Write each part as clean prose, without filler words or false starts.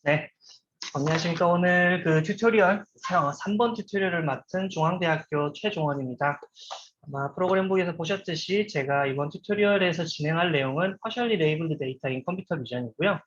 네, 안녕하십니까. 오늘 그 튜토리얼, 3번 튜토리얼을 맡은 중앙대학교 최종원입니다. 아마 프로그램북에서 보셨듯이 제가 이번 튜토리얼에서 진행할 내용은 Partially Labeled Data in 컴퓨터 비전이고요.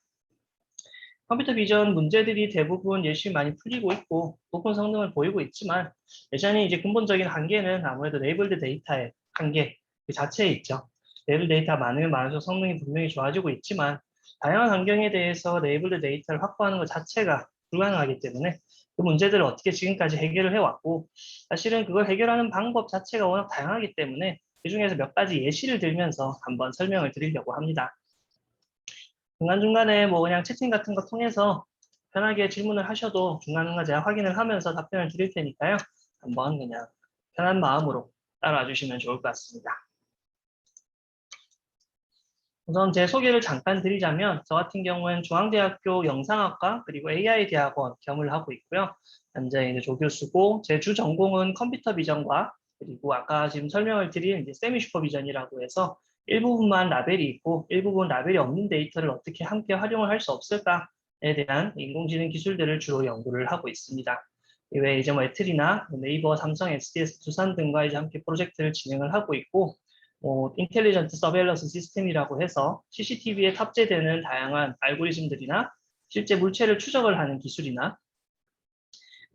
컴퓨터 비전 문제들이 대부분 열심히 많이 풀리고 있고 높은 성능을 보이고 있지만 여전히 이제 근본적인 한계는 아무래도 레이블드 데이터의 한계 그 자체에 있죠. 레이블 데이터가 많으면 많을수록 성능이 분명히 좋아지고 있지만 다양한 환경에 대해서 레이블드 데이터를 확보하는 것 자체가 불가능하기 때문에 그 문제들을 어떻게 지금까지 해결을 해왔고 사실은 그걸 해결하는 방법 자체가 워낙 다양하기 때문에 그중에서 몇 가지 예시를 들면서 한번 설명을 드리려고 합니다. 중간중간에 뭐 그냥 채팅 같은 거 통해서 편하게 질문을 하셔도 중간중간 제가 확인을 하면서 답변을 드릴 테니까요. 한번 그냥 편한 마음으로 따라와 주시면 좋을 것 같습니다. 우선 제 소개를 잠깐 드리자면 저 같은 경우는 중앙대학교 영상학과 그리고 AI대학원 겸을 하고 있고요. 현재 이제 조교수고 제 주 전공은 컴퓨터 비전과 그리고 아까 지금 설명을 드린 이제 세미 슈퍼비전이라고 해서 일부분만 라벨이 있고 일부분 라벨이 없는 데이터를 어떻게 함께 활용을 할 수 없을까에 대한 인공지능 기술들을 주로 연구를 하고 있습니다. 이외에 이제 뭐 애틀이나 네이버, 삼성, SDS, 두산 등과 이제 함께 프로젝트를 진행을 하고 있고 인텔리전트 서베일런스 시스템이라고 해서 CCTV에 탑재되는 다양한 알고리즘들이나 실제 물체를 추적을 하는 기술이나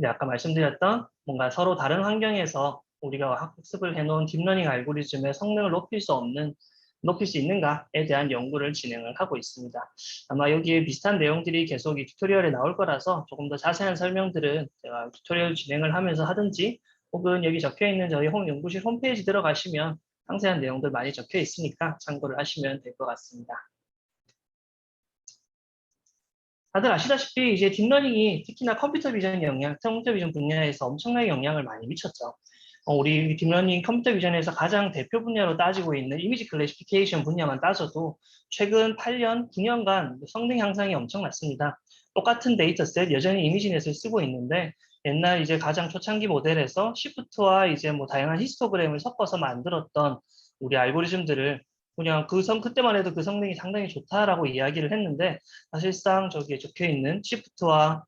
아까 말씀드렸던 뭔가 서로 다른 환경에서 우리가 학습을 해놓은 딥러닝 알고리즘의 성능을 높일 수 있는가에 대한 연구를 진행을 하고 있습니다. 아마 여기에 비슷한 내용들이 계속 이 튜토리얼에 나올 거라서 조금 더 자세한 설명들은 제가 튜토리얼 진행을 하면서 하든지 혹은 여기 적혀있는 저희 연구실 홈페이지 들어가시면 상세한 내용들 많이 적혀 있으니까 참고를 하시면 될 것 같습니다. 다들 아시다시피 이제 딥러닝이 특히나 컴퓨터 비전 분야에서 엄청나게 영향을 많이 미쳤죠. 우리 딥러닝 컴퓨터 비전에서 가장 대표 분야로 따지고 있는 이미지 클래시피케이션 분야만 따져도 최근 8년, 9년간 성능 향상이 엄청났습니다. 똑같은 데이터셋 여전히 이미지넷을 쓰고 있는데 옛날 이제 가장 초창기 모델에서 시프트와 이제 뭐 다양한 히스토그램을 섞어서 만들었던 우리 알고리즘들을 그냥 그때만 해도 그 성능이 상당히 좋다라고 이야기를 했는데 사실상 저기에 적혀 있는 시프트와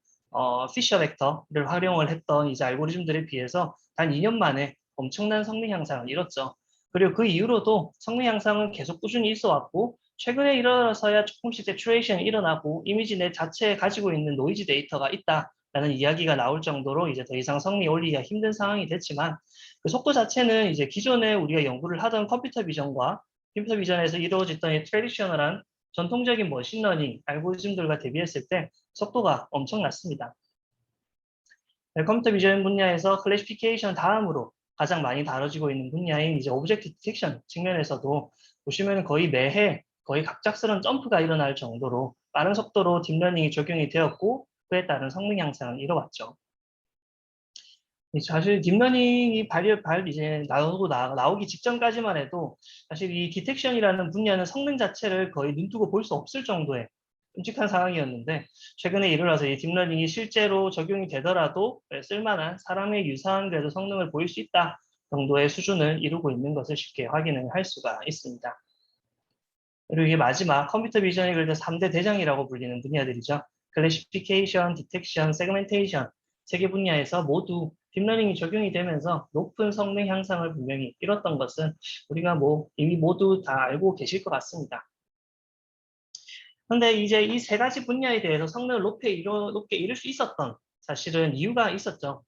피셔 벡터를 활용을 했던 이제 알고리즘들에 비해서 단 2년 만에 엄청난 성능 향상을 이뤘죠. 그리고 그 이후로도 성능 향상은 계속 꾸준히 있어 왔고 최근에 일어서야 조금씩 세츄레이션이 일어나고 이미지넷 자체에 가지고 있는 노이즈 데이터가 있다라는 이야기가 나올 정도로 이제 더 이상 성능이 올리기가 힘든 상황이 됐지만 그 속도 자체는 이제 기존에 우리가 연구를 하던 컴퓨터 비전에서 이루어졌던 이 트래디셔널한 전통적인 머신러닝 알고리즘들과 대비했을 때 속도가 엄청났습니다. 컴퓨터 비전 분야에서 클래시피케이션 다음으로 가장 많이 다뤄지고 있는 분야인 이제 오브젝트 디텍션 측면에서도 보시면 거의 매해 거의 갑작스러운 점프가 일어날 정도로 빠른 속도로 딥러닝이 적용이 되었고 그에 따른 성능 향상을 이뤄왔죠. 사실 딥러닝이 이제 나오기 직전까지만 해도 사실 이 디텍션이라는 분야는 성능 자체를 거의 눈뜨고 볼 수 없을 정도의 끔찍한 상황이었는데 최근에 일어나서 이 딥러닝이 실제로 적용이 되더라도 쓸만한 사람의 유사한 그래도 성능을 보일 수 있다 정도의 수준을 이루고 있는 것을 쉽게 확인을 할 수가 있습니다. 그리고 이게 마지막 컴퓨터 비전이 그래도 3대 대장이라고 불리는 분야들이죠. 클래시피케이션, 디텍션, 세그멘테이션 세 개 분야에서 모두 딥러닝이 적용이 되면서 높은 성능 향상을 분명히 이뤘던 것은 우리가 뭐 이미 모두 다 알고 계실 것 같습니다. 그런데 이제 이 세 가지 분야에 대해서 성능을 높게 이룰 수 있었던 사실은 이유가 있었죠.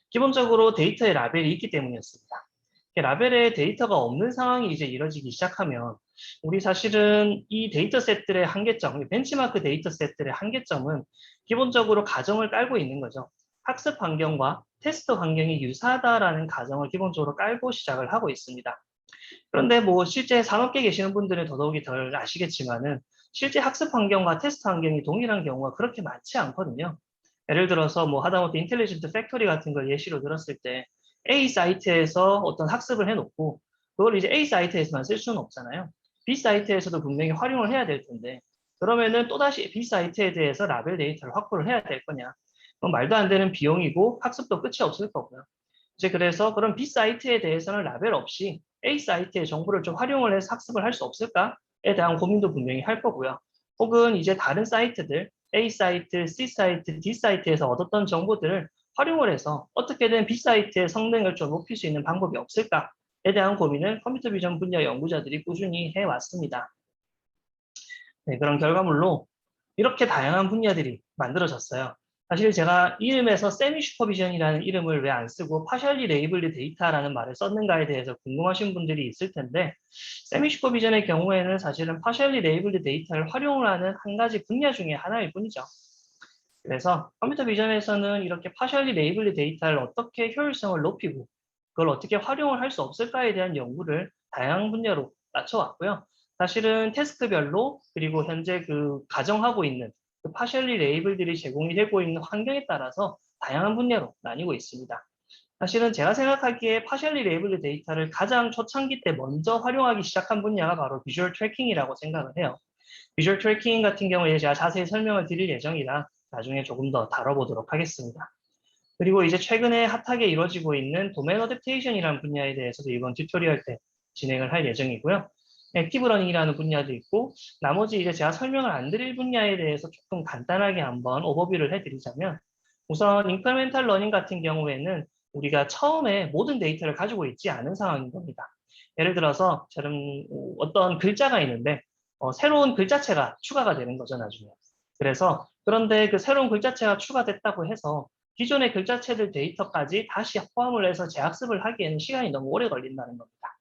기본적으로 데이터의 라벨이 있기 때문이었습니다. 라벨에 데이터가 없는 상황이 이제 이뤄지기 시작하면 우리 사실은 이 데이터셋들의 한계점, 벤치마크 데이터셋들의 한계점은 기본적으로 가정을 깔고 있는 거죠. 학습 환경과 테스트 환경이 유사하다라는 가정을 기본적으로 깔고 시작을 하고 있습니다. 그런데 뭐 실제 산업계에 계시는 분들은 더더욱이 덜 아시겠지만은 실제 학습 환경과 테스트 환경이 동일한 경우가 그렇게 많지 않거든요. 예를 들어서 뭐 하다못해 인텔리전트 팩토리 같은 걸 예시로 들었을 때 A 사이트에서 어떤 학습을 해놓고 그걸 이제 A 사이트에서만 쓸 수는 없잖아요. B 사이트에서도 분명히 활용을 해야 될 텐데 그러면은 또다시 B 사이트에 대해서 라벨 데이터를 확보를 해야 될 거냐. 그건 말도 안 되는 비용이고 학습도 끝이 없을 거고요. 이제 그래서 그런 B 사이트에 대해서는 라벨 없이 A 사이트의 정보를 좀 활용을 해서 학습을 할 수 없을까? 대한 고민도 분명히 할 거고요. 혹은 이제 다른 사이트들, A 사이트, C 사이트, D 사이트에서 얻었던 정보들을 활용을 해서 어떻게든 B 사이트의 성능을 좀 높일 수 있는 방법이 없을까에 대한 고민을 컴퓨터 비전 분야 연구자들이 꾸준히 해왔습니다. 네, 그런 결과물로 이렇게 다양한 분야들이 만들어졌어요. 사실 제가 이름에서 세미 슈퍼비전이라는 이름을 왜 안 쓰고 파셜리 레이블드 데이터라는 말을 썼는가에 대해서 궁금하신 분들이 있을 텐데, 세미 슈퍼비전의 경우에는 사실은 파셜리 레이블드 데이터를 활용을 하는 한 가지 분야 중에 하나일 뿐이죠. 그래서 컴퓨터 비전에서는 이렇게 파셜리 레이블드 데이터를 어떻게 효율성을 높이고 그걸 어떻게 활용을 할 수 없을까에 대한 연구를 다양한 분야로 낮춰왔고요. 사실은 태스크별로 그리고 현재 그 가정하고 있는 그 파셜리 레이블들이 제공이 되고 있는 환경에 따라서 다양한 분야로 나뉘고 있습니다. 사실은 제가 생각하기에 파셜리 레이블드 데이터를 가장 초창기 때 먼저 활용하기 시작한 분야가 바로 비주얼 트래킹이라고 생각을 해요. 비주얼 트래킹 같은 경우에 제가 자세히 설명을 드릴 예정이라 나중에 조금 더 다뤄보도록 하겠습니다. 그리고 이제 최근에 핫하게 이루어지고 있는 도메인 어댑테이션이라는 분야에 대해서도 이번 튜토리얼 때 진행을 할 예정이고요. 액티브 러닝이라는 분야도 있고, 나머지 이제 제가 설명을 안 드릴 분야에 대해서 조금 간단하게 한번 오버뷰를 해드리자면, 우선 인크리멘탈 러닝 같은 경우에는 우리가 처음에 모든 데이터를 가지고 있지 않은 상황인 겁니다. 예를 들어서 저는 어떤 글자가 있는데 새로운 글자체가 추가가 되는 거죠, 나중에. 그래서 그런데 그 새로운 글자체가 추가됐다고 해서 기존의 글자체들 데이터까지 다시 포함을 해서 재학습을 하기에는 시간이 너무 오래 걸린다는 겁니다.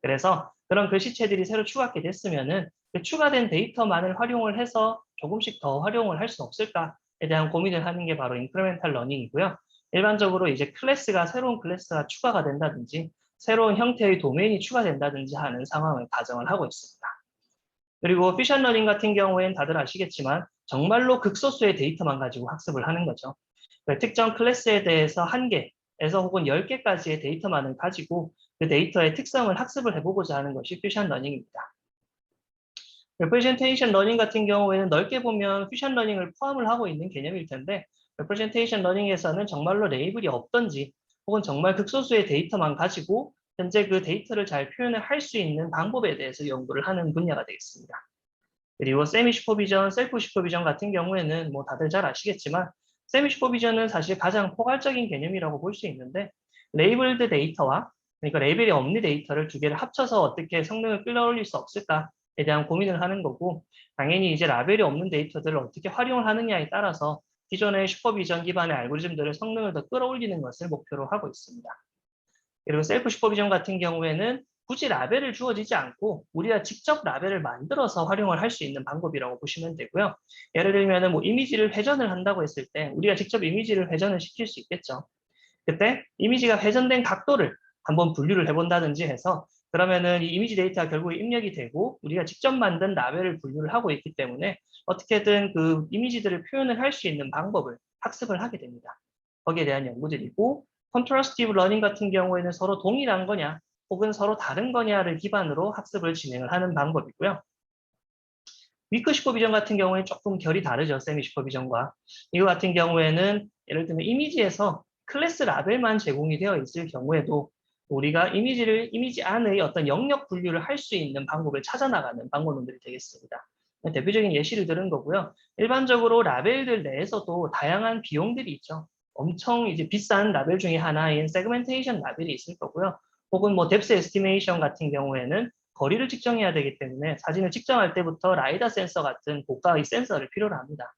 그래서 그런 글씨체들이 새로 추가하게 됐으면은 그 추가된 데이터만을 활용을 해서 조금씩 더 활용을 할 수 없을까에 대한 고민을 하는 게 바로 인크리멘탈 러닝이고요. 일반적으로 이제 새로운 클래스가 추가가 된다든지 새로운 형태의 도메인이 추가된다든지 하는 상황을 가정을 하고 있습니다. 그리고 피션 러닝 같은 경우에는 다들 아시겠지만 정말로 극소수의 데이터만 가지고 학습을 하는 거죠. 특정 클래스에 대해서 1개에서 혹은 10개까지의 데이터만을 가지고 그 데이터의 특성을 학습을 해보고자 하는 것이 퓨전 러닝입니다. 레프레젠테이션 러닝 같은 경우에는 넓게 보면 퓨전 러닝을 포함을 하고 있는 개념일 텐데, 레프레젠테이션 러닝에서는 정말로 레이블이 없던지 혹은 정말 극소수의 데이터만 가지고 현재 그 데이터를 잘 표현을 할 수 있는 방법에 대해서 연구를 하는 분야가 되겠습니다. 그리고 세미 슈퍼비전, 셀프 슈퍼비전 같은 경우에는 뭐 다들 잘 아시겠지만 세미 슈퍼비전은 사실 가장 포괄적인 개념이라고 볼 수 있는데, 레이블드 데이터와 그러니까 레이블이 없는 데이터를 두 개를 합쳐서 어떻게 성능을 끌어올릴 수 없을까에 대한 고민을 하는 거고, 당연히 이제 라벨이 없는 데이터들을 어떻게 활용을 하느냐에 따라서 기존의 슈퍼비전 기반의 알고리즘들의 성능을 더 끌어올리는 것을 목표로 하고 있습니다. 그리고 셀프 슈퍼비전 같은 경우에는 굳이 라벨을 주어지지 않고 우리가 직접 라벨을 만들어서 활용을 할 수 있는 방법이라고 보시면 되고요. 예를 들면 뭐 이미지를 회전을 한다고 했을 때 우리가 직접 이미지를 회전을 시킬 수 있겠죠. 그때 이미지가 회전된 각도를 한번 분류를 해본다든지 해서, 그러면은 이 이미지 데이터가 결국에 입력이 되고 우리가 직접 만든 라벨을 분류를 하고 있기 때문에 어떻게든 그 이미지들을 표현을 할 수 있는 방법을 학습을 하게 됩니다. 거기에 대한 연구들이고, 컨트라스티브 러닝 같은 경우에는 서로 동일한 거냐 혹은 서로 다른 거냐를 기반으로 학습을 진행을 하는 방법이고요. 위크 슈퍼비전 같은 경우에 조금 결이 다르죠. 세미 슈퍼비전과. 이거 같은 경우에는 예를 들면 이미지에서 클래스 라벨만 제공이 되어 있을 경우에도 우리가 이미지 안의 어떤 영역 분류를 할 수 있는 방법을 찾아 나가는 방법론들이 되겠습니다. 대표적인 예시를 들은 거고요. 일반적으로 라벨들 내에서도 다양한 비용들이 있죠. 엄청 이제 비싼 라벨 중에 하나인 세그멘테이션 라벨이 있을 거고요. 혹은 뭐 뎁스 에스티메이션 같은 경우에는 거리를 측정해야 되기 때문에 사진을 측정할 때부터 라이다 센서 같은 고가의 센서를 필요로 합니다.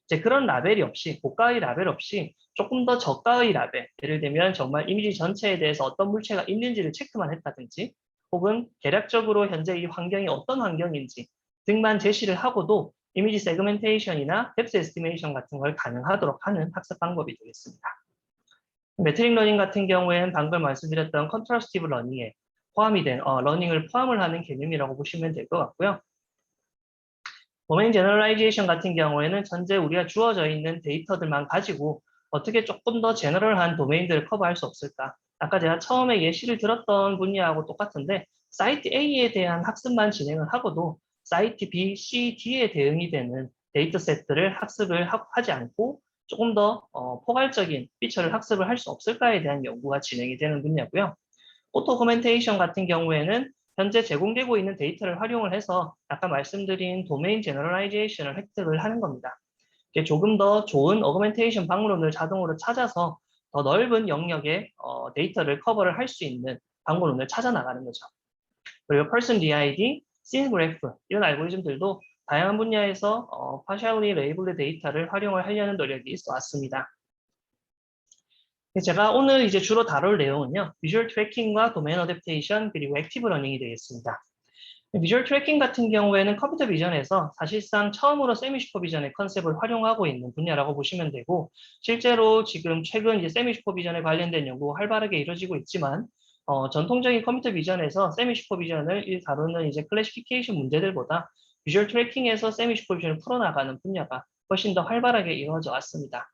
이제 그런 라벨이 없이, 고가의 라벨 없이 조금 더 저가의 라벨, 예를 들면 정말 이미지 전체에 대해서 어떤 물체가 있는지를 체크만 했다든지, 혹은 대략적으로 현재 이 환경이 어떤 환경인지 등만 제시를 하고도 이미지 세그멘테이션이나 뎁스 에스티메이션 같은 걸 가능하도록 하는 학습 방법이 되겠습니다. 매트릭 러닝 같은 경우에는 방금 말씀드렸던 컨트라스티브 러닝에 포함이 된 러닝을 포함을 하는 개념이라고 보시면 될 것 같고요. 도메인 제너럴라이제이션 같은 경우에는 현재 우리가 주어져 있는 데이터들만 가지고 어떻게 조금 더 제너럴한 도메인들을 커버할 수 없을까? 아까 제가 처음에 예시를 들었던 분야하고 똑같은데, 사이트 A에 대한 학습만 진행을 하고도 사이트 B, C, D에 대응이 되는 데이터셋들을 학습을 하지 않고 조금 더 포괄적인 피처를 학습을 할 수 없을까에 대한 연구가 진행이 되는 분야고요. 오토 코멘테이션 같은 경우에는 현재 제공되고 있는 데이터를 활용을 해서 아까 말씀드린 도메인 제너럴라이제이션을 획득을 하는 겁니다. 조금 더 좋은 어그멘테이션 방문론을 자동으로 찾아서 더 넓은 영역의 데이터를 커버를 할 수 있는 방문론을 찾아 나가는 거죠. 그리고 Person DID, Scene Graph 이런 알고리즘들도 다양한 분야에서 partially labeled 데이터를 활용을 하려는 노력이 있어 왔습니다. 제가 오늘 이제 주로 다룰 내용은요, 비주얼 트래킹과 도메인 어댑테이션 그리고 액티브 러닝이 되겠습니다. 비주얼 트래킹 같은 경우에는 컴퓨터 비전에서 사실상 처음으로 세미 슈퍼비전의 컨셉을 활용하고 있는 분야라고 보시면 되고, 실제로 지금 최근 이제 세미 슈퍼비전에 관련된 연구가 활발하게 이루어지고 있지만, 전통적인 컴퓨터 비전에서 세미 슈퍼비전을 다루는 이제 클래시피케이션 문제들보다 비주얼 트래킹에서 세미 슈퍼비전을 풀어나가는 분야가 훨씬 더 활발하게 이루어져 왔습니다.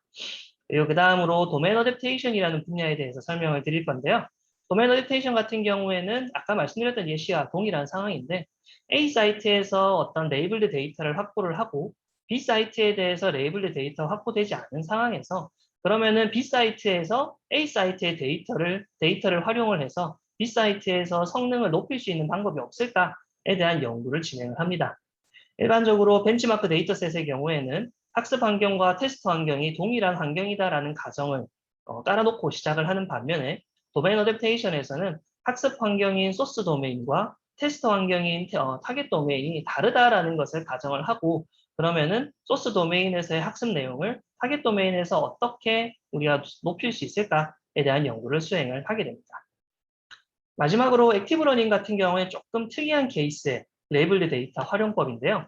그리고 그 다음으로 도메인 어댑테이션이라는 분야에 대해서 설명을 드릴 건데요. 도메인 어댑테이션 같은 경우에는 아까 말씀드렸던 예시와 동일한 상황인데 A 사이트에서 어떤 레이블드 데이터를 확보를 하고 B 사이트에 대해서 레이블드 데이터 확보되지 않은 상황에서 그러면은 B 사이트에서 A 사이트의 데이터를 활용을 해서 B 사이트에서 성능을 높일 수 있는 방법이 없을까에 대한 연구를 진행을 합니다. 일반적으로 벤치마크 데이터셋의 경우에는 학습 환경과 테스트 환경이 동일한 환경이다라는 가정을 깔아놓고 시작을 하는 반면에 도메인 어댑테이션에서는 학습 환경인 소스 도메인과 테스트 환경인 타겟 도메인이 다르다라는 것을 가정을 하고 그러면은 소스 도메인에서의 학습 내용을 타겟 도메인에서 어떻게 우리가 높일 수 있을까에 대한 연구를 수행을 하게 됩니다. 마지막으로 액티브 러닝 같은 경우에 조금 특이한 케이스의 레이블드 데이터 활용법인데요.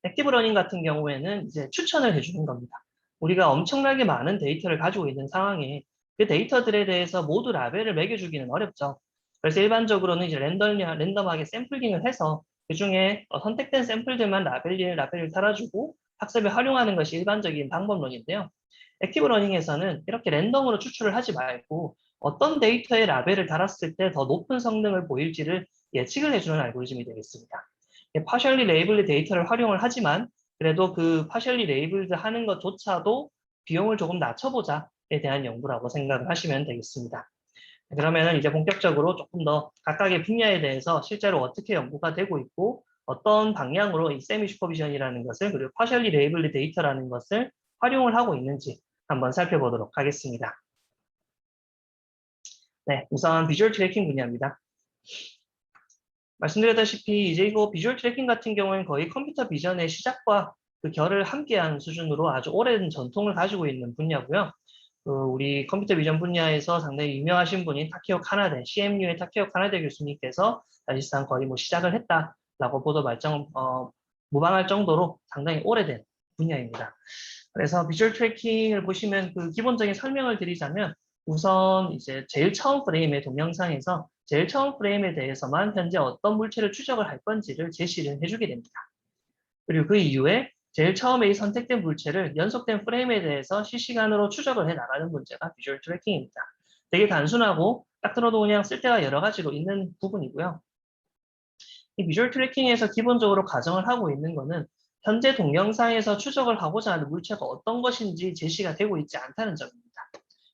액티브 러닝 같은 경우에는 이제 추천을 해주는 겁니다. 우리가 엄청나게 많은 데이터를 가지고 있는 상황에 그 데이터들에 대해서 모두 라벨을 매겨주기는 어렵죠. 그래서 일반적으로는 이제 랜덤하게 샘플링을 해서 그 중에 선택된 샘플들만 라벨을 달아주고 학습에 활용하는 것이 일반적인 방법론인데요. 액티브 러닝에서는 이렇게 랜덤으로 추출을 하지 말고 어떤 데이터에 라벨을 달았을 때 더 높은 성능을 보일지를 예측을 해주는 알고리즘이 되겠습니다. partially labeled 데이터를 활용을 하지만 그래도 그 partially labeled 하는 것조차도 비용을 조금 낮춰보자에 대한 연구라고 생각을 하시면 되겠습니다. 그러면 이제 본격적으로 조금 더 각각의 분야에 대해서 실제로 어떻게 연구가 되고 있고 어떤 방향으로 이 세미 슈퍼비전이라는 것을 그리고 partially labeled 데이터라는 것을 활용을 하고 있는지 한번 살펴보도록 하겠습니다. 네, 우선 비주얼 트래킹 분야입니다. 말씀드렸다시피 이제 이거 비주얼 트래킹 같은 경우는 거의 컴퓨터 비전의 시작과 그 결을 함께한 수준으로 아주 오랜 전통을 가지고 있는 분야고요. 우리 컴퓨터 비전 분야에서 상당히 유명하신 분인 타케오 카나데, CMU의 타케오 카나데 교수님께서 사실상 거의 뭐 시작을 했다라고 보도 무방할 정도로 상당히 오래된 분야입니다. 그래서 비주얼 트래킹을 보시면 그 기본적인 설명을 드리자면 우선 이제 제일 처음 프레임의 동영상에서 제일 처음 프레임에 대해서만 현재 어떤 물체를 추적을 할 건지를 제시를 해주게 됩니다. 그리고 그 이후에 제일 처음에 이 선택된 물체를 연속된 프레임에 대해서 실시간으로 추적을 해 나가는 문제가 비주얼 트래킹입니다. 되게 단순하고 딱 들어도 그냥 쓸데가 여러 가지로 있는 부분이고요. 이 비주얼 트래킹에서 기본적으로 가정을 하고 있는 거는 현재 동영상에서 추적을 하고자 하는 물체가 어떤 것인지 제시가 되고 있지 않다는 점입니다.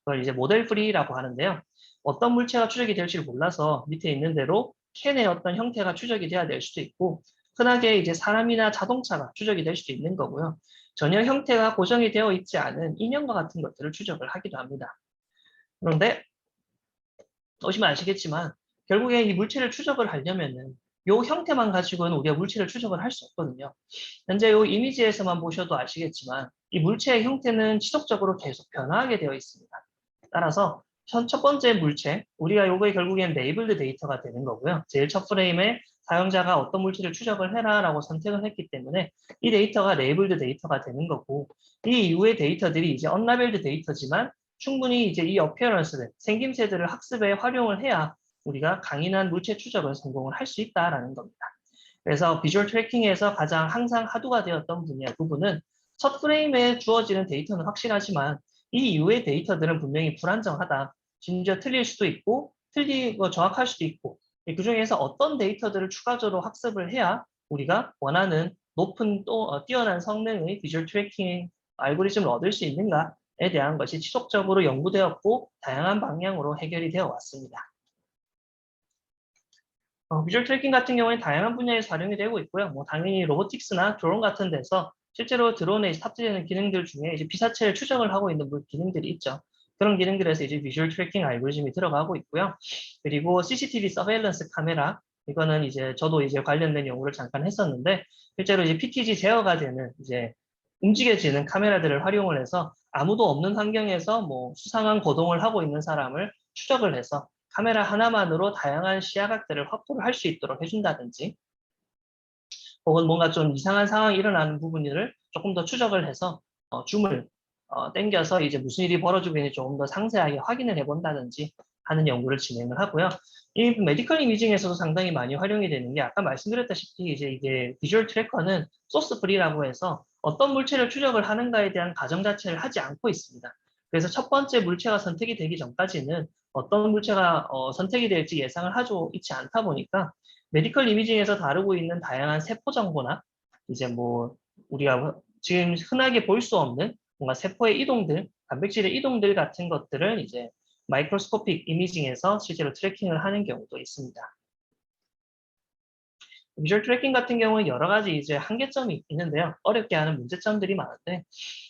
그걸 이제 모델 프리라고 하는데요. 어떤 물체가 추적이 될지를 몰라서 밑에 있는 대로 캔의 어떤 형태가 추적이 돼야 될 수도 있고 흔하게 이제 사람이나 자동차가 추적이 될 수도 있는 거고요. 전혀 형태가 고정이 되어 있지 않은 인형과 같은 것들을 추적을 하기도 합니다. 그런데 보시면 아시겠지만 결국에 이 물체를 추적을 하려면은 이 형태만 가지고는 우리가 물체를 추적을 할 수 없거든요. 현재 이 이미지에서만 보셔도 아시겠지만 이 물체의 형태는 지속적으로 계속 변화하게 되어 있습니다. 따라서 첫 번째 물체, 우리가 요거에 결국엔 레이블드 데이터가 되는 거고요. 제일 첫 프레임에 사용자가 어떤 물체를 추적을 해라라고 선택을 했기 때문에 이 데이터가 레이블드 데이터가 되는 거고 이 이후의 데이터들이 이제 언라벨드 데이터지만 충분히 이제 이 어피어런스들, 생김새들을 학습에 활용을 해야 우리가 강인한 물체 추적을 성공을 할 수 있다라는 겁니다. 그래서 비주얼 트래킹에서 가장 항상 하도가 되었던 부분은 첫 프레임에 주어지는 데이터는 확실하지만 이 이후의 데이터들은 분명히 불안정하다. 심지어 틀릴 수도 있고 틀리고 정확할 수도 있고 그 중에서 어떤 데이터들을 추가적으로 학습을 해야 우리가 원하는 높은 또 뛰어난 성능의 비주얼 트래킹 알고리즘을 얻을 수 있는가에 대한 것이 지속적으로 연구되었고 다양한 방향으로 해결이 되어 왔습니다. 비주얼 트래킹 같은 경우에는 다양한 분야에서 활용이 되고 있고요. 뭐 당연히 로보틱스나 드론 같은 데서 실제로 드론에 탑재되는 기능들 중에 이제 피사체를 추적을 하고 있는 기능들이 있죠. 그런 기능들에서 이제 비주얼 트래킹 알고리즘이 들어가고 있고요. 그리고 CCTV 서베일런스 카메라, 이거는 이제 저도 이제 관련된 연구를 잠깐 했었는데, 실제로 이제 PTG 제어가 되는 이제 움직여지는 카메라들을 활용을 해서 아무도 없는 환경에서 뭐 수상한 거동을 하고 있는 사람을 추적을 해서 카메라 하나만으로 다양한 시야각들을 확보를 할 수 있도록 해준다든지, 혹은 뭔가 좀 이상한 상황이 일어나는 부분을 조금 더 추적을 해서 줌을 당겨서 이제 무슨 일이 벌어지고 있는지 조금 더 상세하게 확인을 해본다든지 하는 연구를 진행을 하고요. 이 메디컬 이미징에서도 상당히 많이 활용이 되는 게, 아까 말씀드렸다시피 이제 이게 비주얼 트래커는 소스 프리라고 해서 어떤 물체를 추적을 하는가에 대한 가정 자체를 하지 않고 있습니다. 그래서 첫 번째 물체가 선택이 되기 전까지는 어떤 물체가 선택이 될지 예상을 하고 있지 않다 보니까, 메디컬 이미징에서 다루고 있는 다양한 세포 정보나 이제 뭐 우리가 지금 흔하게 볼 수 없는 뭔가 세포의 이동들, 단백질의 이동들 같은 것들을 이제 마이크로스코픽 이미징에서 실제로 트래킹을 하는 경우도 있습니다. 비주얼 트래킹 같은 경우는 여러 가지 이제 한계점이 있는데요. 어렵게 하는 문제점들이 많은데,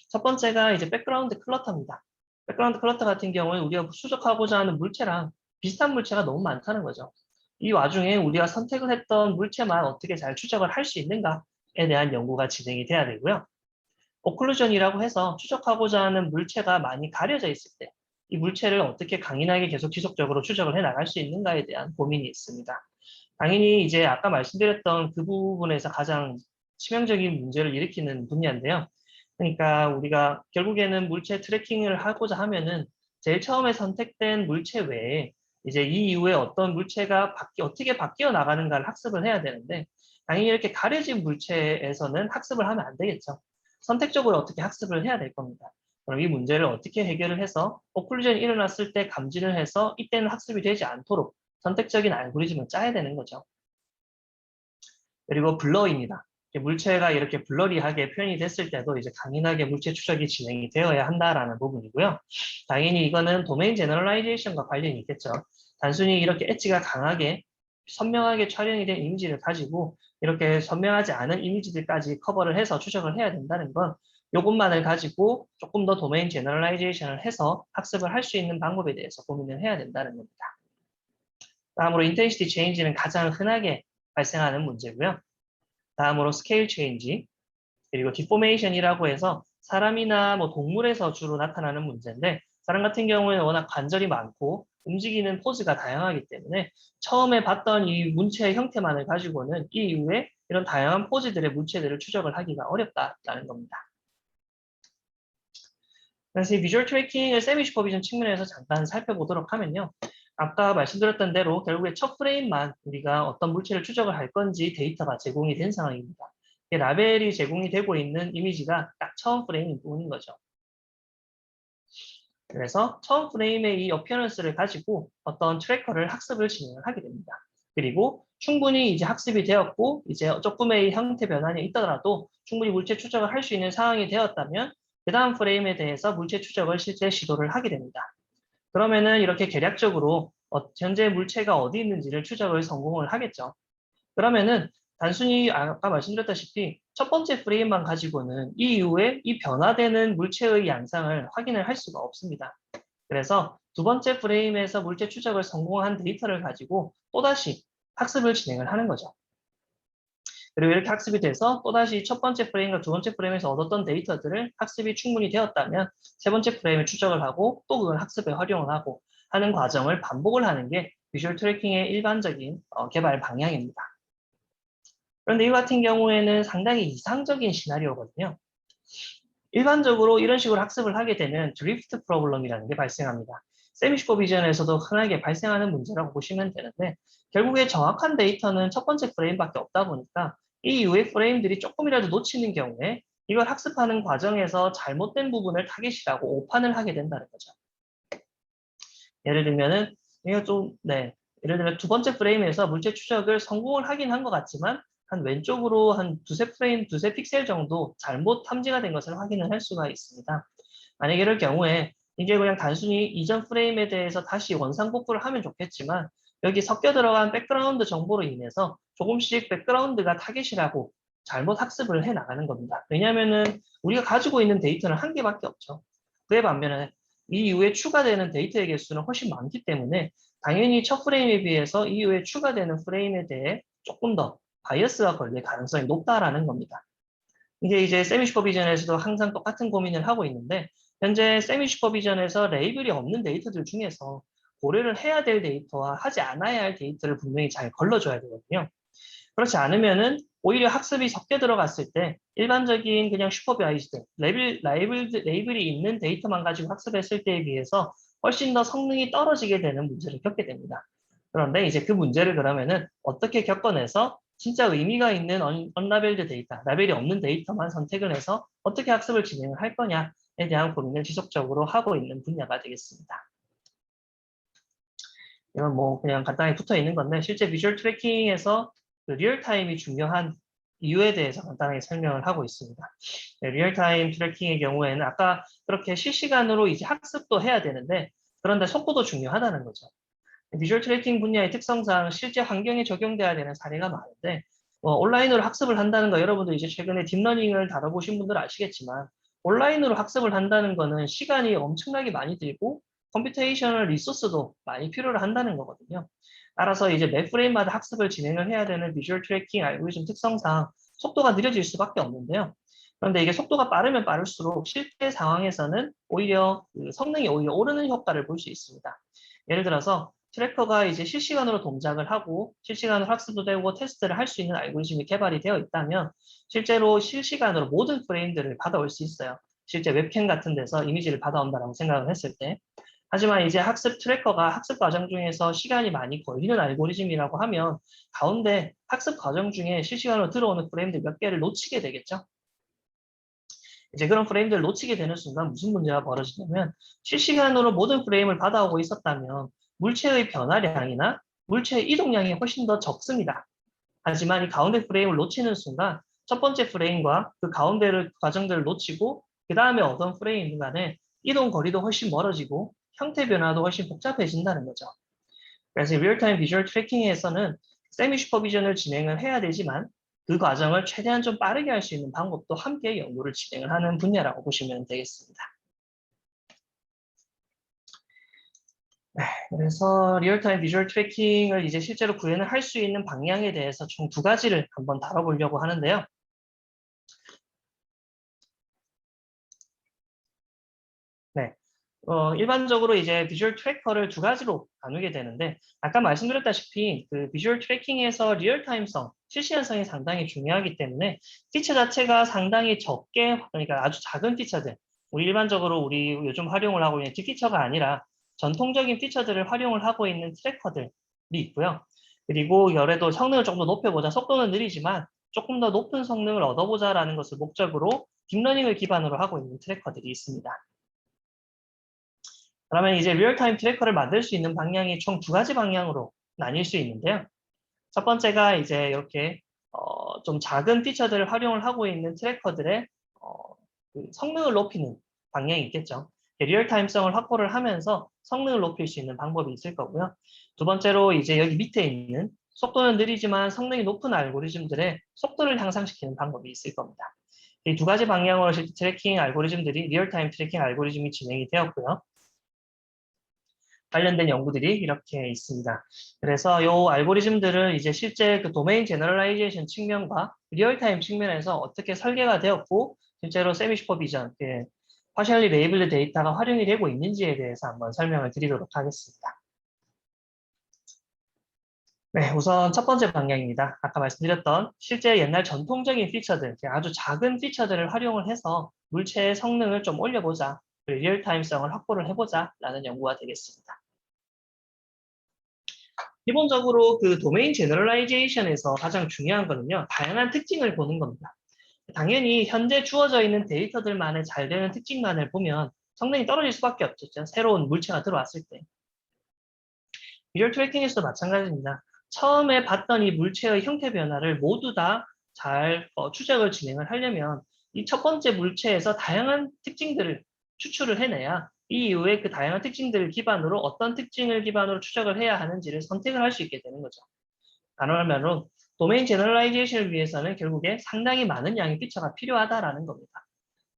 첫 번째가 이제 백그라운드 클러터입니다. 백그라운드 클러터 같은 경우는 우리가 추적하고자 하는 물체랑 비슷한 물체가 너무 많다는 거죠. 이 와중에 우리가 선택을 했던 물체만 어떻게 잘 추적을 할 수 있는가에 대한 연구가 진행이 돼야 되고요. 오클루전이라고 해서 추적하고자 하는 물체가 많이 가려져 있을 때 이 물체를 어떻게 강인하게 계속 지속적으로 추적을 해 나갈 수 있는가에 대한 고민이 있습니다. 당연히 이제 아까 말씀드렸던 그 부분에서 가장 치명적인 문제를 일으키는 분야인데요. 그러니까 우리가 결국에는 물체 트래킹을 하고자 하면은 제일 처음에 선택된 물체 외에 이제 이 이후에 어떤 물체가 어떻게 바뀌어 나가는가를 학습을 해야 되는데, 당연히 이렇게 가려진 물체에서는 학습을 하면 안 되겠죠. 선택적으로 어떻게 학습을 해야 될 겁니다. 그럼 이 문제를 어떻게 해결을 해서 오클루전이 일어났을 때 감지를 해서 이때는 학습이 되지 않도록 선택적인 알고리즘을 짜야 되는 거죠. 그리고 블러입니다. 물체가 이렇게 블러리하게 표현이 됐을 때도 이제 강인하게 물체 추적이 진행이 되어야 한다라는 부분이고요. 당연히 이거는 도메인 제너럴라이제이션과 관련이 있겠죠. 단순히 이렇게 엣지가 강하게 선명하게 촬영이 된 이미지를 가지고 이렇게 선명하지 않은 이미지들까지 커버를 해서 추적을 해야 된다는 건, 이것만을 가지고 조금 더 도메인 제너럴라이제이션을 해서 학습을 할 수 있는 방법에 대해서 고민을 해야 된다는 겁니다. 다음으로 인텐시티 체인지는 가장 흔하게 발생하는 문제고요. 다음으로 스케일 체인지, 그리고 디포메이션이라고 해서 사람이나 뭐 동물에서 주로 나타나는 문제인데, 사람 같은 경우에는 워낙 관절이 많고 움직이는 포즈가 다양하기 때문에 처음에 봤던 이 문체의 형태만을 가지고는 이 이후에 이런 다양한 포즈들의 물체들을 추적을 하기가 어렵다라는 겁니다. 그래서 이 비주얼 트래킹을 세미 슈퍼비전 측면에서 잠깐 살펴보도록 하면요. 아까 말씀드렸던 대로 결국에 첫 프레임만 우리가 어떤 물체를 추적을 할 건지 데이터가 제공이 된 상황입니다. 라벨이 제공이 되고 있는 이미지가 딱 처음 프레임인 뿐인 거죠. 그래서 처음 프레임의 이 어피어런스를 가지고 어떤 트래커를 학습을 진행을 하게 됩니다. 그리고 충분히 이제 학습이 되었고 이제 조금의 형태 변환이 있더라도 충분히 물체 추적을 할 수 있는 상황이 되었다면 그 다음 프레임에 대해서 물체 추적을 실제 시도를 하게 됩니다. 그러면은 이렇게 계략적으로 현재 물체가 어디 있는지를 추적을 성공을 하겠죠. 그러면은 단순히 아까 말씀드렸다시피 첫 번째 프레임만 가지고는 이 이후에 이 변화되는 물체의 양상을 확인을 할 수가 없습니다. 그래서 두 번째 프레임에서 물체 추적을 성공한 데이터를 가지고 또다시 학습을 진행을 하는 거죠. 그리고 이렇게 학습이 돼서 또다시 첫 번째 프레임과 두 번째 프레임에서 얻었던 데이터들을 학습이 충분히 되었다면 세 번째 프레임을 추적을 하고 또 그걸 학습에 활용을 하고 하는 과정을 반복을 하는 게 비주얼 트래킹의 일반적인 개발 방향입니다. 그런데 이 같은 경우에는 상당히 이상적인 시나리오거든요. 일반적으로 이런 식으로 학습을 하게 되면 드리프트 프로블럼이라는 게 발생합니다. 세미 슈퍼비전에서도 흔하게 발생하는 문제라고 보시면 되는데, 결국에 정확한 데이터는 첫 번째 프레임밖에 없다 보니까 이 이후의 프레임들이 조금이라도 놓치는 경우에 이걸 학습하는 과정에서 잘못된 부분을 타겟이라고 오판을 하게 된다는 거죠. 예를 들면은 이거 예를 들면 두 번째 프레임에서 물체 추적을 성공을 하긴 한 것 같지만 한 왼쪽으로 한 두세 픽셀 정도 잘못 탐지가 된 것을 확인을 할 수가 있습니다. 만약 이럴 경우에 이게 그냥 단순히 이전 프레임에 대해서 다시 원상복구를 하면 좋겠지만 여기 섞여 들어간 백그라운드 정보로 인해서 조금씩 백그라운드가 타겟이라고 잘못 학습을 해 나가는 겁니다. 왜냐하면은 우리가 가지고 있는 데이터는 한 개밖에 없죠. 그에 반면에 이 이후에 추가되는 데이터의 개수는 훨씬 많기 때문에 당연히 첫 프레임에 비해서 이후에 추가되는 프레임에 대해 조금 더 바이어스가 걸릴 가능성이 높다라는 겁니다. 이게 이제 세미 슈퍼비전에서도 항상 똑같은 고민을 하고 있는데 현재 세미 슈퍼비전에서 레이블이 없는 데이터들 중에서 고려를 해야 될 데이터와 하지 않아야 할 데이터를 분명히 잘 걸러줘야 되거든요. 그렇지 않으면은 오히려 학습이 섞여 들어갔을 때 일반적인 그냥 슈퍼바이즈드 레이블이 있는 데이터만 가지고 학습했을 때에 비해서 훨씬 더 성능이 떨어지게 되는 문제를 겪게 됩니다. 그런데 이제 그 문제를 그러면은 어떻게 겪어내서 진짜 의미가 있는 언라벨드 데이터, 라벨이 없는 데이터만 선택을 해서 어떻게 학습을 진행을 할 거냐에 대한 고민을 지속적으로 하고 있는 분야가 되겠습니다. 이건 뭐 그냥 간단히 붙어 있는 건데 실제 비주얼 트래킹에서 그 리얼타임이 중요한 이유에 대해서 간단하게 설명을 하고 있습니다. 네, 리얼타임 트래킹의 경우에는 아까 그렇게 실시간으로 이제 학습도 해야 되는데 그런데 속도도 중요하다는 거죠. 비주얼 트래킹 분야의 특성상 실제 환경에 적용돼야 되는 사례가 많은데 온라인으로 학습을 한다는 거 여러분도 이제 최근에 딥러닝을 다뤄보신 분들은 아시겠지만 온라인으로 학습을 한다는 거는 시간이 엄청나게 많이 들고 컴퓨테이셔널 리소스도 많이 필요로 한다는 거거든요. 따라서 이제 매 프레임마다 학습을 진행을 해야 되는 비주얼 트래킹 알고리즘 특성상 속도가 느려질 수밖에 없는데요. 그런데 이게 속도가 빠르면 빠를수록 실제 상황에서는 오히려 그 성능이 오히려 오르는 효과를 볼 수 있습니다. 예를 들어서 트래커가 이제 실시간으로 동작을 하고 실시간으로 학습도 되고 테스트를 할 수 있는 알고리즘이 개발이 되어 있다면 실제로 실시간으로 모든 프레임들을 받아올 수 있어요. 실제 웹캠 같은 데서 이미지를 받아온다라고 생각을 했을 때. 하지만 이제 학습 트래커가 학습 과정 중에서 시간이 많이 걸리는 알고리즘이라고 하면 가운데 학습 과정 중에 실시간으로 들어오는 프레임들 몇 개를 놓치게 되겠죠. 이제 그런 프레임들을 놓치게 되는 순간 무슨 문제가 벌어지냐면 실시간으로 모든 프레임을 받아오고 있었다면 물체의 변화량이나 물체의 이동량이 훨씬 더 적습니다. 하지만 이 가운데 프레임을 놓치는 순간 첫 번째 프레임과 그 가운데를 과정들을 놓치고 그 다음에 어떤 프레임 간에 이동 거리도 훨씬 멀어지고 형태 변화도 훨씬 복잡해진다는 거죠. 그래서 리얼타임 비주얼 트래킹에서는 세미 슈퍼비전을 진행을 해야 되지만 그 과정을 최대한 좀 빠르게 할 수 있는 방법도 함께 연구를 진행을 하는 분야라고 보시면 되겠습니다. 네, 그래서 리얼타임 비주얼 트래킹을 이제 실제로 구현을 할 수 있는 방향에 대해서 총 두 가지를 한번 다뤄보려고 하는데요. 네, 일반적으로 이제 비주얼 트래커를 두 가지로 나누게 되는데 아까 말씀드렸다시피 그 비주얼 트래킹에서 리얼타임성, 실시간성이 상당히 중요하기 때문에 피처 자체가 상당히 적게, 그러니까 아주 작은 피처들, 우리 요즘 활용을 하고 있는 딥피처가 아니라 전통적인 피처들을 활용을 하고 있는 트래커들이 있고요. 그리고 열에도 성능을 조금 더 높여보자, 속도는 느리지만 조금 더 높은 성능을 얻어보자라는 것을 목적으로 딥러닝을 기반으로 하고 있는 트래커들이 있습니다. 그러면 이제 리얼타임 트래커를 만들 수 있는 방향이 총 두 가지 방향으로 나뉠 수 있는데요. 첫 번째가 이제 이렇게 좀 작은 피처들을 활용을 하고 있는 트래커들의 그 성능을 높이는 방향이 있겠죠. 리얼타임성을 확보를 하면서 성능을 높일 수 있는 방법이 있을 거고요. 두 번째로 이제 여기 밑에 있는 속도는 느리지만 성능이 높은 알고리즘들의 속도를 향상시키는 방법이 있을 겁니다. 이 두 가지 방향으로 트래킹 알고리즘들이 리얼타임 트래킹 알고리즘이 진행이 되었고요. 관련된 연구들이 이렇게 있습니다. 그래서 이 알고리즘들은 이제 실제 그 도메인 제너럴라이제이션 측면과 리얼타임 측면에서 어떻게 설계가 되었고 실제로 세미 슈퍼비전, 파셜리 레이블드 데이터가 활용이 되고 있는지에 대해서 한번 설명을 드리도록 하겠습니다. 네, 우선 첫 번째 방향입니다. 아까 말씀드렸던 실제 옛날 전통적인 피처들, 아주 작은 피처들을 활용을 해서 물체의 성능을 좀 올려보자, 리얼타임성을 확보를 해보자 라는 연구가 되겠습니다. 기본적으로 그 도메인 제너럴라이제이션에서 가장 중요한 거는요, 다양한 특징을 보는 겁니다. 당연히 현재 주어져 있는 데이터들만의 잘 되는 특징만을 보면 성능이 떨어질 수밖에 없죠. 새로운 물체가 들어왔을 때. 비주얼 트래킹에서도 마찬가지입니다. 처음에 봤던 이 물체의 형태 변화를 모두 다 잘 추적을 진행을 하려면 이 첫 번째 물체에서 다양한 특징들을 추출을 해내야 이 이후에 그 다양한 특징들을 기반으로 어떤 특징을 기반으로 추적을 해야 하는지를 선택을 할 수 있게 되는 거죠. 단어로 말로 도메인 제너럴라이제이션을 위해서는 결국에 상당히 많은 양의 피처가 필요하다라는 겁니다.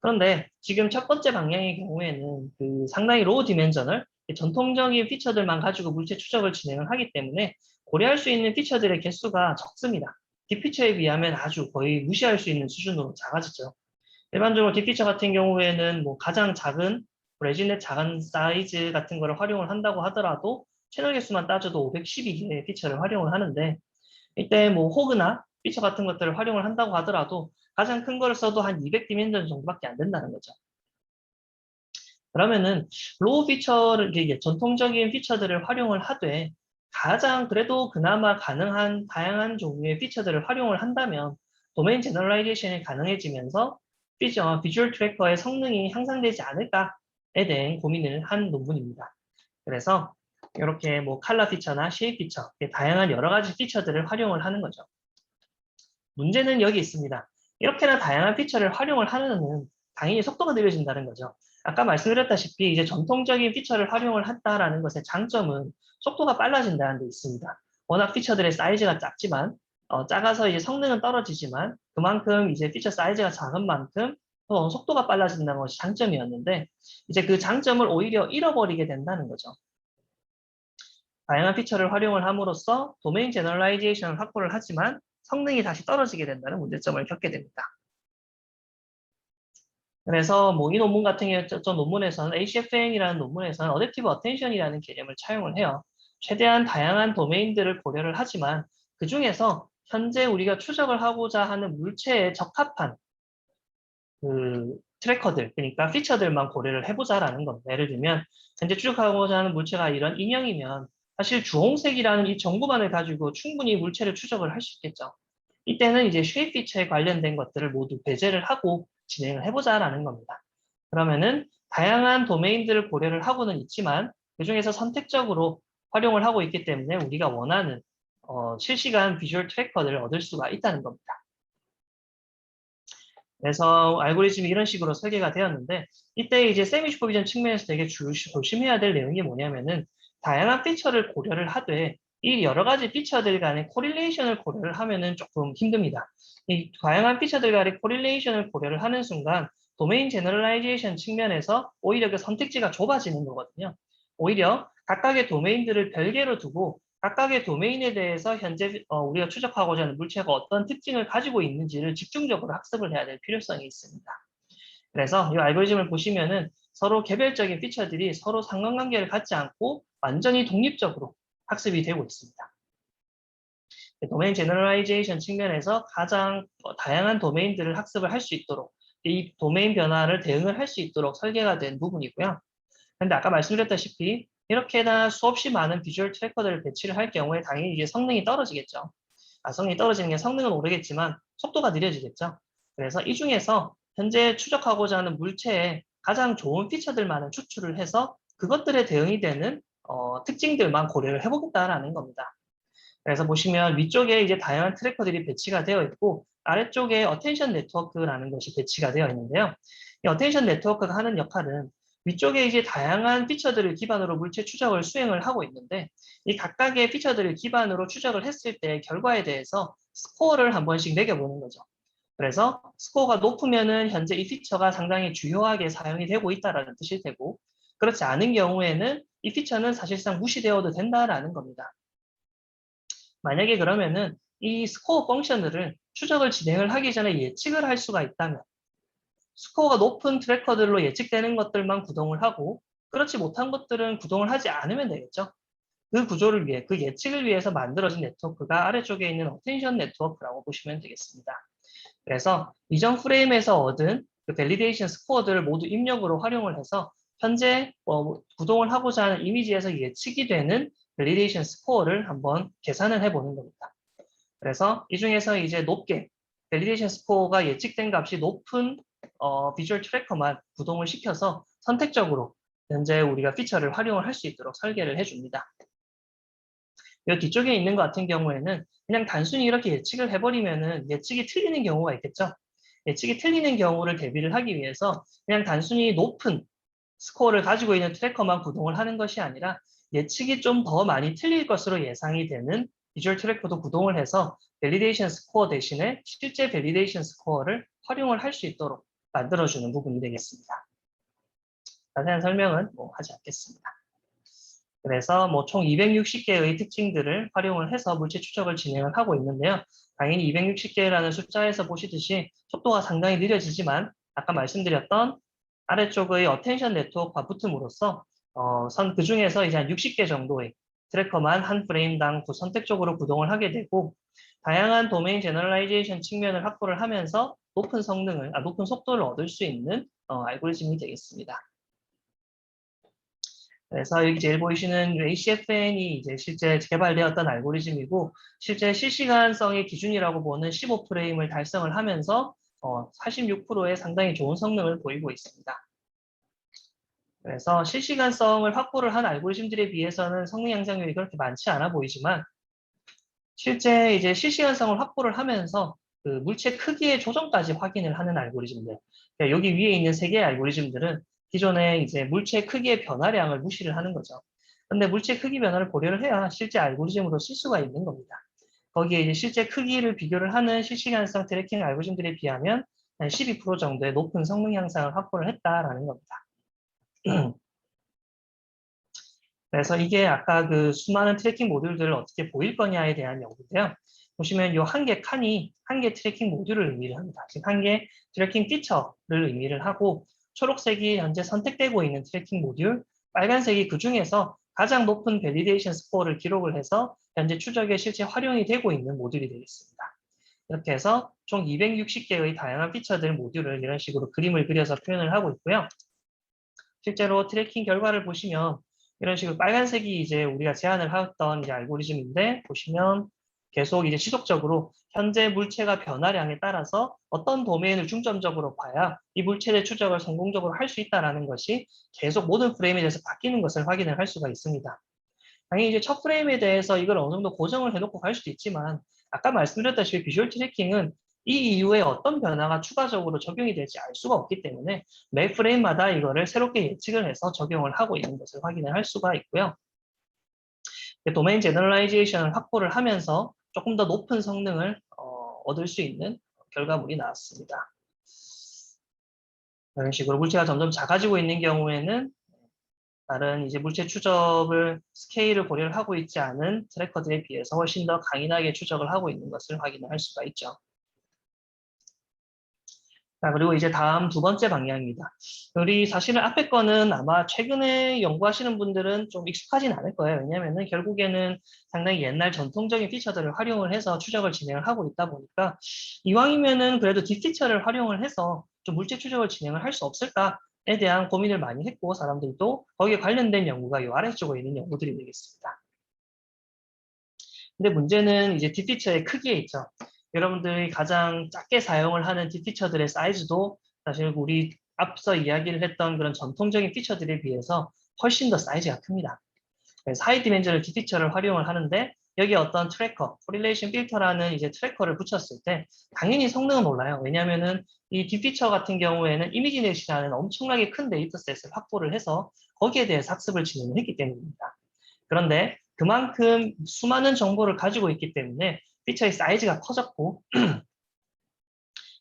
그런데 지금 첫 번째 방향의 경우에는 그 상당히 로우 디멘저널, 전통적인 피처들만 가지고 물체 추적을 진행을 하기 때문에 고려할 수 있는 피처들의 개수가 적습니다. 딥피처에 비하면 아주 거의 무시할 수 있는 수준으로 작아지죠. 일반적으로 딥피처 같은 경우에는 뭐 가장 작은 레진의 작은 사이즈 같은 거를 활용을 한다고 하더라도 채널 개수만 따져도 512개의 피처를 활용을 하는데 이때 뭐 호그나 피처 같은 것들을 활용을 한다고 하더라도 가장 큰 거를 써도 한 200디멘전 정도밖에 안 된다는 거죠. 그러면은 로우 피처를 이게 전통적인 피처들을 활용을 하되 가장 그래도 그나마 가능한 다양한 종류의 피처들을 활용을 한다면 도메인 제너럴라이제이션이 가능해지면서 비주얼 트래커의 성능이 향상되지 않을까에 대한 고민을 한 논문입니다. 그래서 이렇게 뭐 컬러 피처나 쉐입 피처, 다양한 여러 가지 피처들을 활용을 하는 거죠. 문제는 여기 있습니다. 이렇게나 다양한 피처를 활용을 하면은 당연히 속도가 느려진다는 거죠. 아까 말씀드렸다시피 이제 전통적인 피처를 활용을 한다라는 것의 장점은 속도가 빨라진다는 데 있습니다. 워낙 피처들의 사이즈가 작지만 작아서 이제 성능은 떨어지지만 그만큼 이제 피처 사이즈가 작은 만큼 속도가 빨라진다는 것이 장점이었는데 이제 그 장점을 오히려 잃어버리게 된다는 거죠. 다양한 피처를 활용을 함으로써 도메인 제너럴라이제이션을 확보를 하지만 성능이 다시 떨어지게 된다는 문제점을 겪게 됩니다. 그래서 뭐 이 논문 같은 경우 논문에서는 ACFN이라는 논문에서는 어댑티브 어텐션이라는 개념을 차용을 해요. 최대한 다양한 도메인들을 고려를 하지만 그 중에서 현재 우리가 추적을 하고자 하는 물체에 적합한 그 트래커들, 그러니까 피처들만 고려를 해보자라는 겁니다. 예를 들면 현재 추적하고자 하는 물체가 이런 인형이면 사실 주홍색이라는 이 정보만을 가지고 충분히 물체를 추적을 할 수 있겠죠. 이때는 이제 쉐입 피처에 관련된 것들을 모두 배제를 하고 진행을 해보자라는 겁니다. 그러면은 다양한 도메인들을 고려를 하고는 있지만 그중에서 선택적으로 활용을 하고 있기 때문에 우리가 원하는 실시간 비주얼 트래커들을 얻을 수가 있다는 겁니다. 그래서 알고리즘이 이런 식으로 설계가 되었는데 이때 이제 세미 슈퍼비전 측면에서 되게 조심해야 될 내용이 뭐냐면은 다양한 피처를 고려를 하되 이 여러 가지 피처들 간의 코릴레이션을 고려를 하면은 조금 힘듭니다. 이 다양한 피처들 간의 코릴레이션을 고려를 하는 순간 도메인 제너럴라이제이션 측면에서 오히려 그 선택지가 좁아지는 거거든요. 오히려 각각의 도메인들을 별개로 두고 각각의 도메인에 대해서 현재 우리가 추적하고자 하는 물체가 어떤 특징을 가지고 있는지를 집중적으로 학습을 해야 될 필요성이 있습니다. 그래서 이 알고리즘을 보시면은 서로 개별적인 피처들이 서로 상관관계를 갖지 않고 완전히 독립적으로 학습이 되고 있습니다. 도메인 제너럴라이제이션 측면에서 가장 다양한 도메인들을 학습을 할 수 있도록 이 도메인 변화를 대응을 할 수 있도록 설계가 된 부분이고요. 그런데 아까 말씀드렸다시피 이렇게나 수없이 많은 비주얼 트래커들을 배치를 할 경우에 당연히 이제 성능이 떨어지겠죠. 성능이 떨어지는 게 성능은 오르겠지만 속도가 느려지겠죠. 그래서 이 중에서 현재 추적하고자 하는 물체에 가장 좋은 피처들만을 추출을 해서 그것들에 대응이 되는 특징들만 고려를 해보겠다라는 겁니다. 그래서 보시면 위쪽에 이제 다양한 트래커들이 배치가 되어 있고 아래쪽에 어텐션 네트워크라는 것이 배치가 되어 있는데요. 이 어텐션 네트워크가 하는 역할은 위쪽에 이제 다양한 피처들을 기반으로 물체 추적을 수행을 하고 있는데 이 각각의 피처들을 기반으로 추적을 했을 때 결과에 대해서 스코어를 한 번씩 매겨보는 거죠. 그래서 스코어가 높으면은 현재 이 피처가 상당히 주요하게 사용이 되고 있다는 뜻일 테고 그렇지 않은 경우에는 이 피처는 사실상 무시되어도 된다라는 겁니다. 만약에 그러면은 이 스코어 펑션들을 추적을 진행을 하기 전에 예측을 할 수가 있다면 스코어가 높은 트래커들로 예측되는 것들만 구동을 하고 그렇지 못한 것들은 구동을 하지 않으면 되겠죠. 그 구조를 위해, 그 예측을 위해서 만들어진 네트워크가 아래쪽에 있는 어텐션 네트워크라고 보시면 되겠습니다. 그래서 이전 프레임에서 얻은 그 밸리데이션 스코어들을 모두 입력으로 활용을 해서 현재 구동을 하고자 하는 이미지에서 예측이 되는 밸리데이션 스코어를 한번 계산을 해보는 겁니다. 그래서 이 중에서 이제 높게 밸리데이션 스코어가 예측된 값이 높은 비주얼 트래커만 구동을 시켜서 선택적으로 현재 우리가 피처를 활용을 할 수 있도록 설계를 해줍니다. 이 뒤쪽에 있는 것 같은 경우에는 그냥 단순히 이렇게 예측을 해버리면은 예측이 틀리는 경우가 있겠죠. 예측이 틀리는 경우를 대비를 하기 위해서 그냥 단순히 높은 스코어를 가지고 있는 트래커만 구동을 하는 것이 아니라 예측이 좀 더 많이 틀릴 것으로 예상이 되는 비주얼 트래커도 구동을 해서 밸리데이션 스코어 대신에 실제 밸리데이션 스코어를 활용을 할 수 있도록 만들어주는 부분이 되겠습니다. 자세한 설명은 하지 않겠습니다. 그래서 총 260개의 특징들을 활용을 해서 물체 추적을 진행을 하고 있는데요. 당연히 260개라는 숫자에서 보시듯이 속도가 상당히 느려지지만 아까 말씀드렸던 아래쪽의 어텐션 네트워크와 붙음으로써 그 중에서 이제 한 60개 정도의 트래커만 한 프레임당 선택적으로 구동을 하게 되고 다양한 도메인 제너럴라이제이션 측면을 확보를 하면서 높은 속도를 얻을 수 있는 알고리즘이 되겠습니다. 그래서 여기 제일 보이시는 ACFN이 이제 실제 개발되었던 알고리즘이고 실제 실시간성의 기준이라고 보는 15프레임을 달성을 하면서 46%의 상당히 좋은 성능을 보이고 있습니다. 그래서 실시간성을 확보를 한 알고리즘들에 비해서는 성능 향상률이 그렇게 많지 않아 보이지만 실제 이제 실시간성을 확보를 하면서 그 물체 크기의 조정까지 확인을 하는 알고리즘들. 그러니까 여기 위에 있는 3개의 알고리즘들은 기존에 이제 물체 크기의 변화량을 무시를 하는 거죠. 근데 물체 크기 변화를 고려를 해야 실제 알고리즘으로 쓸 수가 있는 겁니다. 거기에 이제 실제 크기를 비교를 하는 실시간성 트래킹 알고리즘들에 비하면 한 12% 정도의 높은 성능 향상을 확보를 했다라는 겁니다. 그래서 이게 아까 그 수많은 트래킹 모듈들을 어떻게 보일 거냐에 대한 연구인데요. 보시면 이 한 개 칸이 한 개 트래킹 모듈을 의미를 합니다. 즉 한 개 트래킹 피처를 의미를 하고 초록색이 현재 선택되고 있는 트래킹 모듈, 빨간색이 그 중에서 가장 높은 밸리데이션 스코어를 기록을 해서 현재 추적에 실제 활용이 되고 있는 모듈이 되겠습니다. 이렇게 해서 총 260개의 다양한 피처들 모듈을 이런 식으로 그림을 그려서 표현을 하고 있고요. 실제로 트래킹 결과를 보시면 이런 식으로 빨간색이 이제 우리가 제안을 했던 이제 알고리즘인데 보시면 계속 이제 지속적으로 현재 물체가 변화량에 따라서 어떤 도메인을 중점적으로 봐야 이 물체의 추적을 성공적으로 할 수 있다는 것이 계속 모든 프레임에 대해서 바뀌는 것을 확인을 할 수가 있습니다. 당연히 이제 첫 프레임에 대해서 이걸 어느 정도 고정을 해놓고 갈 수도 있지만 아까 말씀드렸다시피 비주얼 트래킹은 이 이후에 어떤 변화가 추가적으로 적용이 될지 알 수가 없기 때문에 매 프레임마다 이거를 새롭게 예측을 해서 적용을 하고 있는 것을 확인을 할 수가 있고요. 도메인 제너럴라이제이션을 확보를 하면서 조금 더 높은 성능을 얻을 수 있는 결과물이 나왔습니다. 이런 식으로 물체가 점점 작아지고 있는 경우에는 다른 이제 물체 추적을 스케일을 고려를 하고 있지 않은 트래커들에 비해서 훨씬 더 강인하게 추적을 하고 있는 것을 확인을 할 수가 있죠. 자, 그리고 이제 다음 두 번째 방향입니다. 우리 사실은 앞에 거는 아마 최근에 연구하시는 분들은 좀 익숙하진 않을 거예요. 왜냐면은 결국에는 상당히 옛날 전통적인 피처들을 활용을 해서 추적을 진행을 하고 있다 보니까 이왕이면은 그래도 딥피처를 활용을 해서 좀 물체 추적을 진행을 할 수 없을까에 대한 고민을 많이 했고 사람들도 거기에 관련된 연구가 이 아래쪽에 있는 연구들이 되겠습니다. 근데 문제는 이제 딥피처의 크기에 있죠. 여러분들이 가장 작게 사용을 하는 딥피처들의 사이즈도 사실 우리 앞서 이야기를 했던 그런 전통적인 피처들에 비해서 훨씬 더 사이즈가 큽니다. 그래서 하이 디멘전을 딥피처를 활용을 하는데 여기 어떤 트래커, 코릴레이션 필터라는 이제 트래커를 붙였을 때 당연히 성능은 올라요. 왜냐하면은 이 딥피처 같은 경우에는 이미지넷이라는 엄청나게 큰 데이터셋을 확보를 해서 거기에 대해서 학습을 진행을 했기 때문입니다. 그런데 그만큼 수많은 정보를 가지고 있기 때문에 피처의 사이즈가 커졌고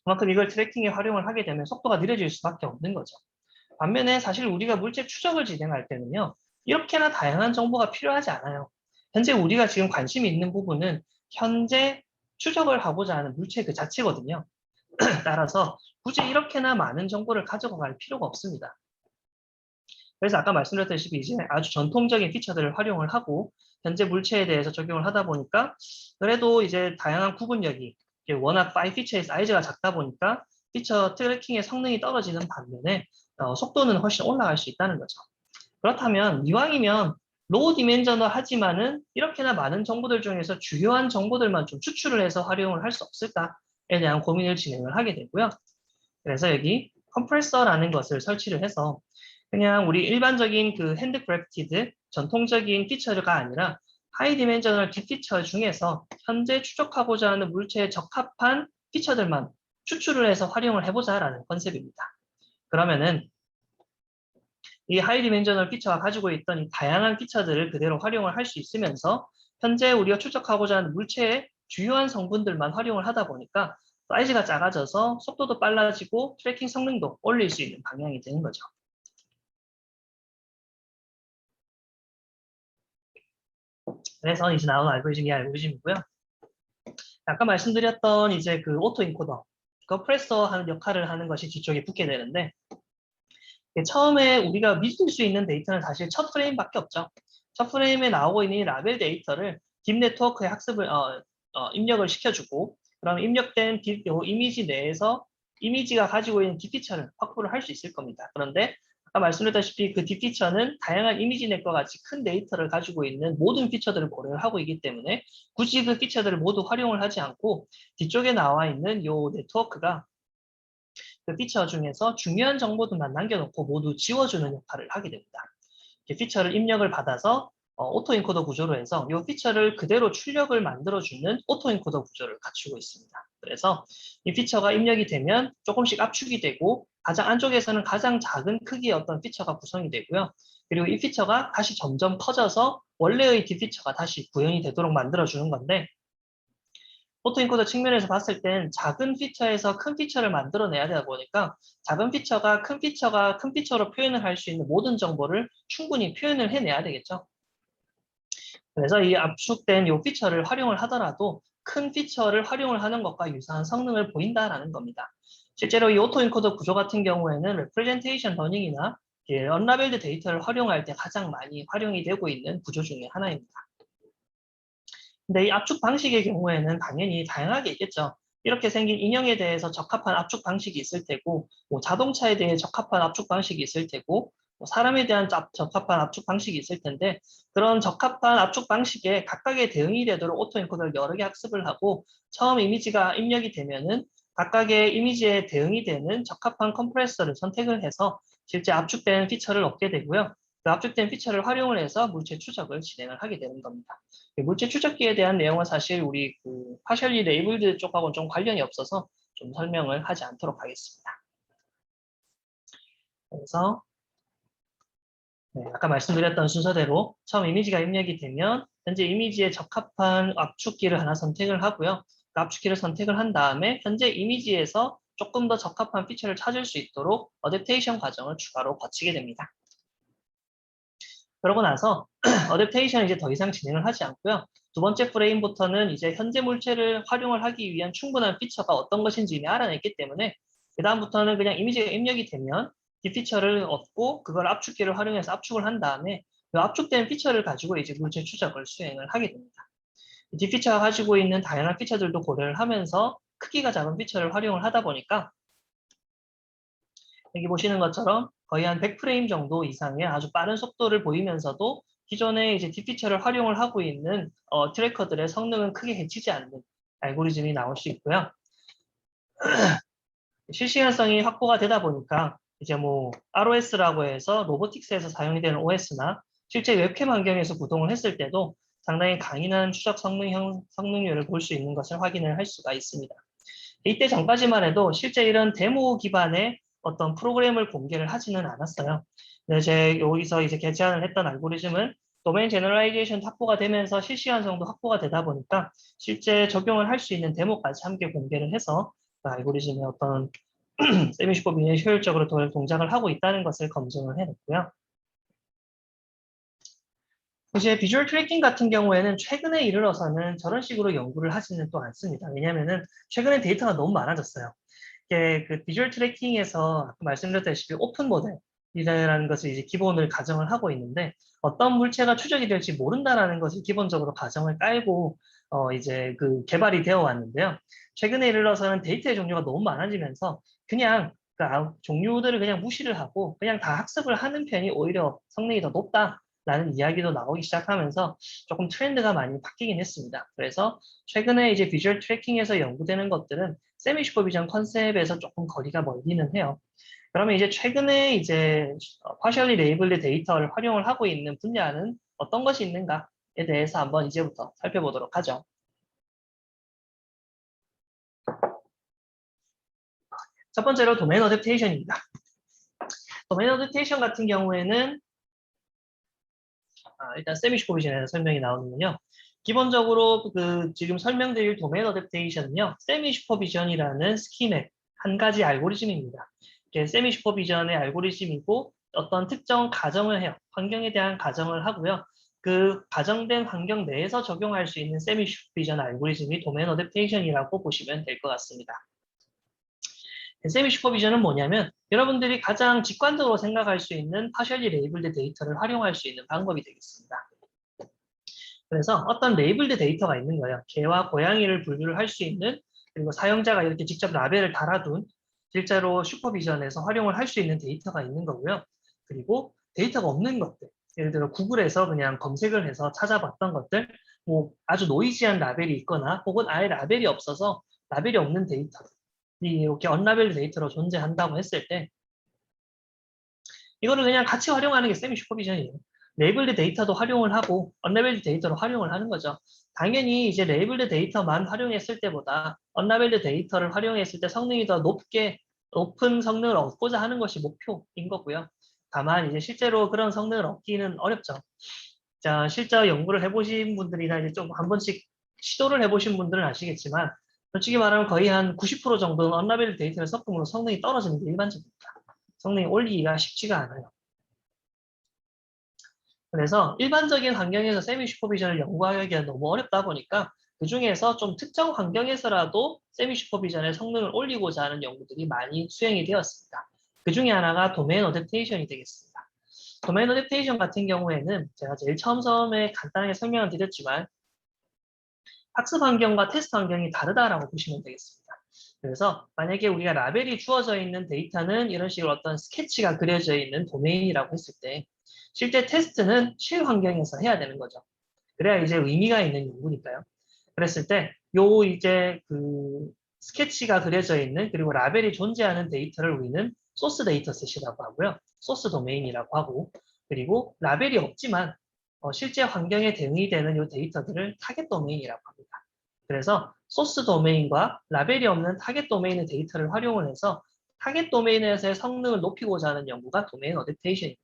그만큼 이걸 트래킹에 활용을 하게 되면 속도가 느려질 수밖에 없는 거죠. 반면에 사실 우리가 물체 추적을 진행할 때는요. 이렇게나 다양한 정보가 필요하지 않아요. 현재 우리가 지금 관심이 있는 부분은 현재 추적을 하고자 하는 물체 그 자체거든요. 따라서 굳이 이렇게나 많은 정보를 가져가 갈 필요가 없습니다. 그래서 아까 말씀드렸다시피 이제 아주 전통적인 피처들을 활용을 하고 현재 물체에 대해서 적용을 하다 보니까 그래도 이제 다양한 구분력이 워낙 파일 피처의 사이즈가 작다 보니까 피처 트래킹의 성능이 떨어지는 반면에 속도는 훨씬 올라갈 수 있다는 거죠. 그렇다면 이왕이면 로우 디멘저너 하지만은 이렇게나 많은 정보들 중에서 주요한 정보들만 좀 추출을 해서 활용을 할 수 없을까에 대한 고민을 진행을 하게 되고요. 그래서 여기 컴프레서라는 것을 설치를 해서 그냥 우리 일반적인 그 핸드 그래프티드 전통적인 피처가 아니라 하이 디멘셔널 딥 피처 중에서 현재 추적하고자 하는 물체에 적합한 피처들만 추출을 해서 활용을 해보자라는 컨셉입니다. 그러면은 이 하이 디멘셔널 피처가 가지고 있던 이 다양한 피처들을 그대로 활용을 할 수 있으면서 현재 우리가 추적하고자 하는 물체의 주요한 성분들만 활용을 하다 보니까 사이즈가 작아져서 속도도 빨라지고 트래킹 성능도 올릴 수 있는 방향이 되는 거죠. 그래서 이제 나온 알고리즘이 알고리즘이고요. 아까 말씀드렸던 이제 그 오토 인코더,컴프레서 하는 역할을 하는 것이 뒤쪽에 붙게 되는데 처음에 우리가 믿을 수 있는 데이터는 사실 첫 프레임밖에 없죠. 첫 프레임에 나오고 있는 이 라벨 데이터를 딥 네트워크에 학습을 입력을 시켜주고 그럼 입력된 이미지 내에서 이미지가 가지고 있는 딥피처를 확보를 할 수 있을 겁니다. 그런데 아까 말씀드렸다시피 그 딥피처는 다양한 이미지넷과 같이 큰 데이터를 가지고 있는 모든 피처들을 고려를 하고 있기 때문에 굳이 그 피처들을 모두 활용을 하지 않고 뒤쪽에 나와 있는 이 네트워크가 그 피처 중에서 중요한 정보들만 남겨놓고 모두 지워주는 역할을 하게 됩니다. 피처를 입력을 받아서 오토 인코더 구조로 해서 이 피처를 그대로 출력을 만들어주는 오토 인코더 구조를 갖추고 있습니다. 그래서 이 피처가 입력이 되면 조금씩 압축이 되고 가장 안쪽에서는 가장 작은 크기의 어떤 피처가 구성이 되고요. 그리고 이 피처가 다시 점점 커져서 원래의 딥피처가 다시 구현이 되도록 만들어주는 건데 오토인코더 측면에서 봤을 땐 작은 피처에서 큰 피처를 만들어내야 되다 보니까 작은 피처가 큰 피처로 표현을 할 수 있는 모든 정보를 충분히 표현을 해내야 되겠죠. 그래서 이 압축된 이 피처를 활용을 하더라도 큰 피처를 활용을 하는 것과 유사한 성능을 보인다라는 겁니다. 실제로 이 오토인코더 구조 같은 경우에는 레프레젠테이션 러닝이나 언라벨드 데이터를 활용할 때 가장 많이 활용이 되고 있는 구조 중에 하나입니다. 근데 이 압축 방식의 경우에는 당연히 다양하게 있겠죠. 이렇게 생긴 인형에 대해서 적합한 압축 방식이 있을 테고, 뭐 자동차에 대해 적합한 압축 방식이 있을 테고, 뭐 사람에 대한 적합한 압축 방식이 있을 텐데, 그런 적합한 압축 방식에 각각의 대응이 되도록 오토엔코더를 여러 개 학습을 하고, 처음 이미지가 입력이 되면은 각각의 이미지에 대응이 되는 적합한 컴프레서를 선택을 해서 실제 압축된 피처를 얻게 되고요. 그 압축된 피처를 활용을 해서 물체 추적을 진행을 하게 되는 겁니다. 물체 추적기에 대한 내용은 사실 우리 그 파셜리 레이블드 쪽하고는 좀 관련이 없어서 좀 설명을 하지 않도록 하겠습니다. 그래서 아까 말씀드렸던 순서대로 처음 이미지가 입력이 되면 현재 이미지에 적합한 압축키를 하나 선택을 하고요. 그 압축키를 선택을 한 다음에 현재 이미지에서 조금 더 적합한 피처를 찾을 수 있도록 어댑테이션 과정을 추가로 거치게 됩니다. 그러고 나서 어댑테이션은 이제 더 이상 진행을 하지 않고요. 두 번째 프레임부터는 이제 현재 물체를 활용을 하기 위한 충분한 피처가 어떤 것인지 이미 알아냈기 때문에 그 다음부터는 그냥 이미지가 입력이 되면 이 피처를 얻고 그걸 압축기를 활용해서 압축을 한 다음에 그 압축된 피처를 가지고 이제 물체 추적을 수행을 하게 됩니다. 이 피처가 가지고 있는 다양한 피처들도 고려를 하면서 크기가 작은 피처를 활용을 하다 보니까 여기 보시는 것처럼 거의 한 100프레임 정도 이상의 아주 빠른 속도를 보이면서도 기존의 이제 딥피처를 활용을 하고 있는 트래커들의 성능은 크게 해치지 않는 알고리즘이 나올 수 있고요. 실시간성이 확보가 되다 보니까 이제 뭐 ROS라고 해서 로보틱스에서 사용이 되는 OS나 실제 웹캠 환경에서 구동을 했을 때도 상당히 강인한 추적 성능률을 볼 수 있는 것을 확인을 할 수가 있습니다. 이때 전까지만 해도 실제 이런 데모 기반의 어떤 프로그램을 공개를 하지는 않았어요. 근데 제 여기서 이제 개발을 했던 알고리즘은 도메인 제너라이제이션 확보가 되면서 실시간성도 확보가 되다 보니까 실제 적용을 할 수 있는 데모까지 함께 공개를 해서 그 알고리즘의 어떤 세미슈퍼비에 효율적으로 동작을 하고 있다는 것을 검증을 해냈고요. 이제 비주얼 트래킹 같은 경우에는 최근에 이르러서는 저런 식으로 연구를 하지는 또 않습니다. 왜냐하면은 최근에 데이터가 너무 많아졌어요. 이게 그 비주얼 트래킹에서 아까 말씀드렸다시피 오픈 모델이라는 것을 이제 기본을 가정을 하고 있는데 어떤 물체가 추적이 될지 모른다라는 것을 기본적으로 가정을 깔고 이제 그 개발이 되어 왔는데요. 최근에 이르러서는 데이터의 종류가 너무 많아지면서 그냥 그 종류들을 그냥 무시를 하고 그냥 다 학습을 하는 편이 오히려 성능이 더 높다라는 이야기도 나오기 시작하면서 조금 트렌드가 많이 바뀌긴 했습니다. 그래서 최근에 이제 비주얼 트래킹에서 연구되는 것들은 세미 슈퍼비전 컨셉에서 조금 거리가 멀기는 해요. 그러면 이제 최근에 이제 partially labeled 데이터를 활용을 하고 있는 분야는 어떤 것이 있는가에 대해서 한번 이제부터 살펴보도록 하죠. 첫 번째로 도메인 어댑테이션입니다. 도메인 어댑테이션 같은 경우에는 일단 세미 슈퍼비전에서 설명이 나오는군요. 기본적으로 지금 설명드릴 도메인 어댑테이션은요, 세미 슈퍼비전이라는 스킨의 한 가지 알고리즘입니다. 세미 슈퍼비전의 알고리즘이고 어떤 특정 가정을 해요. 환경에 대한 가정을 하고요. 그 가정된 환경 내에서 적용할 수 있는 세미 슈퍼비전 알고리즘이 도메인 어댑테이션이라고 보시면 될 것 같습니다. 세미 슈퍼비전은 뭐냐면 여러분들이 가장 직관적으로 생각할 수 있는 파셜리 레이블드 데이터를 활용할 수 있는 방법이 되겠습니다. 그래서 어떤 레이블드 데이터가 있는 거예요. 개와 고양이를 분류를 할 수 있는, 그리고 사용자가 이렇게 직접 라벨을 달아둔 실제로 슈퍼비전에서 활용을 할 수 있는 데이터가 있는 거고요. 그리고 데이터가 없는 것들, 예를 들어 구글에서 그냥 검색을 해서 찾아봤던 것들, 뭐 아주 노이지한 라벨이 있거나 혹은 아예 라벨이 없어서 라벨이 없는 데이터, 이렇게 언라벨드 데이터로 존재한다고 했을 때 이거를 그냥 같이 활용하는 게 세미 슈퍼비전이에요. 레이블드 데이터도 활용을 하고 언라벨드 데이터로 활용을 하는 거죠. 당연히 이제 레이블드 데이터만 활용했을 때보다 언라벨드 데이터를 활용했을 때 성능이 더 높은 성능을 얻고자 하는 것이 목표인 거고요. 다만 이제 실제로 그런 성능을 얻기는 어렵죠. 자, 실제 연구를 해보신 분들이나 이제 좀 한 번씩 시도를 해보신 분들은 아시겠지만 솔직히 말하면 거의 한 90% 정도는 언라벨드 데이터를 섞음으로 성능이 떨어지는 게 일반적입니다. 성능이 올리기가 쉽지가 않아요. 그래서 일반적인 환경에서 세미 슈퍼비전을 연구하기가 너무 어렵다 보니까 그 중에서 좀 특정 환경에서라도 세미 슈퍼비전의 성능을 올리고자 하는 연구들이 많이 수행이 되었습니다. 그 중에 하나가 도메인 어댑테이션이 되겠습니다. 도메인 어댑테이션 같은 경우에는 제가 제일 처음에 간단하게 설명을 드렸지만 학습 환경과 테스트 환경이 다르다라고 보시면 되겠습니다. 그래서 만약에 우리가 라벨이 주어져 있는 데이터는 이런 식으로 어떤 스케치가 그려져 있는 도메인이라고 했을 때 실제 테스트는 실 환경에서 해야 되는 거죠. 그래야 이제 의미가 있는 연구니까요. 그랬을 때 요 이제 스케치가 그려져 있는 그리고 라벨이 존재하는 데이터를 우리는 소스 데이터셋이라고 하고요. 소스 도메인이라고 하고 그리고 라벨이 없지만 실제 환경에 대응이 되는 이 데이터들을 타겟 도메인이라고 합니다. 그래서 소스 도메인과 라벨이 없는 타겟 도메인의 데이터를 활용을 해서 타겟 도메인에서의 성능을 높이고자 하는 연구가 도메인 어댑테이션입니다.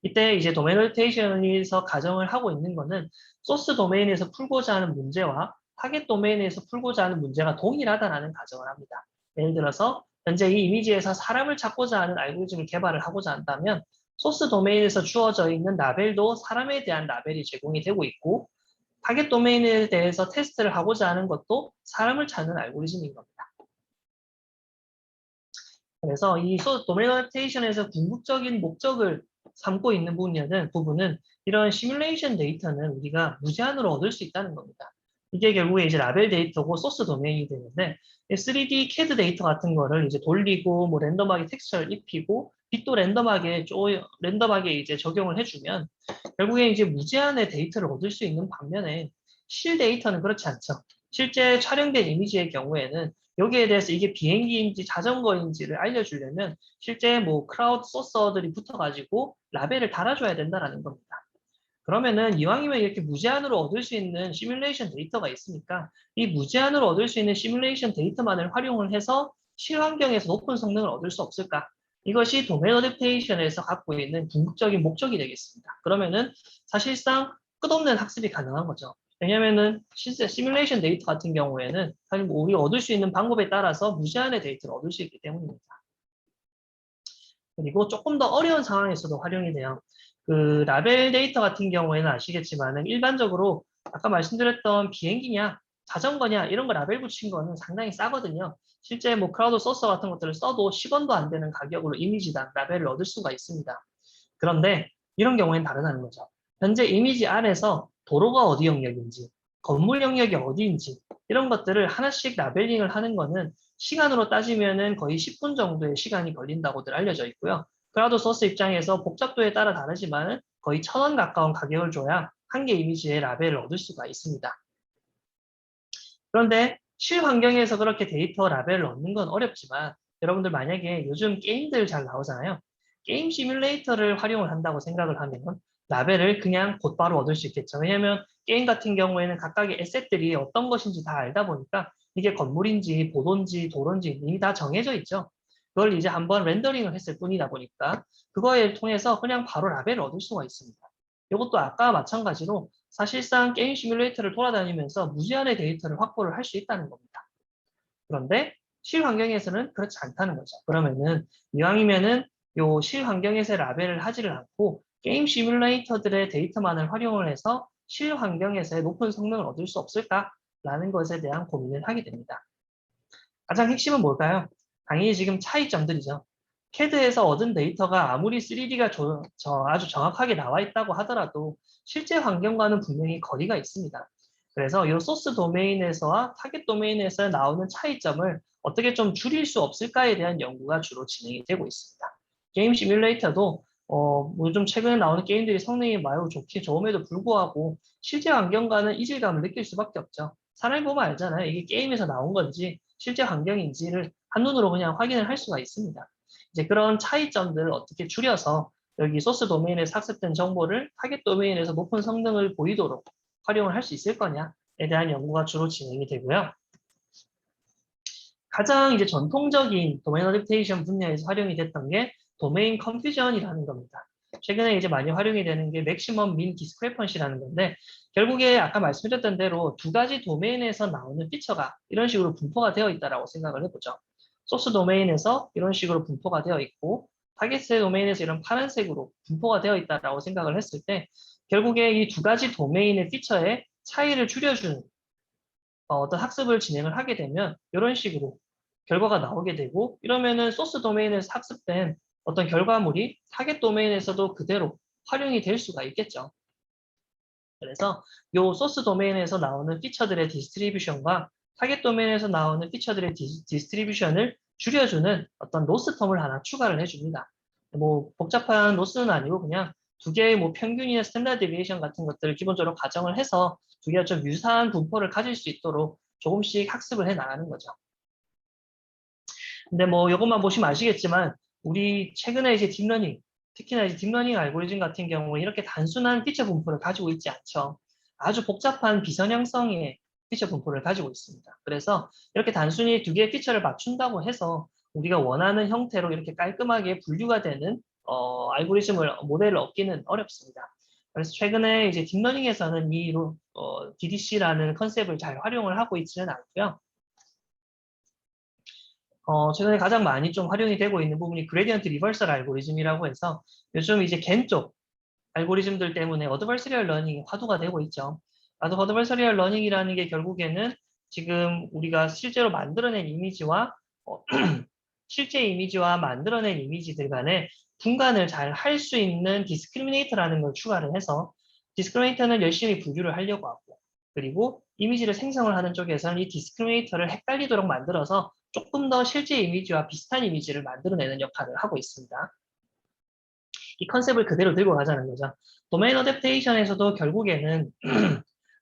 이때 이제 도메인 어댑테이션에서 가정을 하고 있는 거는 소스 도메인에서 풀고자 하는 문제와 타겟 도메인에서 풀고자 하는 문제가 동일하다는 가정을 합니다. 예를 들어서 현재 이 이미지에서 사람을 찾고자 하는 알고리즘을 개발을 하고자 한다면 소스 도메인에서 주어져 있는 라벨도 사람에 대한 라벨이 제공이 되고 있고 타겟 도메인에 대해서 테스트를 하고자 하는 것도 사람을 찾는 알고리즘인 겁니다. 그래서 이 도메인 어댑테이션에서 궁극적인 목적을 삼고 있는 부분은 이런 시뮬레이션 데이터는 우리가 무제한으로 얻을 수 있다는 겁니다. 이게 결국에 이제 라벨 데이터고 소스 도메인이 되는데 3D CAD 데이터 같은 거를 이제 돌리고 뭐 랜덤하게 텍스처를 입히고 빛도 랜덤하게 이제 적용을 해주면 결국에 이제 무제한의 데이터를 얻을 수 있는 반면에 실 데이터는 그렇지 않죠. 실제 촬영된 이미지의 경우에는 여기에 대해서 이게 비행기인지 자전거인지를 알려주려면 실제 뭐 크라우드 소서들이 붙어가지고 라벨을 달아줘야 된다는 겁니다. 그러면은 이왕이면 이렇게 무제한으로 얻을 수 있는 시뮬레이션 데이터가 있으니까 이 무제한으로 얻을 수 있는 시뮬레이션 데이터만을 활용을 해서 실환경에서 높은 성능을 얻을 수 없을까? 이것이 도메인 어댑테이션에서 갖고 있는 궁극적인 목적이 되겠습니다. 그러면은 사실상 끝없는 학습이 가능한 거죠. 왜냐면은 실제 시뮬레이션 데이터 같은 경우에는 사실 뭐 우리가 얻을 수 있는 방법에 따라서 무제한의 데이터를 얻을 수 있기 때문입니다. 그리고 조금 더 어려운 상황에서도 활용이 돼요. 라벨 데이터 같은 경우에는 아시겠지만은 일반적으로 아까 말씀드렸던 비행기냐, 자전거냐 이런 거 라벨 붙인 거는 상당히 싸거든요. 실제 뭐 크라우드 소서 같은 것들을 써도 10원도 안 되는 가격으로 이미지당 라벨을 얻을 수가 있습니다. 그런데 이런 경우에는 다르다는 거죠. 현재 이미지 안에서 도로가 어디 영역인지, 건물 영역이 어디인지 이런 것들을 하나씩 라벨링을 하는 거는 시간으로 따지면은 거의 10분 정도의 시간이 걸린다고들 알려져 있고요. 크라우드 소스 입장에서 복잡도에 따라 다르지만 거의 1,000원 가까운 가격을 줘야 한 개 이미지의 라벨을 얻을 수가 있습니다. 그런데 실환경에서 그렇게 데이터 라벨을 얻는 건 어렵지만 여러분들 만약에 요즘 게임들 잘 나오잖아요. 게임 시뮬레이터를 활용을 한다고 생각을 하면 라벨을 그냥 곧바로 얻을 수 있겠죠. 왜냐하면 게임 같은 경우에는 각각의 에셋들이 어떤 것인지 다 알다 보니까 이게 건물인지 보도인지 도로인지 이미 다 정해져 있죠. 그걸 이제 한번 렌더링을 했을 뿐이다 보니까 그거에 통해서 그냥 바로 라벨을 얻을 수가 있습니다. 이것도 아까 마찬가지로 사실상 게임 시뮬레이터를 돌아다니면서 무제한의 데이터를 확보를 할 수 있다는 겁니다. 그런데 실환경에서는 그렇지 않다는 거죠. 그러면은 이왕이면은 요 실환경에서의 라벨을 하지를 않고 게임 시뮬레이터들의 데이터만을 활용을 해서 실환경에서의 높은 성능을 얻을 수 없을까라는 것에 대한 고민을 하게 됩니다. 가장 핵심은 뭘까요? 당연히 지금 차이점들이죠. CAD에서 얻은 데이터가 아무리 3D가 아주 정확하게 나와 있다고 하더라도 실제 환경과는 분명히 거리가 있습니다. 그래서 이 소스 도메인에서와 타겟 도메인에서 나오는 차이점을 어떻게 좀 줄일 수 없을까에 대한 연구가 주로 진행이 되고 있습니다. 게임 시뮬레이터도 뭐좀 최근에 나오는 게임들이 성능이 매우 좋음에도 불구하고 실제 환경과는 이질감을 느낄 수밖에 없죠. 사람이 보면 알잖아요. 이게 게임에서 나온 건지 실제 환경인지를 한눈으로 그냥 확인을 할 수가 있습니다. 이제 그런 차이점들을 어떻게 줄여서 여기 소스 도메인에서 학습된 정보를 타겟 도메인에서 높은 성능을 보이도록 활용을 할 수 있을 거냐에 대한 연구가 주로 진행이 되고요. 가장 이제 전통적인 도메인 어댑테이션 분야에서 활용이 됐던 게 도메인 컨퓨전이라는 겁니다. 최근에 이제 많이 활용이 되는 게 맥시멈 민 디스크레펀시라는 건데 결국에 아까 말씀드렸던 대로 두 가지 도메인에서 나오는 피처가 이런 식으로 분포가 되어 있다라고 생각을 해보죠. 소스 도메인에서 이런 식으로 분포가 되어 있고 타겟 도메인에서 이런 파란색으로 분포가 되어 있다라고 생각을 했을 때 결국에 이 두 가지 도메인의 피처의 차이를 줄여주는 어떤 학습을 진행을 하게 되면 이런 식으로 결과가 나오게 되고 이러면은 소스 도메인에서 학습된 어떤 결과물이 타겟 도메인에서도 그대로 활용이 될 수가 있겠죠. 그래서 이 소스 도메인에서 나오는 피처들의 디스트리뷰션과 타겟 도메인에서 나오는 피처들의 디스트리뷰션을 줄여주는 어떤 로스 텀을 하나 추가를 해줍니다. 뭐 복잡한 로스는 아니고 그냥 두 개의 뭐 평균이나 스탠다드 데비에이션 같은 것들을 기본적으로 가정을 해서 두 개가 좀 유사한 분포를 가질 수 있도록 조금씩 학습을 해 나가는 거죠. 근데 뭐 이것만 보시면 아시겠지만 우리 최근에 이제 딥러닝, 특히나 이제 딥러닝 알고리즘 같은 경우에 이렇게 단순한 피처 분포를 가지고 있지 않죠. 아주 복잡한 비선형성의 피처 분포를 가지고 있습니다. 그래서 이렇게 단순히 두 개의 피처를 맞춘다고 해서 우리가 원하는 형태로 이렇게 깔끔하게 분류가 되는 모델을 얻기는 어렵습니다. 그래서 최근에 이제 딥러닝에서는 이 DDC라는 컨셉을 잘 활용을 하고 있지는 않고요. 최근에 가장 많이 좀 활용이 되고 있는 부분이 그레디언트 리버설 알고리즘이라고 해서 요즘 이제 겐 쪽 알고리즘들 때문에 어드버서리얼 러닝이 화두가 되고 있죠. 어드버서리얼 러닝이라는 게 결국에는 지금 우리가 실제로 만들어낸 이미지와 실제 이미지와 만들어낸 이미지들 간에 분간을 잘 할 수 있는 디스크리미네이터라는 걸 추가를 해서 디스크리미네이터는 열심히 분류를 하려고 하고 그리고 이미지를 생성을 하는 쪽에서는 이 디스크리미네이터를 헷갈리도록 만들어서 조금 더 실제 이미지와 비슷한 이미지를 만들어내는 역할을 하고 있습니다. 이 컨셉을 그대로 들고 가자는 거죠. 도메인 어댑테이션에서도 결국에는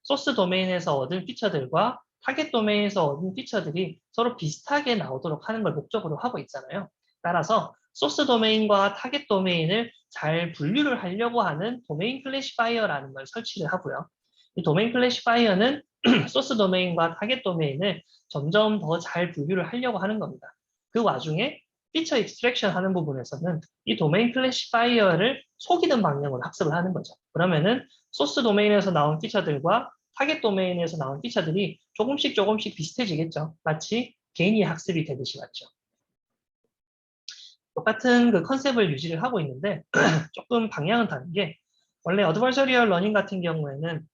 소스 도메인에서 얻은 피처들과 타겟 도메인에서 얻은 피처들이 서로 비슷하게 나오도록 하는 걸 목적으로 하고 있잖아요. 따라서 소스 도메인과 타겟 도메인을 잘 분류를 하려고 하는 도메인 클래시파이어라는 걸 설치를 하고요. 이 도메인 클래시파이어는 소스 도메인과 타겟 도메인을 점점 더 잘 분류를 하려고 하는 겁니다. 그 와중에 피처 익스트랙션 하는 부분에서는 이 도메인 클래시파이어를 속이는 방향으로 학습을 하는 거죠. 그러면은 소스 도메인에서 나온 피처들과 타겟 도메인에서 나온 피처들이 조금씩 비슷해지겠죠. 마치 개인이 학습이 되듯이 맞죠. 똑같은 그 컨셉을 유지를 하고 있는데 조금 방향은 다른 게 원래 어드버서리얼 러닝 같은 경우에는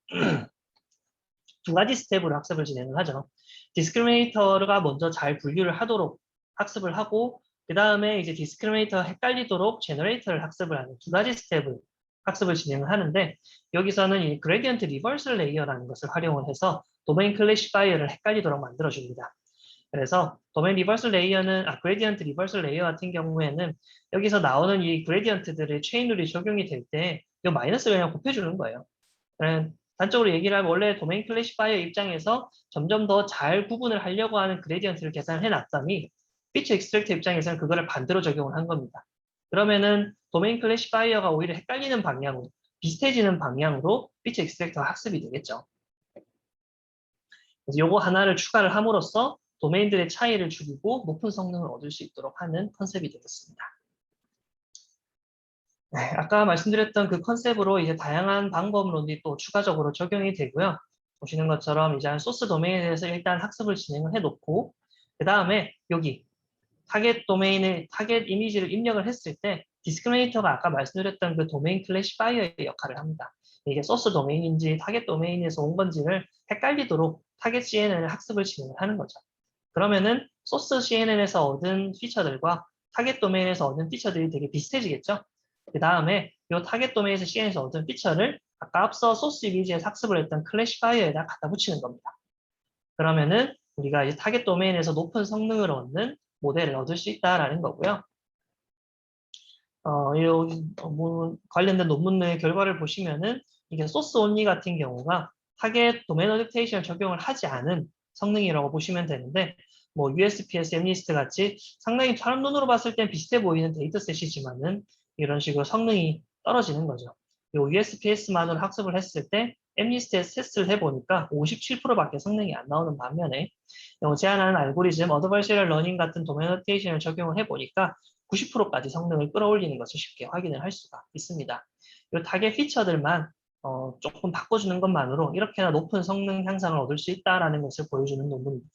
두 가지 스텝으로 학습을 진행을 하죠. 디스크리미네이터가 먼저 잘 분류를 하도록 학습을 하고 그 다음에 이제 디스크리미네이터가 헷갈리도록 제너레이터를 학습을 하는 두 가지 스텝을 학습을 진행을 하는데 여기서는 이 그레디언트 리버설 레이어라는 것을 활용을 해서 도메인 클래시파이어를 헷갈리도록 만들어줍니다. 그래서 도메인 리버설 레이어는 그레디언트 리버설 레이어 같은 경우에는 여기서 나오는 이 그레디언트들의 체인 룰이 적용이 될 때 이 마이너스를 그냥 곱해주는 거예요. 단적으로 얘기를 하면 원래 도메인 클래시파이어 입장에서 점점 더 잘 구분을 하려고 하는 그레디언트를 계산을 해놨더니 피처 익스트랙터 입장에서는 그거를 반대로 적용을 한 겁니다. 그러면은 도메인 클래시파이어가 오히려 헷갈리는 방향으로 비슷해지는 방향으로 피처 익스트랙터가 학습이 되겠죠. 그래서 요거 하나를 추가를 함으로써 도메인들의 차이를 줄이고 높은 성능을 얻을 수 있도록 하는 컨셉이 되겠습니다. 네, 아까 말씀드렸던 그 컨셉으로 이제 다양한 방법론이 또 추가적으로 적용이 되고요. 보시는 것처럼 이제 소스 도메인에 대해서 일단 학습을 진행을 해놓고 그 다음에 여기 타겟 도메인의 타겟 이미지를 입력을 했을 때 디스크리미네이터가 아까 말씀드렸던 그 도메인 클래시파이어의 역할을 합니다. 이게 소스 도메인인지 타겟 도메인에서 온 건지를 헷갈리도록 타겟 CNN을 학습을 진행을 하는 거죠. 그러면은 소스 CNN에서 얻은 피처들과 타겟 도메인에서 얻은 피처들이 되게 비슷해지겠죠? 그 다음에 이 타겟 도메인에서 CNN에서 얻은 피처를 아까 앞서 소스 이미지에서 학습을 했던 클래시파이어에다 갖다 붙이는 겁니다. 그러면은 우리가 이제 타겟 도메인에서 높은 성능을 얻는 모델을 얻을 수 있다라는 거고요. 여기 관련된 논문의 결과를 보시면은 이게 소스 온리 같은 경우가 타겟 도메인 어댑테이션을 적용을 하지 않은 성능이라고 보시면 되는데 뭐 USPS, MNIST 같이 상당히 사람 눈으로 봤을 땐 비슷해 보이는 데이터셋이지만은 이런 식으로 성능이 떨어지는 거죠. 요 USPS만으로 학습을 했을 때 MNIST에서 테스트를 해보니까 57%밖에 성능이 안 나오는 반면에 제한하는 알고리즘, 어드버시럴 러닝 같은 도메인 어댑테이션을 적용을 해보니까 90%까지 성능을 끌어올리는 것을 쉽게 확인을 할 수가 있습니다. 이 타겟 피처들만 조금 바꿔주는 것만으로 이렇게나 높은 성능 향상을 얻을 수 있다는 것을 보여주는 논문입니다.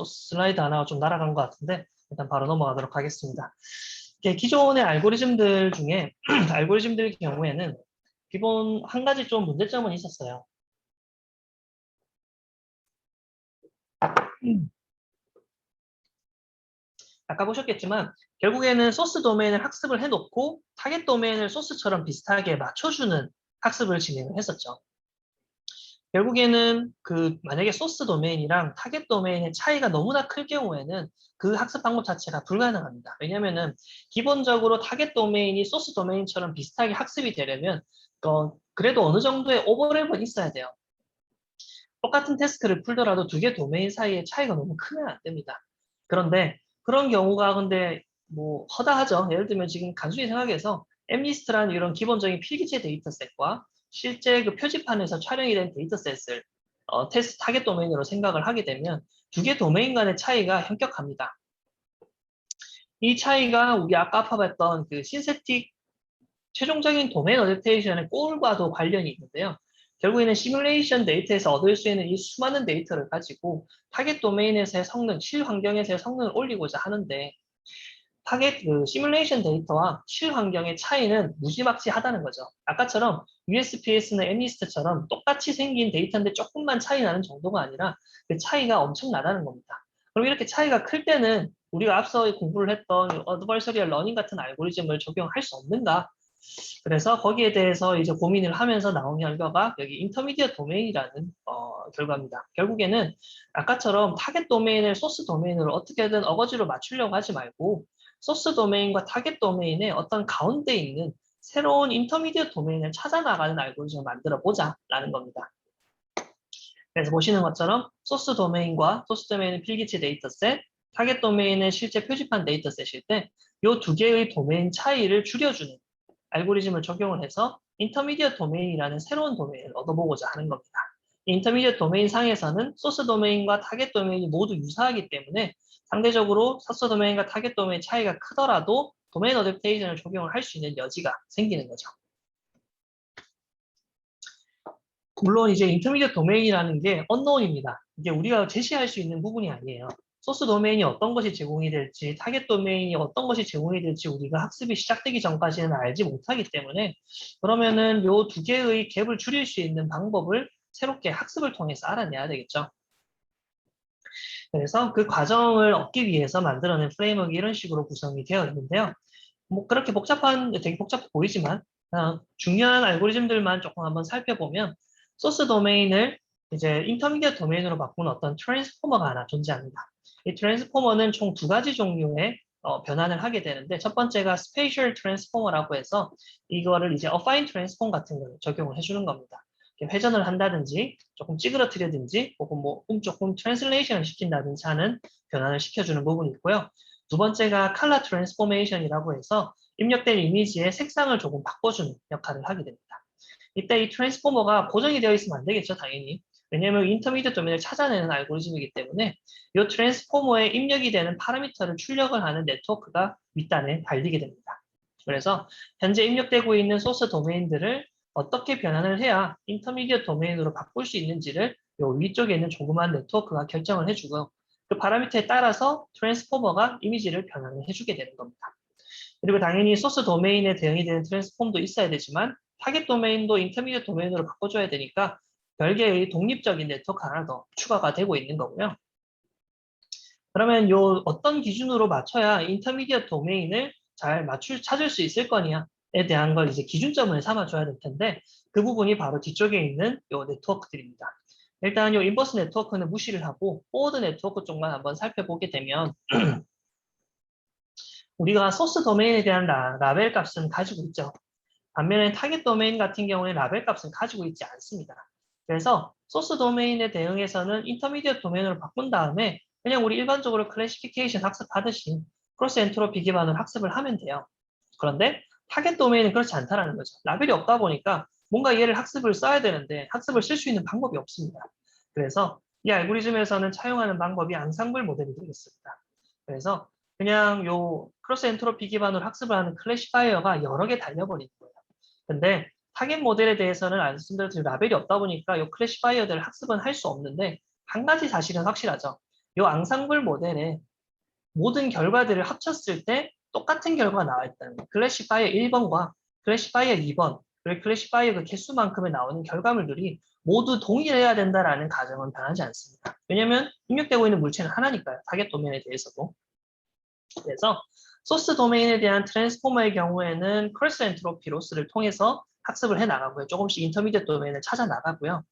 슬라이드 하나가 좀 날아간 것 같은데 일단 바로 넘어가도록 하겠습니다. 기존의 알고리즘들 중에 알고리즘들 경우에는 기본 한 가지 좀 문제점은 있었어요. 아까 보셨겠지만 결국에는 소스 도메인을 학습을 해놓고 타겟 도메인을 소스처럼 비슷하게 맞춰주는 학습을 진행을 했었죠. 결국에는 만약에 소스 도메인이랑 타겟 도메인의 차이가 너무나 클 경우에는 그 학습 방법 자체가 불가능합니다. 왜냐면은 기본적으로 타겟 도메인이 소스 도메인처럼 비슷하게 학습이 되려면 그래도 어느 정도의 오버랩은 있어야 돼요. 똑같은 태스크를 풀더라도 두 개 도메인 사이의 차이가 너무 크면 안 됩니다. 그런데 그런 경우가 근데 뭐 허다하죠. 예를 들면 지금 간단히 생각해서 MNIST라는 이런 기본적인 필기체 데이터셋과 실제 그 표지판에서 촬영이 된 데이터셋을 테스트 타겟 도메인으로 생각을 하게 되면 두 개 도메인 간의 차이가 현격합니다. 이 차이가 우리 아까 봤던 그 신세틱 최종적인 도메인 어댑테이션의 꼴과도 관련이 있는데요. 결국에는 시뮬레이션 데이터에서 얻을 수 있는 이 수많은 데이터를 가지고 타겟 도메인에서의 성능, 실환경에서의 성능을 올리고자 하는데 시뮬레이션 데이터와 실환경의 차이는 무지막지하다는 거죠. 아까처럼 USPS나 MNIST처럼 똑같이 생긴 데이터인데 조금만 차이 나는 정도가 아니라 그 차이가 엄청나다는 겁니다. 그럼 이렇게 차이가 클 때는 우리가 앞서 공부를 했던 어드버서리얼 러닝 같은 알고리즘을 적용할 수 없는가? 그래서 거기에 대해서 이제 고민을 하면서 나온 결과가 여기 인터미디어 도메인이라는 결과입니다. 결국에는 아까처럼 타겟 도메인을 소스 도메인으로 어떻게든 어거지로 맞추려고 하지 말고 소스 도메인과 타겟 도메인의 어떤 가운데 있는 새로운 인터미디어 도메인을 찾아 나가는 알고리즘을 만들어 보자라는 겁니다. 그래서 보시는 것처럼 소스 도메인과 소스 도메인의 필기체 데이터셋, 타겟 도메인의 실제 표지판 데이터셋일 때 이 두 개의 도메인 차이를 줄여주는 알고리즘을 적용을 해서 인터미디어 도메인이라는 새로운 도메인을 얻어보고자 하는 겁니다. 인터미디어 도메인 상에서는 소스 도메인과 타겟 도메인이 모두 유사하기 때문에 상대적으로 소스 도메인과 타겟 도메인 차이가 크더라도 도메인 어댑테이션을 적용을 할 수 있는 여지가 생기는 거죠. 물론 이제 인터미디어 도메인이라는 게 언노운입니다. 이게 우리가 제시할 수 있는 부분이 아니에요. 소스 도메인이 어떤 것이 제공이 될지, 타겟 도메인이 어떤 것이 제공이 될지 우리가 학습이 시작되기 전까지는 알지 못하기 때문에 그러면은 요 두 개의 갭을 줄일 수 있는 방법을 새롭게 학습을 통해서 알아내야 되겠죠. 그래서 그 과정을 얻기 위해서 만들어낸 프레임워크가 이런 식으로 구성이 되어 있는데요. 뭐 그렇게 되게 복잡해 보이지만 중요한 알고리즘들만 조금 한번 살펴보면 소스 도메인을 이제 인터미디어 도메인으로 바꾸는 어떤 트랜스포머가 하나 존재합니다. 이 트랜스포머는 총 두 가지 종류의 변환을 하게 되는데 첫 번째가 스페이셜 트랜스포머라고 해서 이거를 이제 어파인 트랜스폼 같은 걸 적용을 해주는 겁니다. 회전을 한다든지 조금 찌그러뜨리든지 혹은 뭐 조금 트랜슬레이션을 시킨다든지 하는 변환을 시켜주는 부분이 있고요. 두 번째가 컬러 트랜스포메이션이라고 해서 입력된 이미지의 색상을 조금 바꿔주는 역할을 하게 됩니다. 이때 이 트랜스포머가 고정이 되어 있으면 안 되겠죠, 당연히. 왜냐하면 인터미디엇 도메인을 찾아내는 알고리즘이기 때문에 이 트랜스포머에 입력이 되는 파라미터를 출력을 하는 네트워크가 윗단에 달리게 됩니다. 그래서 현재 입력되고 있는 소스 도메인들을 어떻게 변환을 해야 인터미디엇 도메인으로 바꿀 수 있는지를 요 위쪽에 있는 조그만 네트워크가 결정을 해주고요. 그 파라미터에 따라서 트랜스포머가 이미지를 변환을 해주게 되는 겁니다. 그리고 당연히 소스 도메인에 대응이 되는 트랜스폼도 있어야 되지만 타겟 도메인도 인터미디엇 도메인으로 바꿔줘야 되니까 별개의 독립적인 네트워크 하나 더 추가가 되고 있는 거고요. 그러면 요 어떤 기준으로 맞춰야 인터미디엇 도메인을 잘 찾을 수 있을 거냐에 대한 걸 이제 기준점을 삼아줘야 될 텐데 그 부분이 바로 뒤쪽에 있는 요 네트워크들입니다. 일단 요 인버스 네트워크는 무시를 하고 포워드 네트워크 쪽만 한번 살펴보게 되면 우리가 소스 도메인에 대한 라벨 값은 가지고 있죠. 반면에 타겟 도메인 같은 경우에 라벨 값은 가지고 있지 않습니다. 그래서 소스 도메인에 대응해서는 인터미디엇 도메인으로 바꾼 다음에 그냥 우리 일반적으로 클래시피케이션 학습하듯이 크로스 엔트로피 기반으로 학습을 하면 돼요. 그런데 타겟 도메인은 그렇지 않다는 거죠. 라벨이 없다 보니까 뭔가 얘를 학습을 써야 되는데 학습을 쓸 수 있는 방법이 없습니다. 그래서 이 알고리즘에서는 차용하는 방법이 앙상블 모델이 되겠습니다. 그래서 그냥 요 크로스 엔트로피 기반으로 학습을 하는 클래시파이어가 여러 개 달려버리는 거예요. 근데 타겟 모델에 대해서는 말씀드린 라벨이 없다 보니까 요 클래시파이어들 학습은 할 수 없는데 한 가지 사실은 확실하죠. 요 앙상블 모델에 모든 결과들을 합쳤을 때 똑같은 결과가 나와 있다는 거예요. 클래시파이어 1번과 클래시파이어 2번, 그리고 클래시파이어 그 개수만큼에 나오는 결과물들이 모두 동일해야 된다라는 가정은 변하지 않습니다. 왜냐하면 입력되고 있는 물체는 하나니까요. 타겟 도메인에 대해서도. 그래서 소스 도메인에 대한 트랜스포머의 경우에는 크로스 엔트로피 로스를 통해서 학습을 해 나가고요. 조금씩 인터미디엇 도메인을 찾아 나가고요.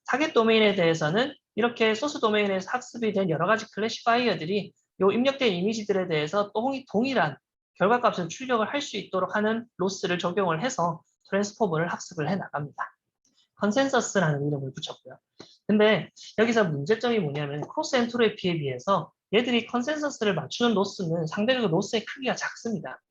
타겟 도메인에 대해서는 이렇게 소스 도메인에서 학습이 된 여러 가지 클래시파이어들이 요 입력된 이미지들에 대해서 동일한 결과값을 출력을 할 수 있도록 하는 로스를 적용을 해서 트랜스포머를 학습을 해 나갑니다. 컨센서스라는 이름을 붙였고요. 근데 여기서 문제점이 뭐냐면 크로스 엔트로피에 비해서 얘들이 컨센서스를 맞추는 로스는 상대적으로 로스의 크기가 작습니다.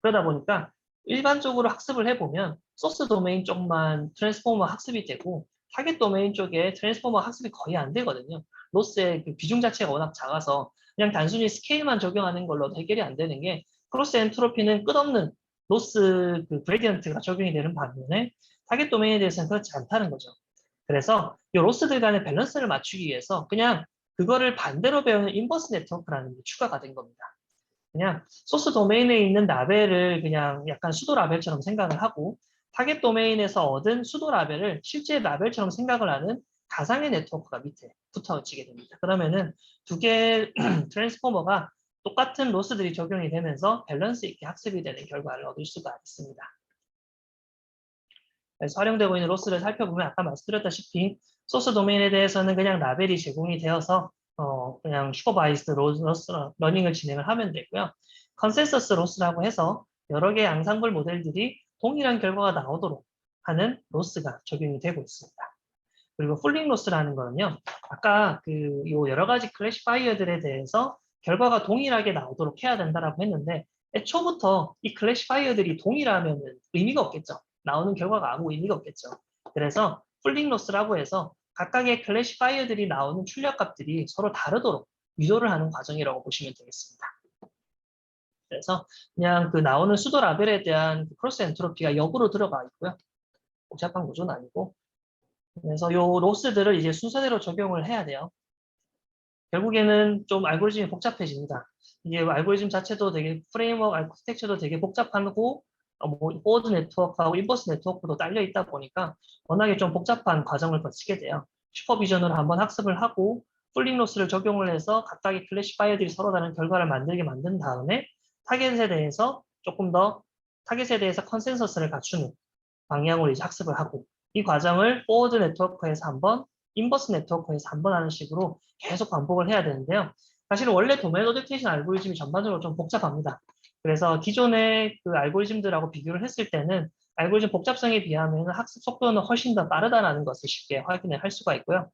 그러다 보니까 일반적으로 학습을 해보면 소스 도메인 쪽만 트랜스포머 학습이 되고 타겟 도메인 쪽에 트랜스포머 학습이 거의 안 되거든요. 로스의 그 비중 자체가 워낙 작아서 그냥 단순히 스케일만 적용하는 걸로 해결이 안 되는 게 크로스 엔트로피는 끝없는 로스 그 그레디언트가 적용이 되는 반면에 타겟 도메인에 대해서는 그렇지 않다는 거죠. 그래서 이 로스들 간의 밸런스를 맞추기 위해서 그냥 그거를 반대로 배우는 인버스 네트워크라는 게 추가가 된 겁니다. 그냥 소스 도메인에 있는 라벨을 그냥 약간 수도 라벨처럼 생각을 하고 타겟 도메인에서 얻은 수도 라벨을 실제 라벨처럼 생각을 하는 가상의 네트워크가 밑에 붙어지게 됩니다. 그러면은 두 개의 트랜스포머가 똑같은 로스들이 적용이 되면서 밸런스 있게 학습이 되는 결과를 얻을 수가 있습니다. 그래서 활용되고 있는 로스를 살펴보면 아까 말씀드렸다시피 소스 도메인에 대해서는 그냥 라벨이 제공이 되어서 그냥 슈퍼바이스드 로스 러닝을 진행을 하면 되고요. 컨센서스 로스라고 해서 여러 개의 앙상블 모델들이 동일한 결과가 나오도록 하는 로스가 적용이 되고 있습니다. 그리고 풀링 로스라는 거는요. 아까 그 여러 가지 클래시파이어들에 대해서 결과가 동일하게 나오도록 해야 된다라고 했는데 애초부터 이 클래시파이어들이 동일하면 의미가 없겠죠. 나오는 결과가 아무 의미가 없겠죠. 그래서 풀링 로스라고 해서 각각의 클래시파이어들이 나오는 출력값들이 서로 다르도록 유도를 하는 과정이라고 보시면 되겠습니다. 그래서 그냥 그 나오는 수도 라벨에 대한 크로스 엔트로피가 역으로 들어가 있고요. 복잡한 구조는 아니고. 그래서 요 로스들을 이제 순서대로 적용을 해야 돼요. 결국에는 좀 알고리즘이 복잡해집니다. 이게 알고리즘 자체도 되게 프레임워크 아키텍처도 되게 복잡하고 뭐 보드 네트워크하고 인버스 네트워크도 딸려 있다 보니까 워낙에 좀 복잡한 과정을 거치게 돼요. 슈퍼비전으로 한번 학습을 하고 풀링 로스를 적용을 해서 각각의 클래시파이어들이 서로 다른 결과를 만들게 만든 다음에 타겟에 대해서 조금 더 타겟에 대해서 컨센서스를 갖추는 방향으로 이제 학습을 하고 이 과정을 포워드 네트워크에서 한번 인버스 네트워크에서 한번 하는 식으로 계속 반복을 해야 되는데요. 사실은 원래 도메인 어댑테이션 알고리즘이 전반적으로 좀 복잡합니다. 그래서 기존의 그 알고리즘들하고 비교를 했을 때는 알고리즘 복잡성에 비하면 학습 속도는 훨씬 더 빠르다는 것을 쉽게 확인을 할 수가 있고요.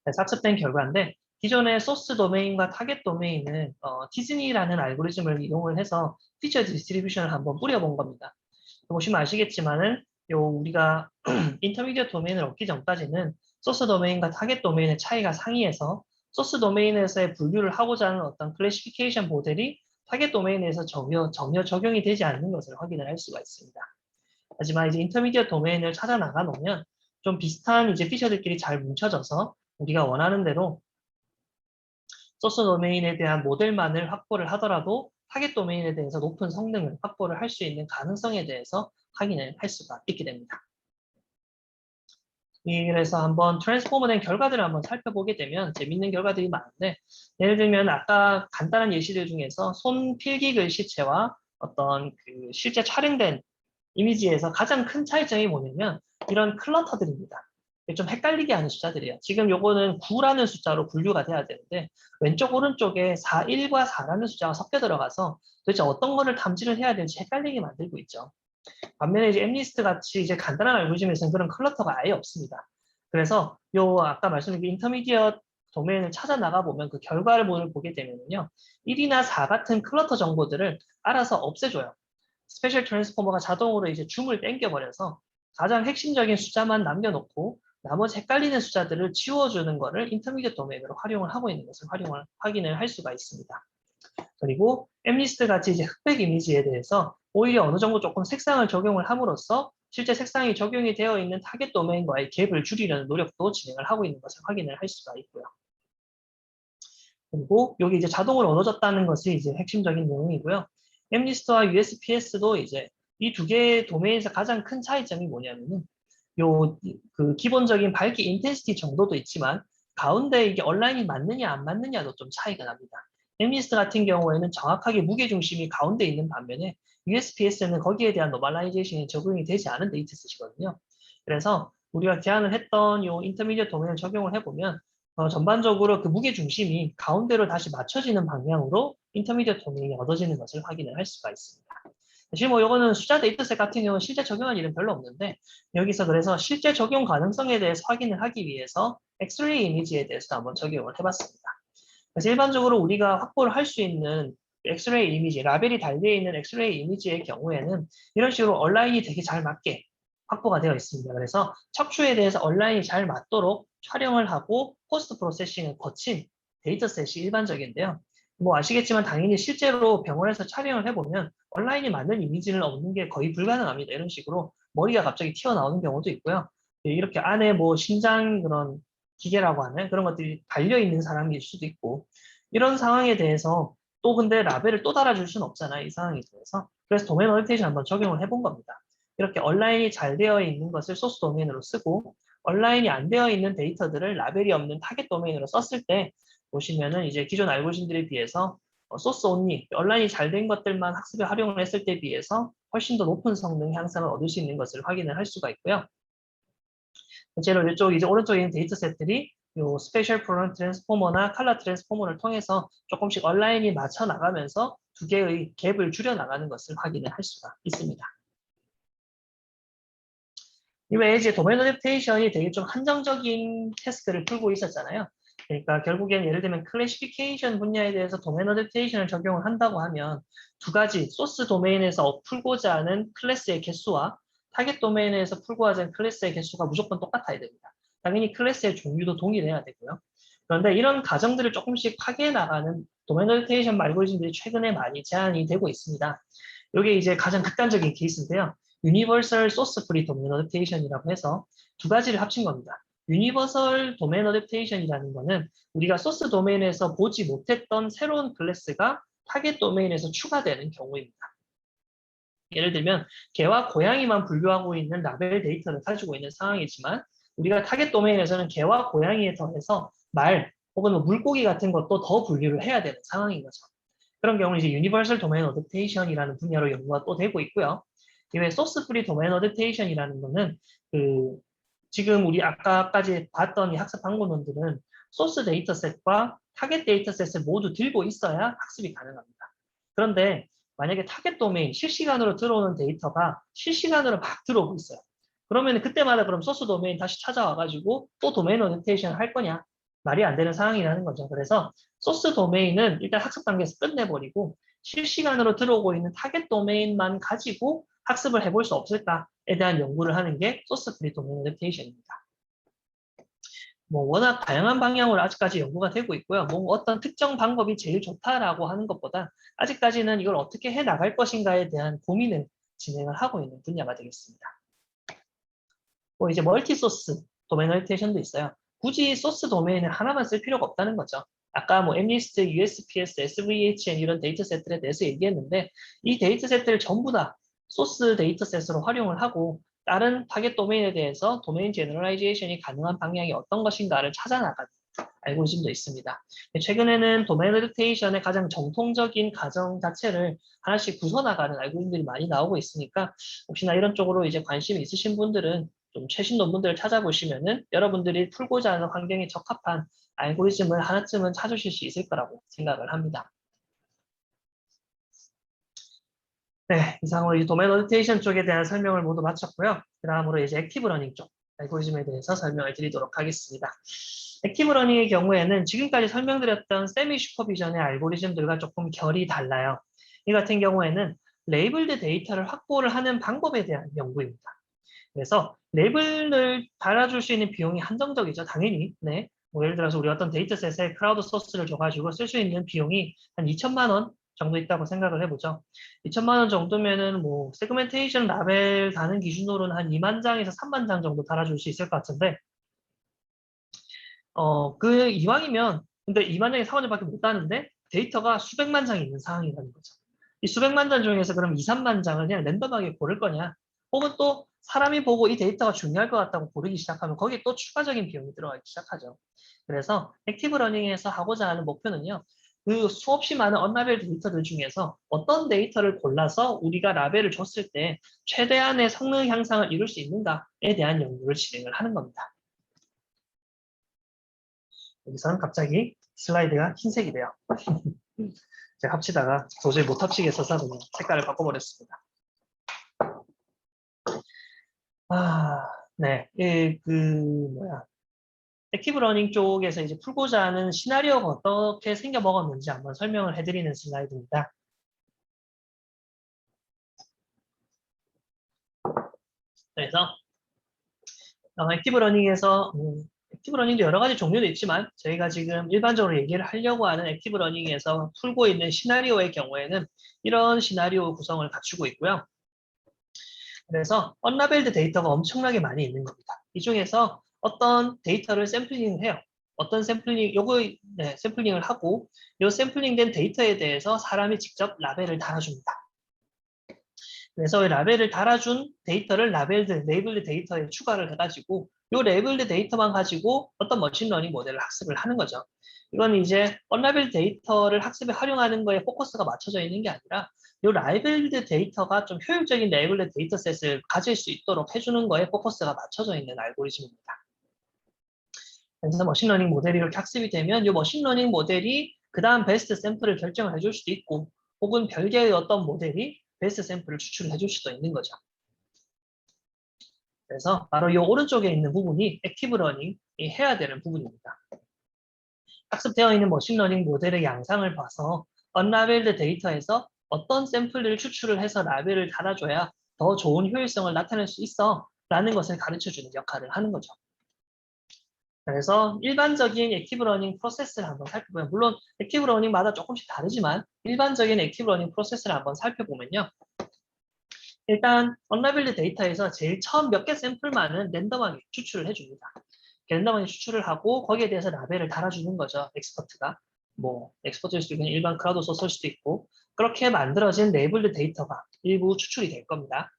그래서 학습된 결과인데 기존의 소스 도메인과 타겟 도메인은 디즈니라는 알고리즘을 이용을 해서 피처 디스트리뷰션을 한번 뿌려본 겁니다. 보시면 아시겠지만은 우리가 인터미디어 도메인을 얻기 전까지는 소스 도메인과 타겟 도메인의 차이가 상이해서 소스 도메인에서의 분류를 하고자 하는 어떤 클래시피케이션 모델이 타겟 도메인에서 전혀 적용이 되지 않는 것을 확인을 할 수가 있습니다. 하지만 이제 인터미디어 도메인을 찾아 나가 놓으면 좀 비슷한 이제 피처들끼리 잘 뭉쳐져서 우리가 원하는 대로 소스 도메인에 대한 모델만을 확보를 하더라도 타겟 도메인에 대해서 높은 성능을 확보를 할 수 있는 가능성에 대해서 확인을 할 수가 있게 됩니다. 그래서 한번 트랜스포머된 결과들을 한번 살펴보게 되면 재밌는 결과들이 많은데, 예를 들면 아까 간단한 예시들 중에서 손 필기 글씨체와 어떤 그 실제 촬영된 이미지에서 가장 큰 차이점이 뭐냐면 이런 클러터들입니다. 좀 헷갈리게 하는 숫자들이에요. 지금 요거는 9라는 숫자로 분류가 돼야 되는데 왼쪽 오른쪽에 4, 1과 4라는 숫자가 섞여 들어가서 도대체 어떤 거를 탐지를 해야 될지 헷갈리게 만들고 있죠. 반면에 이제 엠리스트 같이 이제 간단한 알고리즘에서는 그런 클러터가 아예 없습니다. 그래서 요 아까 말씀드린 인터미디엇 도메인을 찾아 나가 보면 그 결과물을 보게 되면요, 1이나 4 같은 클러터 정보들을 알아서 없애줘요. 스페셜 트랜스포머가 자동으로 이제 줌을 당겨버려서 가장 핵심적인 숫자만 남겨놓고 나머지 헷갈리는 숫자들을 지워주는 거를 인터미디엇 도메인으로 활용을 하고 있는 것을 확인을 할 수가 있습니다. 그리고 엠리스트 같이 이제 흑백 이미지에 대해서 오히려 어느 정도 조금 색상을 적용을 함으로써 실제 색상이 적용이 되어 있는 타겟 도메인과의 갭을 줄이려는 노력도 진행을 하고 있는 것을 확인을 할 수가 있고요. 그리고 여기 이제 자동으로 얻어졌다는 것이 이제 핵심적인 내용이고요. 엠리스트와 USPS도 이제 이 두 개의 도메인에서 가장 큰 차이점이 뭐냐면은 그 기본적인 밝기 인텐시티 정도도 있지만 가운데 이게 얼라인이 맞느냐 안 맞느냐도 좀 차이가 납니다. 엠리스트 같은 경우에는 정확하게 무게중심이 가운데 있는 반면에 USPS는 거기에 대한 노멀라이제이션이 적용이 되지 않은 데이터셋이거든요. 그래서 우리가 제안을 했던 이 인터미디엇 도메인을 적용을 해보면 전반적으로 그 무게중심이 가운데로 다시 맞춰지는 방향으로 인터미디엇 도메인이 얻어지는 것을 확인을 할 수가 있습니다. 사실 뭐 이거는 숫자 데이터셋 같은 경우는 실제 적용할 일은 별로 없는데 여기서 그래서 실제 적용 가능성에 대해서 확인을 하기 위해서 엑스레이 이미지에 대해서 한번 적용을 해봤습니다. 그래서 일반적으로 우리가 확보를 할 수 있는 엑스레이 이미지, 라벨이 달려 있는 엑스레이 이미지의 경우에는 이런 식으로 얼라인이 되게 잘 맞게 확보가 되어 있습니다. 그래서 척추에 대해서 얼라인이 잘 맞도록 촬영을 하고 포스트 프로세싱을 거친 데이터셋이 일반적인데요. 뭐 아시겠지만 당연히 실제로 병원에서 촬영을 해보면 얼라인이 맞는 이미지를 얻는 게 거의 불가능합니다. 이런 식으로 머리가 갑자기 튀어나오는 경우도 있고요. 이렇게 안에 뭐 심장 그런 기계라고 하는 그런 것들이 달려있는 사람일 수도 있고 이런 상황에 대해서 또 근데 라벨을 또 달아줄 수는 없잖아요. 이 상황에 대해서. 그래서 도메인 오리엔테이션 한번 적용을 해본 겁니다. 이렇게 얼라인이 잘 되어 있는 것을 소스 도메인으로 쓰고 얼라인이 안 되어 있는 데이터들을 라벨이 없는 타겟 도메인으로 썼을 때 보시면은 이제 기존 알고리즘들에 비해서 소스 온리, 얼라인이 잘 된 것들만 학습에 활용을 했을 때 비해서 훨씬 더 높은 성능 향상을 얻을 수 있는 것을 확인을 할 수가 있고요. 실제로 이쪽 이제 오른쪽에 있는 데이터셋들이 요 스페셜 프로넌 트랜스포머나 칼라 트랜스포머를 통해서 조금씩 얼라인이 맞춰 나가면서 두 개의 갭을 줄여 나가는 것을 확인을 할 수가 있습니다. 이외에 이제 도메인 어댑테이션이 되게 좀 한정적인 태스크를 풀고 있었잖아요. 그러니까 결국엔 예를 들면 클래시피케이션 분야에 대해서 도메인 어댑테이션을 적용을 한다고 하면 두 가지 소스 도메인에서 풀고자 하는 클래스의 개수와 타겟 도메인에서 풀고자 하는 클래스의 개수가 무조건 똑같아야 됩니다. 당연히 클래스의 종류도 동일해야 되고요. 그런데 이런 가정들을 조금씩 파괴해 나가는 도메인 어댑테이션 알고리즘들이 최근에 많이 제안이 되고 있습니다. 이게 이제 가장 극단적인 케이스인데요. 유니버설 소스 프리 도메인 어댑테이션이라고 해서 두 가지를 합친 겁니다. 유니버설 도메인 어댑테이션이라는 거는 우리가 소스 도메인에서 보지 못했던 새로운 클래스가 타겟 도메인에서 추가되는 경우입니다. 예를 들면 개와 고양이만 분류하고 있는 라벨 데이터를 가지고 있는 상황이지만 우리가 타겟 도메인에서는 개와 고양이에 더해서 말 혹은 뭐 물고기 같은 것도 더 분류를 해야 되는 상황인 거죠. 그런 경우는 이제 유니버설 도메인 어댑테이션이라는 분야로 연구가 또 되고 있고요. 이외에 소스 프리 도메인 어댑테이션이라는 거는 그 지금 우리 아까까지 봤던 이 학습 방법론들은 소스 데이터셋과 타겟 데이터셋을 모두 들고 있어야 학습이 가능합니다. 그런데 만약에 타겟 도메인 실시간으로 들어오는 데이터가 실시간으로 막 들어오고 있어요. 그러면 그때마다 그럼 소스 도메인 다시 찾아와가지고 또 도메인 어댑테이션을 할 거냐? 말이 안 되는 상황이라는 거죠. 그래서 소스 도메인은 일단 학습 단계에서 끝내버리고 실시간으로 들어오고 있는 타겟 도메인만 가지고 학습을 해볼 수 없을까? 대한 연구를 하는 게 소스 프리 도메인 어댑테이션입니다. 뭐 워낙 다양한 방향으로 아직까지 연구가 되고 있고요. 뭐 어떤 특정 방법이 제일 좋다라고 하는 것보다 아직까지는 이걸 어떻게 해 나갈 것인가에 대한 고민을 진행을 하고 있는 분야가 되겠습니다. 뭐 이제 멀티 소스 도메인 어댑테이션도 있어요. 굳이 소스 도메인을 하나만 쓸 필요가 없다는 거죠. 아까 뭐 MNIST, USPS, SVHN 이런 데이터셋들에 대해서 얘기했는데 이 데이터셋들을 전부 다 소스 데이터셋으로 활용을 하고 다른 타겟 도메인에 대해서 도메인 제너럴라이제이션이 가능한 방향이 어떤 것인가를 찾아나가는 알고리즘도 있습니다. 최근에는 도메인 어댑테이션의 가장 정통적인 가정 자체를 하나씩 부숴나가는 알고리즘들이 많이 나오고 있으니까 혹시나 이런 쪽으로 이제 관심이 있으신 분들은 좀 최신 논문들을 찾아보시면은 여러분들이 풀고자 하는 환경에 적합한 알고리즘을 하나쯤은 찾으실 수 있을 거라고 생각을 합니다. 네, 이상으로 이 도메인 어댑테이션 쪽에 대한 설명을 모두 마쳤고요. 그 다음으로 이제 액티브 러닝 쪽 알고리즘에 대해서 설명을 드리도록 하겠습니다. 액티브 러닝의 경우에는 지금까지 설명드렸던 세미 슈퍼비전의 알고리즘들과 조금 결이 달라요. 이 같은 경우에는 레이블드 데이터를 확보를 하는 방법에 대한 연구입니다. 그래서 레이블을 달아줄 수 있는 비용이 한정적이죠. 당연히. 네. 뭐 예를 들어서 우리 어떤 데이터셋에 크라우드 소스를 줘가지고 쓸 수 있는 비용이 한 2천만 원 정도 있다고 생각을 해보죠. 2천만 원 정도면은 뭐 세그멘테이션 라벨 다는 기준으로는 한 2만 장에서 3만 장 정도 달아줄 수 있을 것 같은데 그 이왕이면 근데 2만 장에 4만 장밖에 못 따는데 데이터가 수백만 장이 있는 상황이라는 거죠. 이 수백만 장 중에서 그럼 2, 3만 장을 그냥 랜덤하게 고를 거냐? 혹은 또 사람이 보고 이 데이터가 중요할 것 같다고 고르기 시작하면 거기에 또 추가적인 비용이 들어가기 시작하죠. 그래서 액티브 러닝에서 하고자 하는 목표는요. 그 수없이 많은 언라벨 데이터들 중에서 어떤 데이터를 골라서 우리가 라벨을 줬을 때 최대한의 성능 향상을 이룰 수 있는가에 대한 연구를 진행을 하는 겁니다. 여기서는 갑자기 슬라이드가 흰색이 돼요. 제가 합치다가 도저히 못 합치겠어서 그냥 색깔을 바꿔버렸습니다. 네. 액티브 러닝 쪽에서 이제 풀고자 하는 시나리오가 어떻게 생겨 먹었는지 한번 설명을 해드리는 슬라이드입니다. 그래서 액티브 러닝도 여러 가지 종류도 있지만 저희가 지금 일반적으로 얘기를 하려고 하는 액티브 러닝에서 풀고 있는 시나리오의 경우에는 이런 시나리오 구성을 갖추고 있고요. 그래서 언라벨드 데이터가 엄청나게 많이 있는 겁니다. 이 중에서 어떤 데이터를 샘플링을 해요. 어떤 샘플링을 하고 이 샘플링된 데이터에 대해서 사람이 직접 라벨을 달아줍니다. 그래서 이 라벨을 달아준 데이터를 레이블드 데이터에 추가를 해가지고 이 레이블드 데이터만 가지고 어떤 머신러닝 모델을 학습을 하는 거죠. 이건 이제 언라벨 데이터를 학습에 활용하는 거에 포커스가 맞춰져 있는 게 아니라 이 라벨드 데이터가 좀 효율적인 레이블드 데이터셋을 가질 수 있도록 해주는 거에 포커스가 맞춰져 있는 알고리즘입니다. 그래서 머신러닝 모델이 이렇게 학습이 되면 이 머신러닝 모델이 그 다음 베스트 샘플을 결정을 해줄 수도 있고 혹은 별개의 어떤 모델이 베스트 샘플을 추출을 해줄 수도 있는 거죠. 그래서 바로 이 오른쪽에 있는 부분이 액티브 러닝이 해야 되는 부분입니다. 학습되어 있는 머신러닝 모델의 양상을 봐서 언라벨드 데이터에서 어떤 샘플을 추출을 해서 라벨을 달아줘야 더 좋은 효율성을 나타낼 수 있어 라는 것을 가르쳐주는 역할을 하는 거죠. 그래서 일반적인 액티브 러닝 프로세스를 한번 살펴보면 물론 액티브 러닝마다 조금씩 다르지만 일반적인 액티브 러닝 프로세스를 한번 살펴보면요. 일단 언라벨드 데이터에서 제일 처음 몇 개 샘플만은 랜덤하게 추출을 해줍니다. 랜덤하게 추출을 하고 거기에 대해서 라벨을 달아주는 거죠. 엑스퍼트가. 뭐 엑스퍼트일 수도 있고 일반 크라우드 소스일 수도 있고 그렇게 만들어진 레이블드 데이터가 일부 추출이 될 겁니다.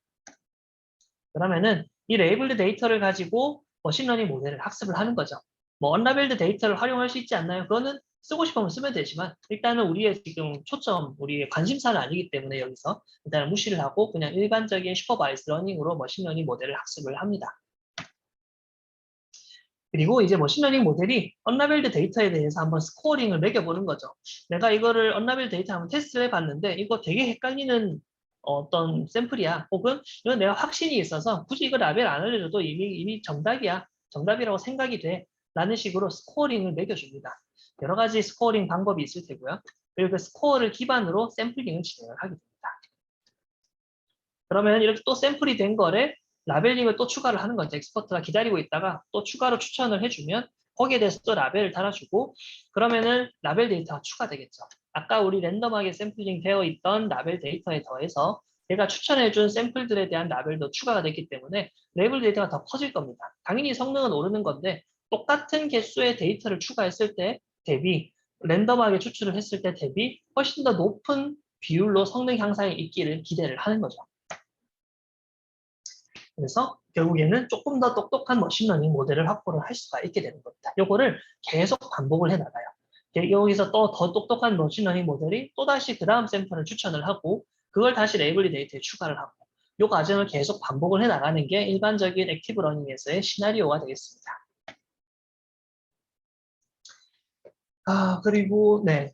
그러면은 이 레이블드 데이터를 가지고 머신러닝 모델을 학습을 하는 거죠. 뭐 언라벨드 데이터를 활용할 수 있지 않나요? 그거는 쓰고 싶으면 쓰면 되지만 일단은 우리의 지금 우리의 관심사는 아니기 때문에 여기서 일단은 무시를 하고 그냥 일반적인 슈퍼바이스 러닝으로 머신러닝 모델을 학습을 합니다. 그리고 이제 머신러닝 모델이 언라벨드 데이터에 대해서 한번 스코어링을 매겨보는 거죠. 내가 이거를 언라벨드 데이터 한번 테스트를 해봤는데 이거 되게 헷갈리는 어떤 샘플이야. 혹은 이건 내가 확신이 있어서 굳이 이거 라벨 안 알려줘도 이미 정답이야. 정답이라고 생각이 돼. 라는 식으로 스코어링을 매겨줍니다. 여러 가지 스코어링 방법이 있을 테고요. 그리고 그 스코어를 기반으로 샘플링을 진행을 하게 됩니다. 그러면 이렇게 또 샘플이 된 거를 라벨링을 또 추가를 하는 거죠. 엑스퍼트가 기다리고 있다가 또 추가로 추천을 해주면 거기에 대해서 또 라벨을 달아주고 그러면은 라벨 데이터가 추가되겠죠. 아까 우리 랜덤하게 샘플링 되어 있던 라벨 데이터에 더해서 얘가 추천해준 샘플들에 대한 라벨도 추가가 됐기 때문에 레이블 데이터가 더 커질 겁니다. 당연히 성능은 오르는 건데 똑같은 개수의 데이터를 추가했을 때 대비 랜덤하게 추출을 했을 때 대비 훨씬 더 높은 비율로 성능 향상이 있기를 기대를 하는 거죠. 그래서 결국에는 조금 더 똑똑한 머신러닝 모델을 확보를 할 수가 있게 되는 겁니다. 요거를 계속 반복을 해 나가요. 여기서 또 더 똑똑한 머신러닝 모델이 또다시 그 다음 샘플을 추천을 하고 그걸 다시 레이블리 데이터에 추가를 하고 이 과정을 계속 반복을 해 나가는 게 일반적인 액티브 러닝에서의 시나리오가 되겠습니다. 그리고, 네,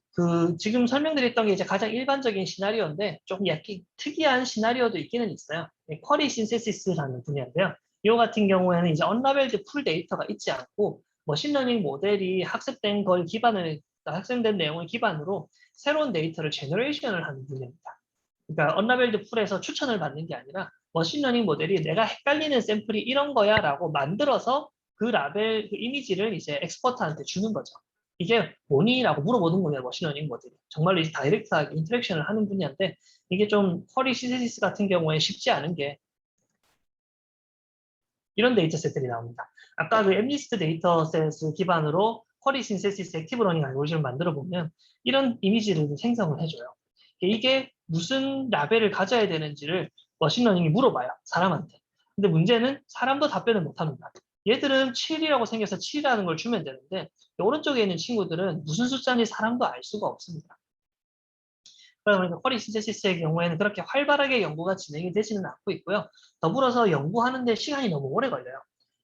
지금 설명드렸던 게 이제 가장 일반적인 시나리오인데, 조금 약간 특이한 시나리오도 있기는 있어요. 쿼리 신세시스라는 분야인데요. 이 같은 경우에는 이제 언라벨드 풀 데이터가 있지 않고, 머신러닝 모델이 학습된 걸 기반을, 학습된 내용을 기반으로 새로운 데이터를 제너레이션을 하는 분야입니다. 그러니까 언라벨드 풀에서 추천을 받는 게 아니라, 머신러닝 모델이 내가 헷갈리는 샘플이 이런 거야 라고 만들어서 그 라벨, 그 이미지를 이제 엑스퍼트한테 주는 거죠. 이게 뭐니?라고 물어보는 거예요, 머신러닝 모델이. 정말로 이제 다이렉트하게 인터랙션을 하는 분야인데, 이게 좀 쿼리 시녟시스 같은 경우에 쉽지 않은 게 이런 데이터셋들이 나옵니다. 아까 그 엠리스트 데이터셋을 기반으로 쿼리 신세시스 액티브 러닝 알고리즘을 만들어 보면 이런 이미지를 생성을 해줘요. 이게 무슨 라벨을 가져야 되는지를 머신러닝이 물어봐요, 사람한테. 근데 문제는 사람도 답변을 못합니다. 얘들은 7이라고 생겨서 7이라는 걸 주면 되는데 오른쪽에 있는 친구들은 무슨 숫자인지 사람도 알 수가 없습니다. 그러니까 쿼리 신세시스의 경우에는 그렇게 활발하게 연구가 진행이 되지는 않고 있고요. 더불어서 연구하는데 시간이 너무 오래 걸려요.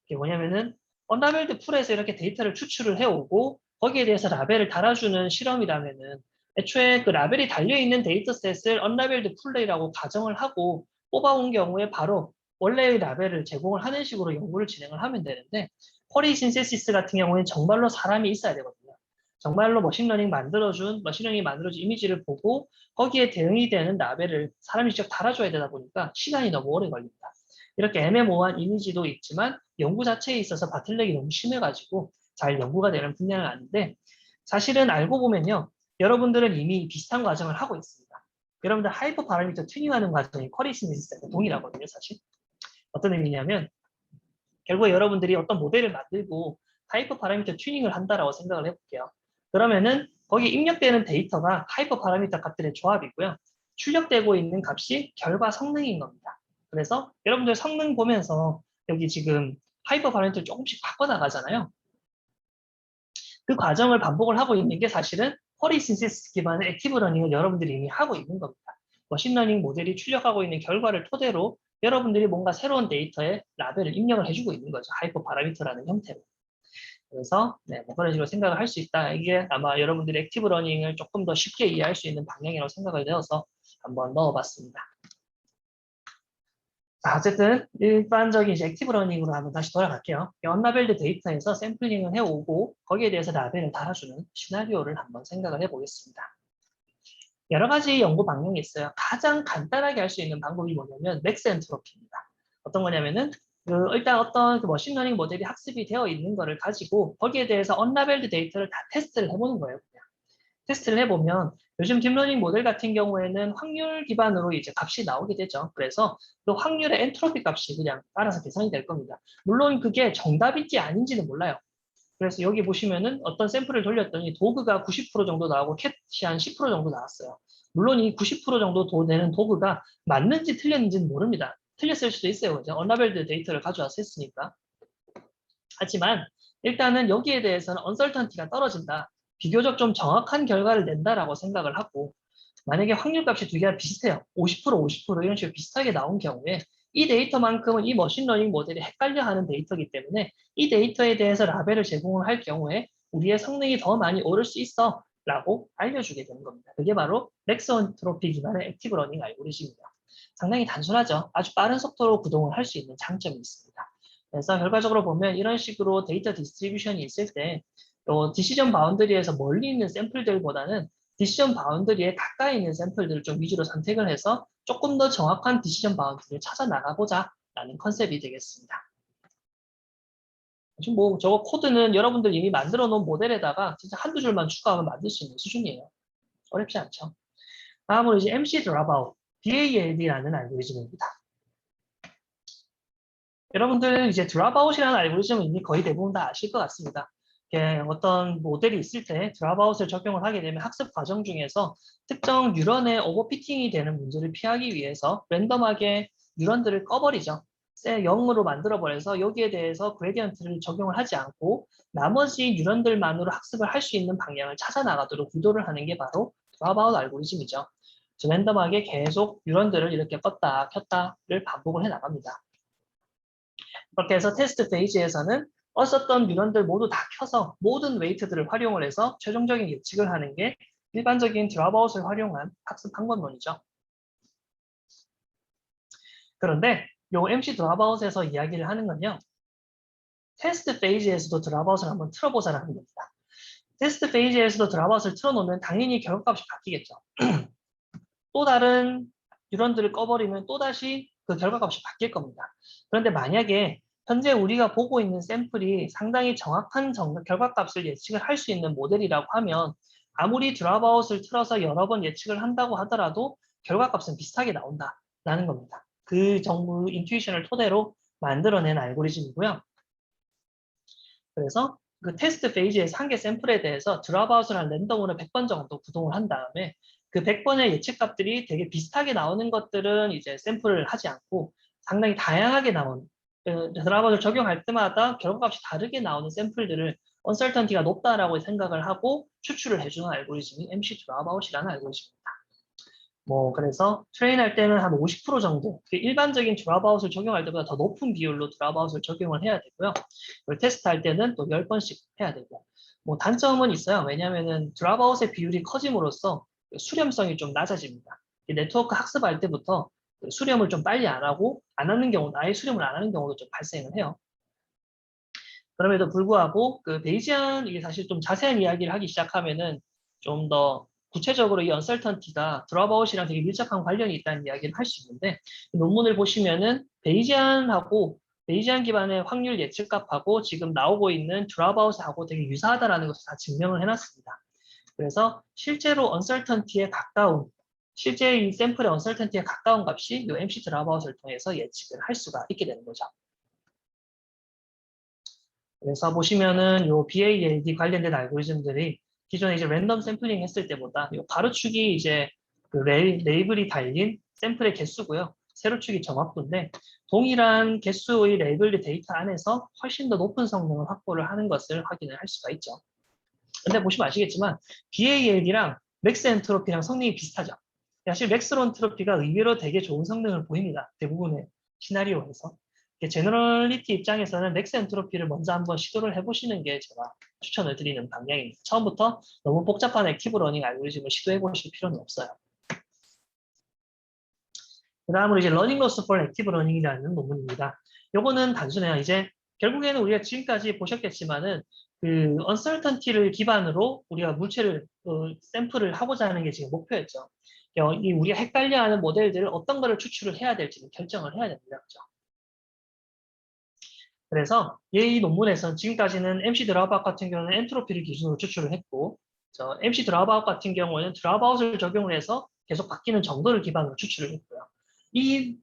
이게 뭐냐면은 언라벨드 풀에서 이렇게 데이터를 추출을 해오고 거기에 대해서 라벨을 달아주는 실험이라면은 애초에 그 라벨이 달려있는 데이터셋을 언라벨드 풀레이라고 가정을 하고 뽑아온 경우에 바로 원래의 라벨을 제공을 하는 식으로 연구를 진행을 하면 되는데 쿼리 신세시스 같은 경우에는 정말로 사람이 있어야 되거든요. 정말로 머신러닝이 만들어준 이미지를 보고 거기에 대응이 되는 라벨을 사람이 직접 달아줘야 되다 보니까 시간이 너무 오래 걸립니다. 이렇게 애매모호한 이미지도 있지만 연구 자체에 있어서 바틀렉이 너무 심해가지고 잘 연구가 되는 분야는 아닌데 사실은 알고 보면요. 여러분들은 이미 비슷한 과정을 하고 있습니다. 여러분들 하이퍼 파라미터 튜닝하는 과정이 쿼리 시녟시스랑 동일하거든요. 사실. 어떤 의미냐면 결국에 여러분들이 어떤 모델을 만들고 하이퍼 파라미터 튜닝을 한다라고 생각을 해볼게요. 그러면은 거기 입력되는 데이터가 하이퍼 파라미터 값들의 조합이고요. 출력되고 있는 값이 결과 성능인 겁니다. 그래서 여러분들 성능 보면서 여기 지금 하이퍼 파라미터를 조금씩 바꿔나가잖아요. 그 과정을 반복을 하고 있는 게 사실은 쿼리 신세시스 기반의 액티브 러닝을 여러분들이 이미 하고 있는 겁니다. 머신러닝 모델이 출력하고 있는 결과를 토대로 여러분들이 뭔가 새로운 데이터에 라벨을 입력을 해주고 있는 거죠. 하이퍼 파라미터라는 형태로. 그래서 뭐 그런 식으로 생각을 할 수 있다. 이게 아마 여러분들이 액티브 러닝을 조금 더 쉽게 이해할 수 있는 방향이라고 생각을 되어서 한번 넣어봤습니다. 자, 어쨌든 일반적인 이제 액티브 러닝으로 한번 다시 돌아갈게요. 언라벨드 데이터에서 샘플링을 해오고 거기에 대해서 라벨을 달아주는 시나리오를 한번 생각을 해보겠습니다. 여러 가지 연구 방향이 있어요. 가장 간단하게 할 수 있는 방법이 뭐냐면 맥스 엔트로피입니다. 어떤 거냐면은 일단 어떤 머신러닝 모델이 학습이 되어 있는 거를 가지고 거기에 대해서 언라벨드 데이터를 다 테스트를 해보는 거예요. 그냥. 테스트를 해보면 요즘 딥러닝 모델 같은 경우에는 확률 기반으로 이제 값이 나오게 되죠. 그래서 그 확률의 엔트로피 값이 그냥 알아서 계산이 될 겁니다. 물론 그게 정답인지 아닌지는 몰라요. 그래서 여기 보시면은 어떤 샘플을 돌렸더니 도그가 90% 정도 나오고 캣이 한 10% 정도 나왔어요. 물론 이 90% 정도 되는 도그가 맞는지 틀렸는지는 모릅니다. 틀렸을 수도 있어요. 언라벨드 데이터를 가져와서 했으니까. 하지만 일단은 여기에 대해서는 언설턴티가 떨어진다. 비교적 좀 정확한 결과를 낸다라고 생각을 하고 만약에 확률값이 두 개가 비슷해요. 50% 50% 이런 식으로 비슷하게 나온 경우에 이 데이터만큼은 이 머신러닝 모델이 헷갈려하는 데이터이기 때문에 이 데이터에 대해서 라벨을 제공을 할 경우에 우리의 성능이 더 많이 오를 수 있어 라고 알려주게 되는 겁니다. 그게 바로 맥스 엔트로피 기반의 액티브 러닝 알고리즘입니다. 상당히 단순하죠. 아주 빠른 속도로 구동을 할 수 있는 장점이 있습니다. 그래서 결과적으로 보면 이런 식으로 데이터 디스트리뷰션이 있을 때 디시전 바운더리에서 멀리 있는 샘플들보다는 디시전 바운더리에 가까이 있는 샘플들을 좀 위주로 선택을 해서 조금 더 정확한 디시전 바운더리를 찾아 나가보자 컨셉이 되겠습니다. 지금 뭐 저거 코드는 여러분들 이미 만들어 놓은 모델에다가 진짜 한두 줄만 추가하면 만들 수 있는 수준이에요. 어렵지 않죠. 다음으로 이제 MC 드랍아웃, BALD라는 알고리즘입니다. 여러분들 이제 드랍아웃이라는 알고리즘은 이미 거의 대부분 다 아실 것 같습니다. 어떤 모델이 있을 때 드랍아웃을 적용을 하게 되면 학습 과정 중에서 특정 뉴런의 오버피팅이 되는 문제를 피하기 위해서 랜덤하게 뉴런들을 꺼버리죠. 0으로 만들어버려서 여기에 대해서 그레디언트를 적용을 하지 않고 나머지 뉴런들만으로 학습을 할 수 있는 방향을 찾아 나가도록 유도를 하는 게 바로 드랍아웃 알고리즘이죠. 랜덤하게 계속 뉴런들을 이렇게 껐다 켰다를 반복을 해 나갑니다. 그렇게 해서 테스트 페이지에서는 썼던 뉴런들 모두 다 켜서 모든 웨이트들을 활용을 해서 최종적인 예측을 하는 게 일반적인 드랍아웃을 활용한 학습 방법론이죠. 그런데 요 MC 드랍아웃에서 이야기를 하는 건요. 테스트 페이지에서도 드랍아웃을 한번 틀어보자는 겁니다. 테스트 페이지에서도 드랍아웃을 틀어놓으면 당연히 결과값이 바뀌겠죠. 또 다른 뉴런들을 꺼버리면 또다시 그 결과값이 바뀔 겁니다. 그런데 만약에 현재 우리가 보고 있는 샘플이 상당히 정확한 결과값을 예측을 할 수 있는 모델이라고 하면 아무리 드랍아웃을 틀어서 여러 번 예측을 한다고 하더라도 결과값은 비슷하게 나온다라는 겁니다. 그 정보 인투이션을 토대로 만들어낸 알고리즘이고요. 그래서 그 테스트 페이지에서 한 개 샘플에 대해서 드랍아웃을 한 랜덤으로 100번 정도 구동을 한 다음에 그 100번의 예측값들이 되게 비슷하게 나오는 것들은 이제 샘플을 하지 않고 상당히 다양하게 나오는 드랍아웃을 적용할 때마다 결과값이 다르게 나오는 샘플들을 언설턴티가 높다라고 생각을 하고 추출을 해주는 알고리즘이 MC 드랍아웃이라는 알고리즘입니다. 그래서 트레인할 때는 한 50% 정도, 일반적인 드랍아웃을 적용할 때보다 더 높은 비율로 드랍아웃을 적용을 해야 되고요. 그걸 테스트할 때는 또 10번씩 해야 되고. 단점은 있어요. 왜냐하면 드랍아웃의 비율이 커짐으로써 수렴성이 좀 낮아집니다. 네트워크 학습할 때부터 수렴을 좀 빨리 안 하고, 안 하는 경우, 아예 수렴을 안 하는 경우도 좀 발생을 해요. 그럼에도 불구하고 베이지안 이게 사실 좀 자세한 이야기를 하기 시작하면은 좀 더 구체적으로 이 언설턴티가 드랍아웃이랑 되게 밀접한 관련이 있다는 이야기를 할 수 있는데 논문을 보시면은 베이지안 기반의 확률 예측값하고 지금 나오고 있는 드랍아웃하고 되게 유사하다라는 것을 다 증명을 해놨습니다. 그래서 실제로 언설턴티에 가까운 실제 이 샘플의 언설턴티에 가까운 값이 이 MC 드랍아웃을 통해서 예측을 할 수가 있게 되는 거죠. 그래서 보시면은 요 BALD 관련된 알고리즘들이 기존에 이제 랜덤 샘플링 했을 때보다 요 가로축이 이제 그 레이블이 달린 샘플의 개수고요. 세로축이 정확도인데 동일한 개수의 레이블드 데이터 안에서 훨씬 더 높은 성능을 확보를 하는 것을 확인을 할 수가 있죠. 근데 보시면 아시겠지만 BALD랑 맥스 엔트로피랑 성능이 비슷하죠. 사실 맥스 엔트로피가 의외로 되게 좋은 성능을 보입니다. 대부분의 시나리오에서. 제너럴리티 입장에서는 맥스 엔트로피를 먼저 한번 시도를 해보시는 게 제가 추천을 드리는 방향입니다. 처음부터 너무 복잡한 액티브 러닝 알고리즘을 시도해 보실 필요는 없어요. 그 다음으로 이제 러닝 로스 폴 액티브 러닝이라는 논문입니다. 요거는 단순해요. 이제 결국에는 우리가 지금까지 보셨겠지만은 그 uncertainty를 기반으로 우리가 물체를 샘플을 하고자 하는 게 지금 목표였죠. 이 우리가 헷갈려하는 모델들을 어떤 거를 추출을 해야 될지는 결정을 해야 됩니다. 그렇죠? 그래서 이 논문에서는 지금까지는 MC 드랍아웃 같은 경우는 엔트로피를 기준으로 추출을 했고 MC 드랍아웃 같은 경우는 드랍아웃을 적용을 해서 계속 바뀌는 정도를 기반으로 추출을 했고요. 이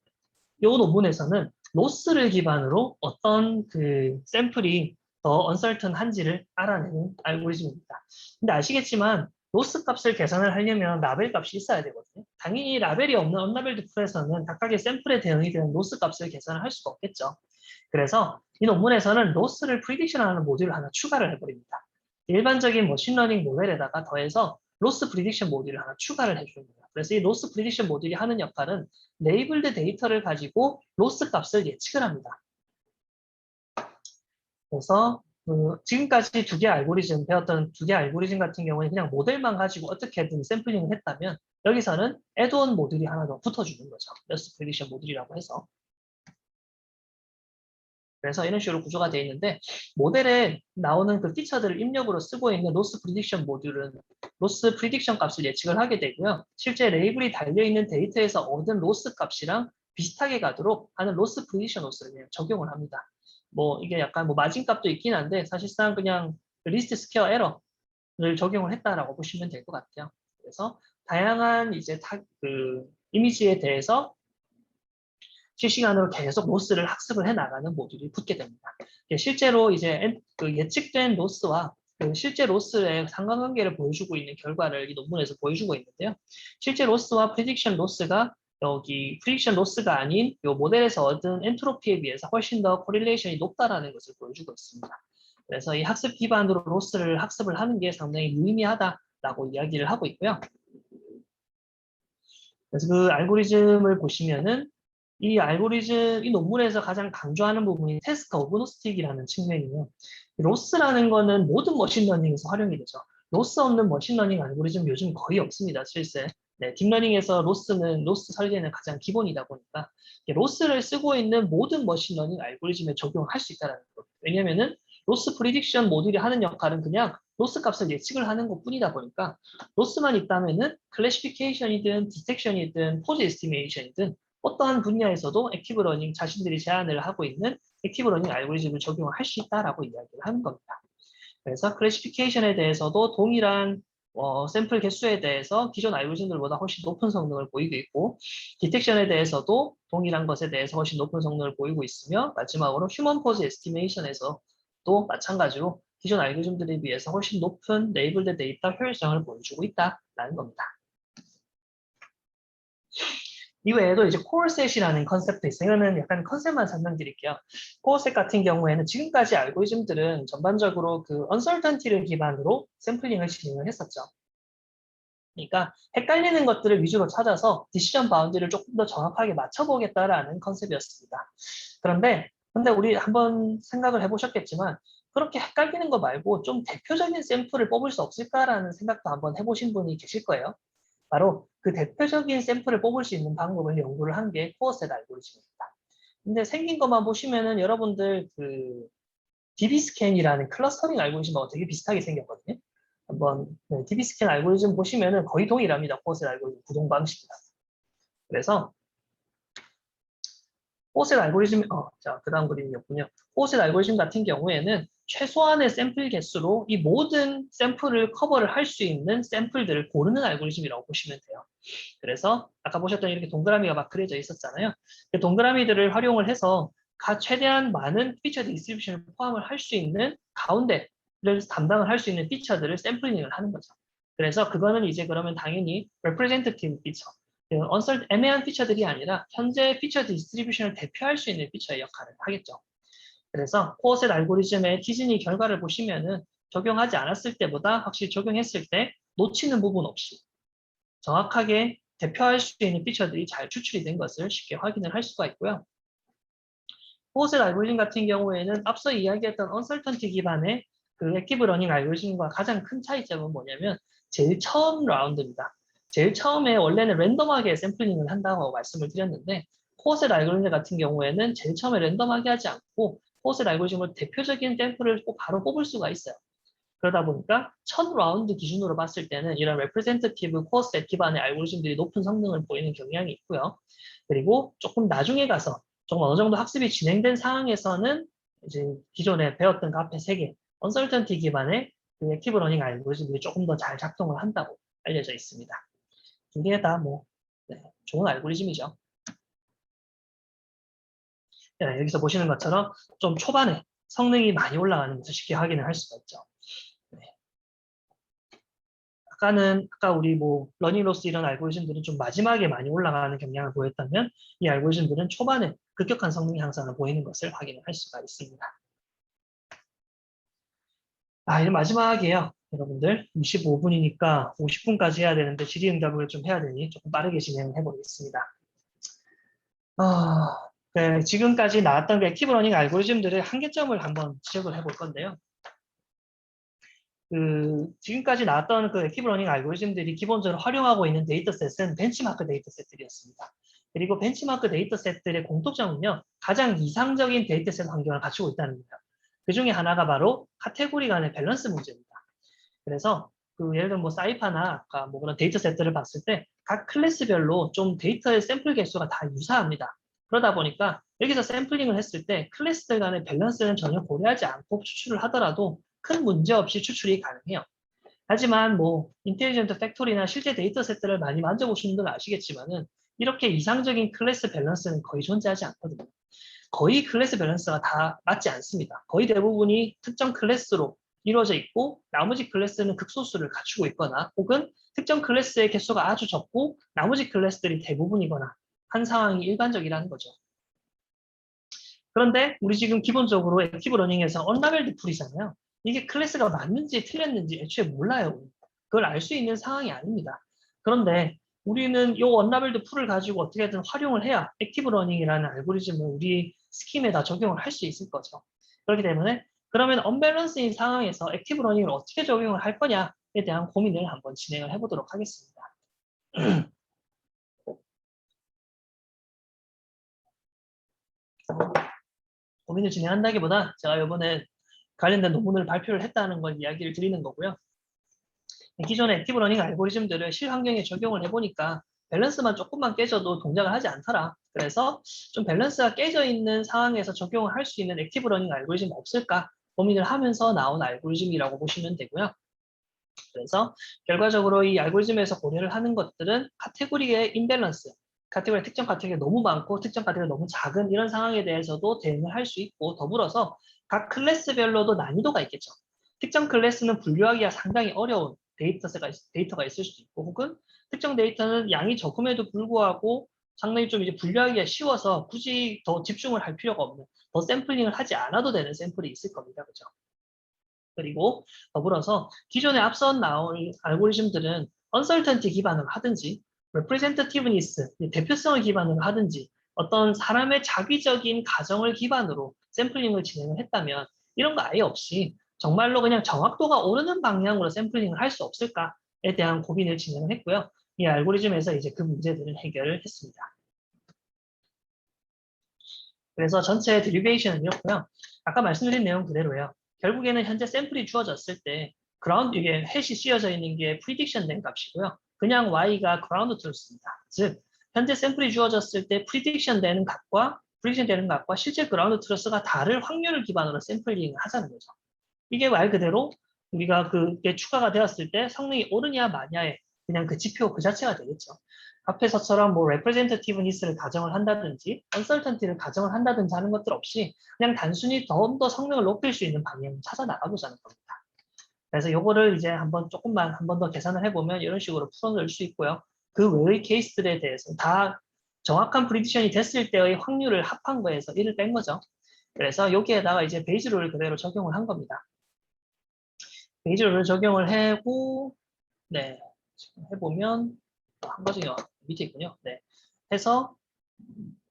논문에서는 로스를 기반으로 어떤 그 샘플이 더 언설턴한지를 알아내는 알고리즘입니다. 근데 아시겠지만 로스 값을 계산을 하려면 라벨 값이 있어야 되거든요. 당연히 라벨이 없는 언라벨드 풀에서는 각각의 샘플에 대응이 되는 로스 값을 계산을 할 수가 없겠죠. 그래서 이 논문에서는 로스를 프리딕션하는 모듈을 하나 추가를 해버립니다. 일반적인 머신러닝 모델에다가 더해서 로스 프리딕션 모듈을 하나 추가를 해주는 거예요. 그래서 이 로스 프리딕션 모듈이 하는 역할은 레이블드 데이터를 가지고 로스 값을 예측을 합니다. 그래서 지금까지 배웠던 두 개 알고리즘 같은 경우는 그냥 모델만 가지고 어떻게든 샘플링을 했다면 여기서는 애드온 모듈이 하나 더 붙어주는 거죠. 로스 프리딕션 모듈이라고 해서. 그래서 이런 식으로 구조가 되어 있는데 모델에 나오는 그 피처들을 입력으로 쓰고 있는 로스 프리딕션 모듈은 로스 프리딕션 값을 예측을 하게 되고요. 실제 레이블이 달려있는 데이터에서 얻은 로스 값이랑 비슷하게 가도록 하는 로스 프리딕션 로스를 그냥 적용을 합니다. 뭐 이게 약간 뭐 마진값도 있긴 한데 사실상 그냥 리스트 스퀘어 에러를 적용을 했다라고 보시면 될 것 같아요. 그래서 다양한 이제 이미지에 대해서 실시간으로 계속 로스를 학습을 해 나가는 모듈이 붙게 됩니다. 실제로 이제 그 예측된 로스와 그 실제 로스의 상관관계를 보여주고 있는 결과를 이 논문에서 보여주고 있는데요. 실제 로스와 프리딕션 로스가 여기 프리딕션 로스가 아닌 이 모델에서 얻은 엔트로피에 비해서 훨씬 더 코릴레이션이 높다라는 것을 보여주고 있습니다. 그래서 이 학습 기반으로 로스를 학습을 하는 게 상당히 유의미하다라고 이야기를 하고 있고요. 그래서 그 알고리즘을 보시면은 이 논문에서 가장 강조하는 부분이 테스트 어그노스틱이라는 측면이에요. 로스라는 거는 모든 머신러닝에서 활용이 되죠. 로스 없는 머신러닝 알고리즘 요즘 거의 없습니다, 실제. 네, 딥러닝에서 로스 설계는 가장 기본이다 보니까 로스를 쓰고 있는 모든 머신러닝 알고리즘에 적용할 수 있다는 거. 왜냐면은 로스 프리딕션 모듈이 하는 역할은 그냥 로스 값을 예측을 하는 것 뿐이다 보니까 로스만 있다면은 클래시피케이션이든 디텍션이든 포즈 에스티메이션이든 어떠한 분야에서도 액티브 러닝 자신들이 제안을 하고 있는 액티브 러닝 알고리즘을 적용을 할 수 있다라고 이야기를 하는 겁니다. 그래서 클래시피케이션에 대해서도 동일한 샘플 개수에 대해서 기존 알고리즘들보다 훨씬 높은 성능을 보이고 있고 디텍션에 대해서도 동일한 것에 대해서 훨씬 높은 성능을 보이고 있으며 마지막으로 휴먼 포즈 에스티메이션에서도 마찬가지로 기존 알고리즘들에 비해서 훨씬 높은 레이블드 데이터 효율성을 보여주고 있다라는 겁니다. 이외에도 이제 코어셋이라는 컨셉도 있어요. 이거는 약간 컨셉만 설명드릴게요. 코어셋 같은 경우에는 지금까지 알고리즘들은 전반적으로 그 언설턴티를 기반으로 샘플링을 진행을 했었죠. 그러니까 헷갈리는 것들을 위주로 찾아서 디시전 바운드를 조금 더 정확하게 맞춰보겠다라는 컨셉이었습니다. 근데 우리 한번 생각을 해보셨겠지만 그렇게 헷갈리는 거 말고 좀 대표적인 샘플을 뽑을 수 없을까라는 생각도 한번 해보신 분이 계실 거예요. 바로 그 대표적인 샘플을 뽑을 수 있는 방법을 연구를 한 게 코어셋 알고리즘입니다. 근데 생긴 것만 보시면은 여러분들 그 DB스캔이라는 클러스터링 알고리즘하고 되게 비슷하게 생겼거든요. 한번 DB스캔 알고리즘 보시면은 거의 동일합니다. 코어셋 알고리즘 구동 방식이랑. 그래서 코어셋 알고리즘, 자, 그 다음 그림이었군요. 코어셋 알고리즘 같은 경우에는 최소한의 샘플 개수로 이 모든 샘플을 커버를 할 수 있는 샘플들을 고르는 알고리즘이라고 보시면 돼요. 그래서 아까 보셨던 이렇게 동그라미가 막 그려져 있었잖아요. 그 동그라미들을 활용을 해서 최대한 많은 피처 디스트리뷰션을 포함을 할 수 있는 가운데를 담당을 할 수 있는 피처들을 샘플링을 하는 거죠. 그래서 그거는 이제 그러면 당연히 representative 피처, 애매한 피처들이 아니라 현재 피처 디스트리뷰션을 대표할 수 있는 피처의 역할을 하겠죠. 그래서 코어셋 알고리즘의 디즈니 결과를 보시면은 적용하지 않았을 때보다 확실히 적용했을 때 놓치는 부분 없이 정확하게 대표할 수 있는 피처들이 잘 추출이 된 것을 쉽게 확인을 할 수가 있고요. 코어셋 알고리즘 같은 경우에는 앞서 이야기했던 언설턴티 기반의 그 액티브 러닝 알고리즘과 가장 큰 차이점은 뭐냐면 제일 처음 라운드입니다. 제일 처음에 원래는 랜덤하게 샘플링을 한다고 말씀을 드렸는데 코어셋 알고리즘 같은 경우에는 제일 처음에 랜덤하게 하지 않고 코어셋 알고리즘을 대표적인 샘플을 꼭 바로 뽑을 수가 있어요. 그러다 보니까 첫 라운드 기준으로 봤을 때는 이런 레프레젠터티브 코어셋 기반의 알고리즘들이 높은 성능을 보이는 경향이 있고요. 그리고 조금 나중에 가서 좀 어느 정도 학습이 진행된 상황에서는 이제 기존에 배웠던 그 앞에 3개 언설턴티 기반의 그 액티브 러닝 알고리즘들이 조금 더 잘 작동을 한다고 알려져 있습니다. 두 개 다 뭐 좋은 알고리즘이죠. 네, 여기서 보시는 것처럼 좀 초반에 성능이 많이 올라가는 것을 쉽게 확인을 할 수가 있죠. 아까 우리 뭐 러닝로스 이런 알고리즘들은 좀 마지막에 많이 올라가는 경향을 보였다면 이 알고리즘들은 초반에 급격한 성능 향상을 보이는 것을 확인할 수가 있습니다. 이제 마지막이에요. 여러분들 25분이니까 50분까지 해야 되는데 질의응답을 좀 해야 되니 조금 빠르게 진행해 보겠습니다. 네, 지금까지 나왔던 그 액티브 러닝 알고리즘들의 한계점을 한번 지적을 해볼 건데요. 지금까지 나왔던 그 액티브 러닝 알고리즘들이 기본적으로 활용하고 있는 데이터셋은 벤치마크 데이터셋들이었습니다. 그리고 벤치마크 데이터셋들의 공통점은요, 가장 이상적인 데이터셋 환경을 갖추고 있다는 겁니다. 그 중에 하나가 바로 카테고리 간의 밸런스 문제입니다. 그래서 예를 들면 뭐 사이파나 아까 뭐 그런 데이터셋들을 봤을 때 각 클래스별로 좀 데이터의 샘플 개수가 다 유사합니다. 그러다 보니까 여기서 샘플링을 했을 때 클래스들 간의 밸런스는 전혀 고려하지 않고 추출을 하더라도 큰 문제 없이 추출이 가능해요. 하지만 뭐 인텔리전트 팩토리나 실제 데이터셋들을 많이 만져보시는 분들은 아시겠지만은 이렇게 이상적인 클래스 밸런스는 거의 존재하지 않거든요. 거의 클래스 밸런스가 다 맞지 않습니다. 거의 대부분이 특정 클래스로 이루어져 있고 나머지 클래스는 극소수를 갖추고 있거나 혹은 특정 클래스의 개수가 아주 적고 나머지 클래스들이 대부분이거나 한 상황이 일반적이라는 거죠. 그런데 우리 지금 기본적으로 액티브 러닝에서 언라벨드 풀이잖아요. 이게 클래스가 맞는지 틀렸는지 애초에 몰라요. 그걸 알 수 있는 상황이 아닙니다. 그런데 우리는 이 언라벨드 풀을 가지고 어떻게든 활용을 해야 액티브 러닝이라는 알고리즘을 우리 스킴에다 적용을 할 수 있을 거죠. 그렇기 때문에 그러면 언밸런스인 상황에서 액티브 러닝을 어떻게 적용을 할 거냐에 대한 고민을 한번 진행을 해보도록 하겠습니다. 고민을 진행한다기보다 제가 이번에 관련된 논문을 발표를 했다는 걸 이야기를 드리는 거고요. 기존의 액티브 러닝 알고리즘들을 실환경에 적용을 해보니까 밸런스만 조금만 깨져도 동작을 하지 않더라. 그래서 좀 밸런스가 깨져 있는 상황에서 적용을 할 수 있는 액티브 러닝 알고리즘 없을까 고민을 하면서 나온 알고리즘이라고 보시면 되고요. 그래서 결과적으로 이 알고리즘에서 고려를 하는 것들은 카테고리의 임밸런스, 카테고리 특정 카테고리가 너무 많고 특정 카테고리가 너무 작은 이런 상황에 대해서도 대응을 할 수 있고 더불어서 각 클래스별로도 난이도가 있겠죠. 특정 클래스는 분류하기가 상당히 어려운 데이터가 있을 수도 있고 혹은 특정 데이터는 양이 적음에도 불구하고 상당히 좀 이제 분류하기가 쉬워서 굳이 더 집중을 할 필요가 없는 더 샘플링을 하지 않아도 되는 샘플이 있을 겁니다. 그죠? 그리고 더불어서 기존에 앞선 나온 알고리즘들은 uncertainty 기반으로 하든지 representativeness, 대표성을 기반으로 하든지 어떤 사람의 자기적인 가정을 기반으로 샘플링을 진행을 했다면 이런 거 아예 없이 정말로 그냥 정확도가 오르는 방향으로 샘플링을 할 수 없을까에 대한 고민을 진행을 했고요. 이 알고리즘에서 이제 그 문제들을 해결을 했습니다. 그래서 전체 데리베이션은 이렇고요. 아까 말씀드린 내용 그대로예요. 결국에는 현재 샘플이 주어졌을 때 그라운드 이게 해시 씌어져 있는 게 프리딕션 된 값이고요. 그냥 y가 그라운드 트루스입니다. 즉 현재 샘플이 주어졌을 때 프리딕션 되는 값과 실제 그라운드 트루스가 다를 확률을 기반으로 샘플링을 하자는 거죠. 이게 말 그대로 우리가 그게 추가가 되었을 때 성능이 오르냐 마냐의 그냥 그 지표 그 자체가 되겠죠. 앞에서처럼 뭐 representativeness를 가정을 한다든지 uncertainty를 가정을 한다든지 하는 것들 없이 그냥 단순히 더 성능을 높일 수 있는 방향을 찾아 나가보자는 겁니다. 그래서 요거를 이제 한번 조금만 한 번 더 계산을 해보면 이런 식으로 풀어낼 수 있고요. 그 외의 케이스들에 대해서 다 정확한 프리딕션이 됐을 때의 확률을 합한 거에서 1을 뺀 거죠. 그래서 여기에다가 이제 베이즈 룰을 그대로 적용을 한 겁니다. 베이즈 룰을 적용을 하고 네, 지금 해보면 한 가지가 밑에 있군요. 네, 해서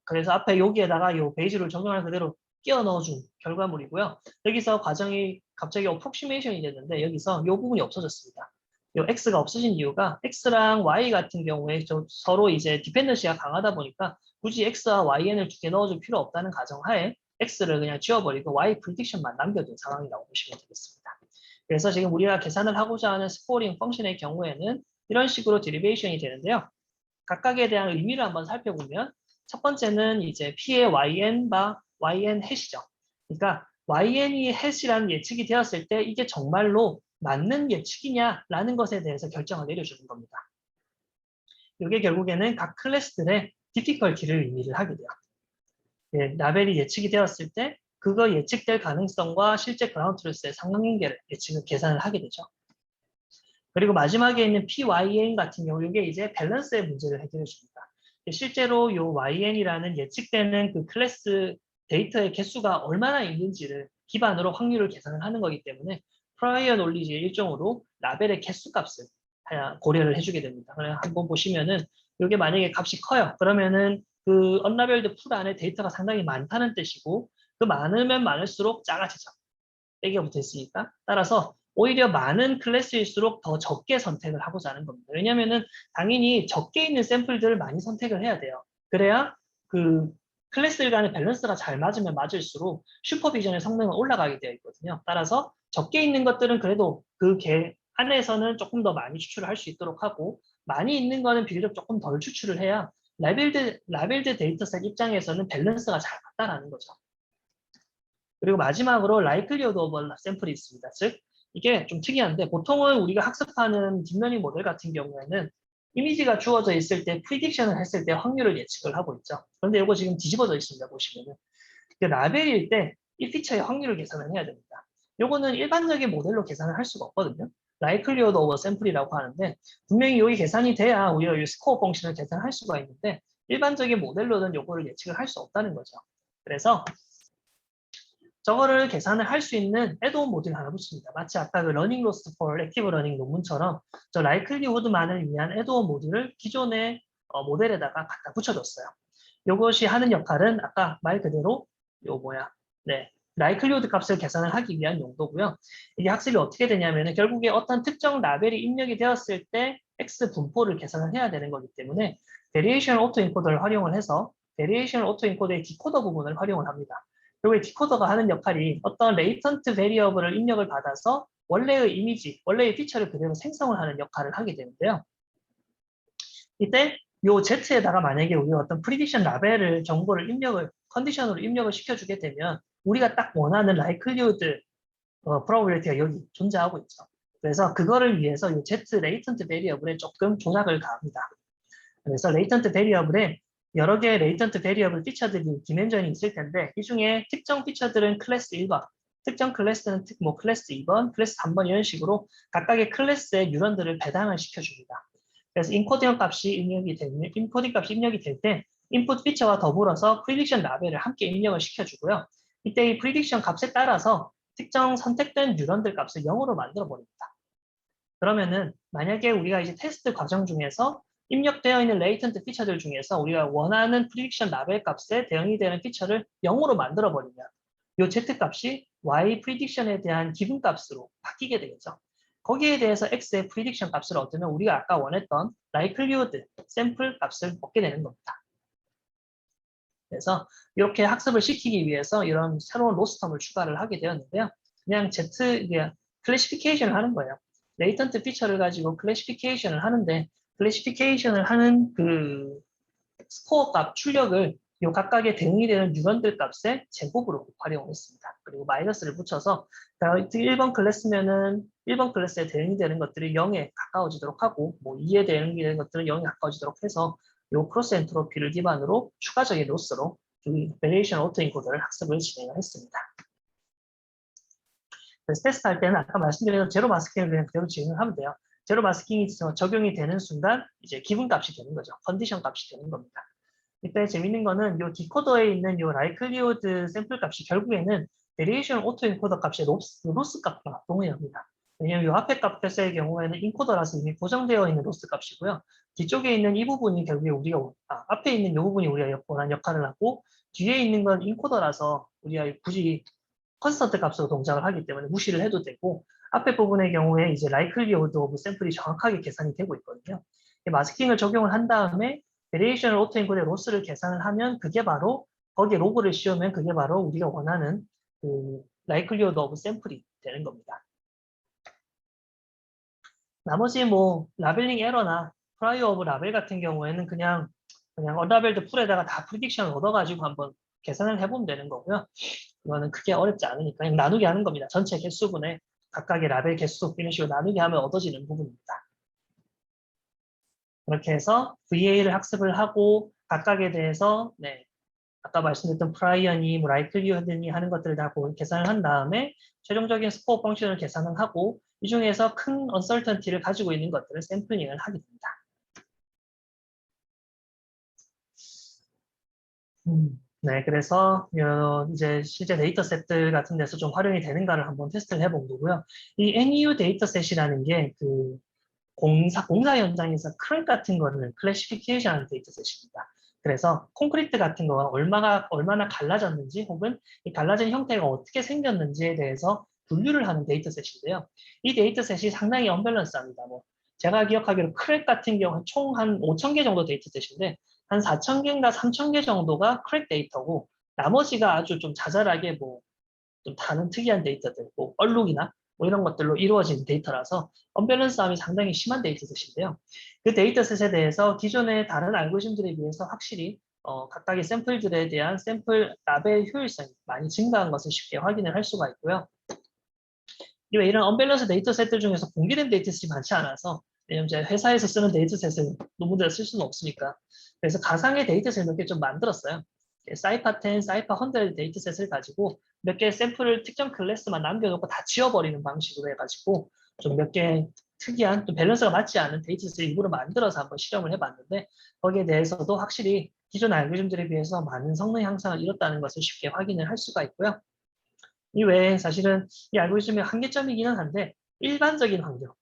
그래서 앞에 여기에다가 요 베이지를 적용할 그대로 끼워 넣어준 결과물이고요. 여기서 과정이 갑자기 어프로시메이션이 됐는데 여기서 요 부분이 없어졌습니다. 요 x가 없어진 이유가 x랑 y 같은 경우에 서로 이제 디펜던시가 강하다 보니까 굳이 x와yn을 두 개 넣어줄 필요 없다는 가정하에 x를 그냥 지워버리고 y 프리딕션만 남겨둔 상황이라고 보시면 되겠습니다. 그래서 지금 우리가 계산을 하고자 하는 스코어링 펑션의 경우에는 이런 식으로 데리베이션이 되는데요. 각각에 대한 의미를 한번 살펴보면 첫 번째는 이제 P의 yn yn 해시죠. 그러니까yn이 해시라는 예측이 되었을 때 이게 정말로 맞는 예측이냐라는 것에 대해서 결정을 내려주는 겁니다. 이게 결국에는 각 클래스들의 difficulty를 의미를 하게 돼요. 예, 라벨이 예측이 되었을 때 그거 예측될 가능성과 실제 그라운드 트루스의 상관관계를 예측을 계산을 하게 되죠. 그리고 마지막에 있는 PYN 같은 경우 이게 이제 밸런스의 문제를 해결해 줍니다. 실제로 이 YN이라는 예측되는 그 클래스 데이터의 개수가 얼마나 있는지를 기반으로 확률을 계산을 하는 거기 때문에 프라이어 논리지의 일종으로 라벨의 개수 값을 고려를 해주게 됩니다. 한번 보시면은 이게 만약에 값이 커요. 그러면은 그 언라벨드 풀 안에 데이터가 상당히 많다는 뜻이고 그 많으면 많을수록 작아지죠. 빼기가 붙어 있으니까. 따라서 오히려 많은 클래스일수록 더 적게 선택을 하고자 하는 겁니다. 왜냐면은 당연히 적게 있는 샘플들을 많이 선택을 해야 돼요. 그래야 그 클래스들 간의 밸런스가 잘 맞으면 맞을수록 슈퍼비전의 성능은 올라가게 되어 있거든요. 따라서 적게 있는 것들은 그래도 그 개 안에서는 조금 더 많이 추출을 할 수 있도록 하고 많이 있는 거는 비교적 조금 덜 추출을 해야 라벨드 데이터셋 입장에서는 밸런스가 잘 맞다라는 거죠. 그리고 마지막으로 likelihood of 샘플이 있습니다. 즉 이게 좀 특이한데 보통은 우리가 학습하는 딥러닝 모델 같은 경우에는 이미지가 주어져 있을 때 프리딕션을 했을 때 확률을 예측을 하고 있죠. 그런데 이거 지금 뒤집어져 있습니다. 보시면은. 라벨일 때 이 피처의 확률을 계산을 해야 됩니다. 요거는 일반적인 모델로 계산을 할 수가 없거든요. likelihood of sample이라고 하는데 분명히 여기 계산이 돼야 우리가 이 스코어 펑션을 계산할 수가 있는데 일반적인 모델로는 요거를 예측을 할 수 없다는 거죠. 그래서 저거를 계산을 할 수 있는 애드온 모듈을 하나 붙입니다. 마치 아까 그 러닝 로스트 for 액티브 러닝 논문처럼 저 likelihood만을 위한 애드온 모듈을 기존의 모델에다가 갖다 붙여줬어요. 이것이 하는 역할은 아까 말 그대로 likelihood 값을 계산을 하기 위한 용도고요. 이게 학습이 어떻게 되냐면은 결국에 어떤 특정 라벨이 입력이 되었을 때 X 분포를 계산을 해야 되는 거기 때문에 Variation Autoencoder를 활용을 해서 Variation Autoencoder의 디코더 부분을 활용을 합니다. 그리고 이 디코더가 하는 역할이 어떤 레이턴트 베리어블을 입력을 받아서 원래의 이미지, 원래의 피처를 그대로 생성을 하는 역할을 하게 되는데요. 이때 요 Z에다가 만약에 우리가 어떤 프리딕션 라벨을 정보를 컨디션으로 입력을 시켜주게 되면 우리가 딱 원하는 likelihood probability가 여기 존재하고 있죠. 그래서 그거를 위해서 이 Z 레이턴트 베리어블에 조금 조작을 가합니다. 그래서 레이턴트 베리어블에 여러 개의 레이턴트 베리어블 피처들이 디멘전이 있을 텐데 이 중에 특정 피처들은 클래스 1번, 특정 클래스는 클래스 2번, 클래스 3번 이런 식으로 각각의 클래스의 뉴런들을 배당을 시켜줍니다. 그래서 인코딩 값이 입력이 될 때 인풋 피처와 더불어서 프리딕션 라벨을 함께 입력을 시켜주고요. 이때 이 프리딕션 값에 따라서 특정 선택된 뉴런들 값을 0으로 만들어 버립니다. 그러면은 만약에 우리가 이제 테스트 과정 중에서 입력되어 있는 레이턴트 피처들 중에서 우리가 원하는 프리딕션 라벨 값에 대응이 되는 피처를 0으로 만들어 버리면 이 Z 값이 Y 프리딕션에 대한 기분 값으로 바뀌게 되겠죠. 거기에 대해서 X의 프리딕션 값을 얻으면 우리가 아까 원했던 likelihood 샘플 값을 얻게 되는 겁니다. 그래서 이렇게 학습을 시키기 위해서 이런 새로운 로스텀을 추가를 하게 되었는데요. 그냥 클래시피케이션을 하는 거예요. 레이턴트 피처를 가지고 클래시피케이션을 하는데 클래시피케이션을 하는 그 스코어 값 출력을 이 각각의 대응이 되는 뉴런들 값의 제곱으로 활용을 했습니다. 그리고 마이너스를 붙여서 1번 클래스면은 1번 클래스에 대응이 되는 것들이 0에 가까워지도록 하고 2에 대응이 되는 것들은 0에 가까워지도록 해서 이 크로스 엔트로피를 기반으로 추가적인 로스로 베리에이션 오토엔코더를 학습을 진행을 했습니다. 그래서 테스트할 때는 아까 말씀드린 제로 마스킹을 그냥 그대로 진행을 하면 돼요. 제로 마스킹이 적용이 되는 순간 이제 기분값이 되는 거죠. 컨디션 값이 되는 겁니다. 이때 재밌는 거는 이 디코더에 있는 이 likelihood 샘플 값이 결국에는 베리에이션 오토엔코더 값의 로스 값과 동일합니다. 왜냐하면 이 앞에 값의 경우에는 인코더라서 이미 고정되어 있는 로스 값이고요. 뒤쪽에 있는 이 부분이 결국에 앞에 있는 이 부분이 우리가 원하는 역할을 하고 뒤에 있는 건 인코더라서 우리가 굳이 컨스턴트 값으로 동작을 하기 때문에 무시를 해도 되고 앞에 부분의 경우에 이제 likelihood of 샘플이 정확하게 계산이 되고 있거든요. 마스킹을 적용을 한 다음에 베리에이션을 오토엔코드의 로스를 계산을 하면 그게 바로 거기에 로그를 씌우면 그게 바로 우리가 원하는 그 likelihood of 샘플이 되는 겁니다. 나머지 라벨링 에러나 프라이어 오브 라벨 같은 경우에는 그냥 언라벨드 풀에다가 다 프리딕션을 얻어가지고 한번 계산을 해보면 되는 거고요. 이거는 크게 어렵지 않으니까 그냥 나누기 하는 겁니다. 전체 개수분에 각각의 라벨 개수 이런 식으로 나누기 하면 얻어지는 부분입니다. 그렇게 해서 VA를 학습을 하고 각각에 대해서 아까 말씀드렸던 프라이어니, 라이클리후드니 하는 것들을 다 계산을 한 다음에 최종적인 스코어 펑션을 계산을 하고 이 중에서 큰 언설턴티를 가지고 있는 것들을 샘플링을 하게 됩니다. 그래서 이제 실제 데이터셋들 같은 데서 좀 활용이 되는가를 한번 테스트를 해본 거고요. 이 NEU 데이터셋이라는 게 그 공사 현장에서 크랙 같은 거를 클래시피케이션하는 데이터셋입니다. 그래서 콘크리트 같은 거가 얼마나 갈라졌는지 혹은 이 갈라진 형태가 어떻게 생겼는지에 대해서 분류를 하는 데이터셋인데요. 이 데이터셋이 상당히 언밸런스합니다. 제가 기억하기로 크랙 같은 경우는 총 한 5,000개 정도 데이터셋인데 한 4,000개인가 3,000개 정도가 크랙 데이터고 나머지가 아주 좀 자잘하게 좀 다른 특이한 데이터들, 얼룩이나 뭐 이런 것들로 이루어진 데이터라서 언밸런스함이 상당히 심한 데이터셋인데요. 그 데이터셋에 대해서 기존의 다른 알고리즘들에 비해서 확실히 각각의 샘플들에 대한 샘플 라벨 효율성이 많이 증가한 것을 쉽게 확인을 할 수가 있고요. 이외 이런 언밸런스 데이터셋들 중에서 공개된 데이터셋이 많지 않아서 왜냐면 이제 회사에서 쓰는 데이터셋을 논문대로 쓸 수는 없으니까 그래서 가상의 데이터셋을 몇 개 좀 만들었어요. 사이파 10, 사이파 100 데이터셋을 가지고 몇 개의 샘플을 특정 클래스만 남겨놓고 다 지워버리는 방식으로 해가지고 좀 몇 개 특이한 좀 밸런스가 맞지 않은 데이터셋을 일부러 만들어서 한번 실험을 해봤는데 거기에 대해서도 확실히 기존 알고리즘들에 비해서 많은 성능 향상을 이뤘다는 것을 쉽게 확인을 할 수가 있고요. 이외에 사실은 이 알고리즘의 한계점이기는 한데 일반적인 환경,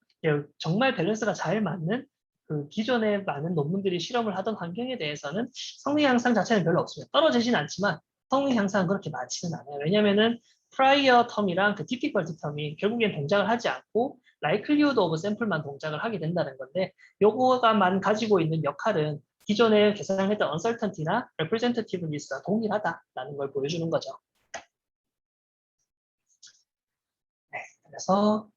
정말 밸런스가 잘 맞는 그 기존에 많은 논문들이 실험을 하던 환경에 대해서는 성능 향상 자체는 별로 없습니다. 떨어지진 않지만 성능 향상은 그렇게 많지는 않아요. 왜냐면은 프라이어 텀이랑 그 difficulty 텀이 결국엔 동작을 하지 않고 likelihood of sample만 동작을 하게 된다는 건데 요거가만 가지고 있는 역할은 기존에 계산했던 uncertainty나 representativeness와 동일하다라는 걸 보여주는 거죠. 그래서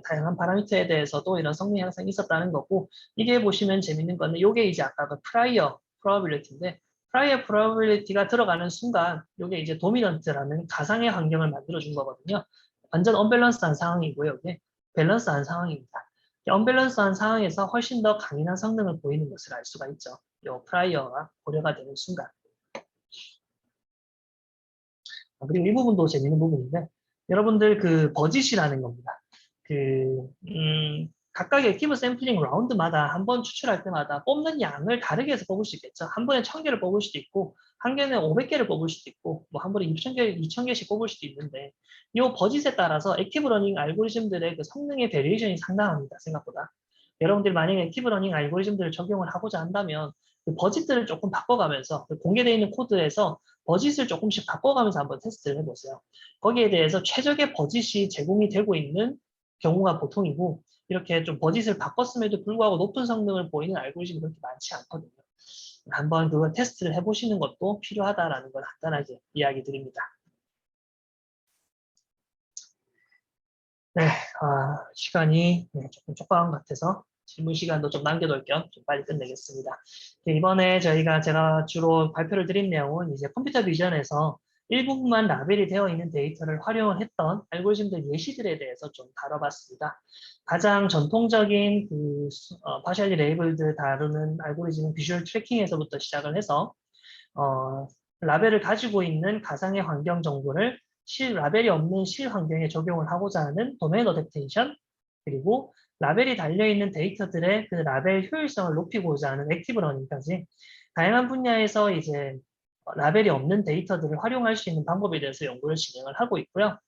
다양한 파라미터에 대해서도 이런 성능 향상이 있었다는 거고 이게 보시면 재밌는 거는 이게 이제 아까 그 프라이어 프로바빌리티인데 프라이어 프로바빌리티가 들어가는 순간 이게 이제 도미넌트라는 가상의 환경을 만들어 준 거거든요. 완전 언밸런스한 상황이고요. 이게 밸런스한 상황입니다. 언밸런스한 상황에서 훨씬 더 강인한 성능을 보이는 것을 알 수가 있죠. 이 프라이어가 고려가 되는 순간. 그리고 이 부분도 재밌는 부분인데 여러분들 그 버짓이라는 겁니다. 각각의 액티브 샘플링 라운드마다 한 번 추출할 때마다 뽑는 양을 다르게 해서 뽑을 수 있겠죠. 한 번에 1000개를 뽑을 수도 있고 한 개는 500개를 뽑을 수도 있고 뭐 한 번에 2000개, 2000개씩 뽑을 수도 있는데 이 버짓에 따라서 액티브 러닝 알고리즘들의 그 성능의 베리에이션이 상당합니다. 생각보다. 여러분들이 만약에 액티브 러닝 알고리즘들을 적용을 하고자 한다면 그 버짓들을 조금 바꿔가면서 그 공개되어 있는 코드에서 버짓을 조금씩 바꿔가면서 한번 테스트를 해보세요. 거기에 대해서 최적의 버짓이 제공이 되고 있는 경우가 보통이고 이렇게 좀 버짓을 바꿨음에도 불구하고 높은 성능을 보이는 알고리즘이 그렇게 많지 않거든요. 한번 그걸 테스트를 해보시는 것도 필요하다라는 걸 간단하게 이야기 드립니다. 네, 시간이 조금 촉박한 것 같아서 질문 시간도 좀 남겨놓을 겸 좀 빨리 끝내겠습니다. 이번에 제가 주로 발표를 드린 내용은 이제 컴퓨터 비전에서 일부분만 라벨이 되어 있는 데이터를 활용을 했던 알고리즘들 예시들에 대해서 좀 다뤄봤습니다. 가장 전통적인 파셜리 레이블드 다루는 알고리즘은 비주얼 트래킹에서부터 시작을 해서 어, 라벨을 가지고 있는 가상의 환경 정보를 라벨이 없는 실 환경에 적용을 하고자 하는 도메인 어댑테이션 그리고 라벨이 달려있는 데이터들의 그 라벨 효율성을 높이고자 하는 액티브 러닝까지 다양한 분야에서 이제 라벨이 없는 데이터들을 활용할 수 있는 방법에 대해서 연구를 진행을 하고 있고요.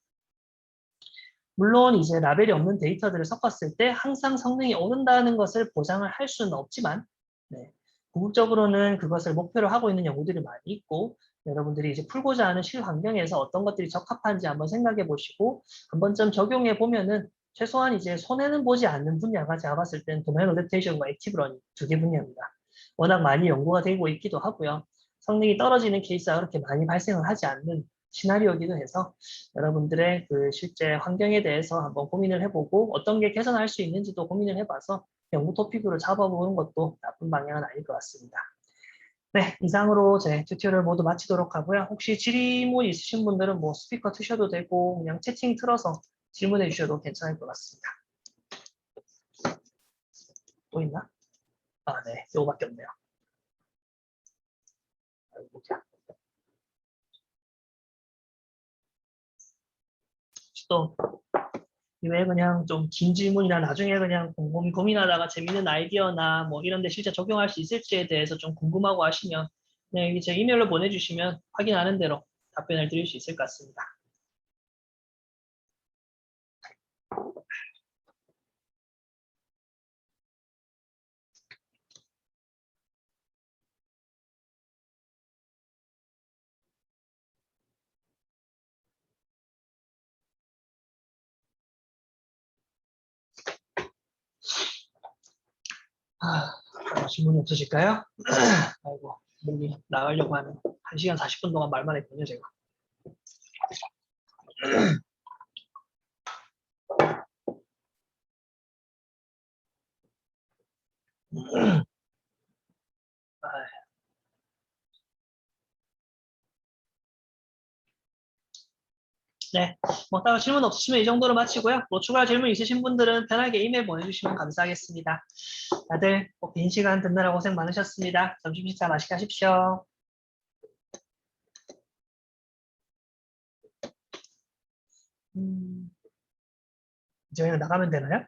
물론 이제 라벨이 없는 데이터들을 섞었을 때 항상 성능이 오른다는 것을 보장을 할 수는 없지만 네, 궁극적으로는 그것을 목표로 하고 있는 연구들이 많이 있고 여러분들이 이제 풀고자 하는 실 환경에서 어떤 것들이 적합한지 한번 생각해 보시고 한 번쯤 적용해 보면은 최소한 이제 손해는 보지 않는 분야가 제가 봤을 때는 도메인 어댑테이션과 액티브 러닝 두 개 분야입니다. 워낙 많이 연구가 되고 있기도 하고요. 성능이 떨어지는 케이스가 그렇게 많이 발생을 하지 않는 시나리오이기도 해서 여러분들의 그 실제 환경에 대해서 한번 고민을 해보고 어떤 게 개선할 수 있는지도 고민을 해봐서 연구 토픽으로 잡아보는 것도 나쁜 방향은 아닐 것 같습니다. 네, 이상으로 제 튜토리얼 모두 마치도록 하고요. 혹시 질문 있으신 분들은 뭐 스피커 트셔도 되고 그냥 채팅 틀어서 질문해 주셔도 괜찮을 것 같습니다. 또 있나? 아, 네, 요거밖에 없네요. 아이고, 또 이외에 그냥 좀 긴 질문이나 나중에 그냥 곰곰이 고민하다가 재밌는 아이디어나 뭐 이런 데 실제 적용할 수 있을지에 대해서 좀 궁금하고 하시면 네, 제 이메일로 보내주시면 확인하는 대로 답변을 드릴 수 있을 것 같습니다. 질문이 없으실까요? 아이고, 목이 나가려고 하는 1시간 40분 동안 말만 했군요, 제가. 네, 뭐 따로 질문 없으시면 이 정도로 마치고요. 뭐 추가 질문 있으신 분들은 편하게 이메일 보내주시면 감사하겠습니다. 다들 긴 시간 듣느라 고생 많으셨습니다. 점심 식사 맛있게 하십시오. 이제 그냥 나가면 되나요?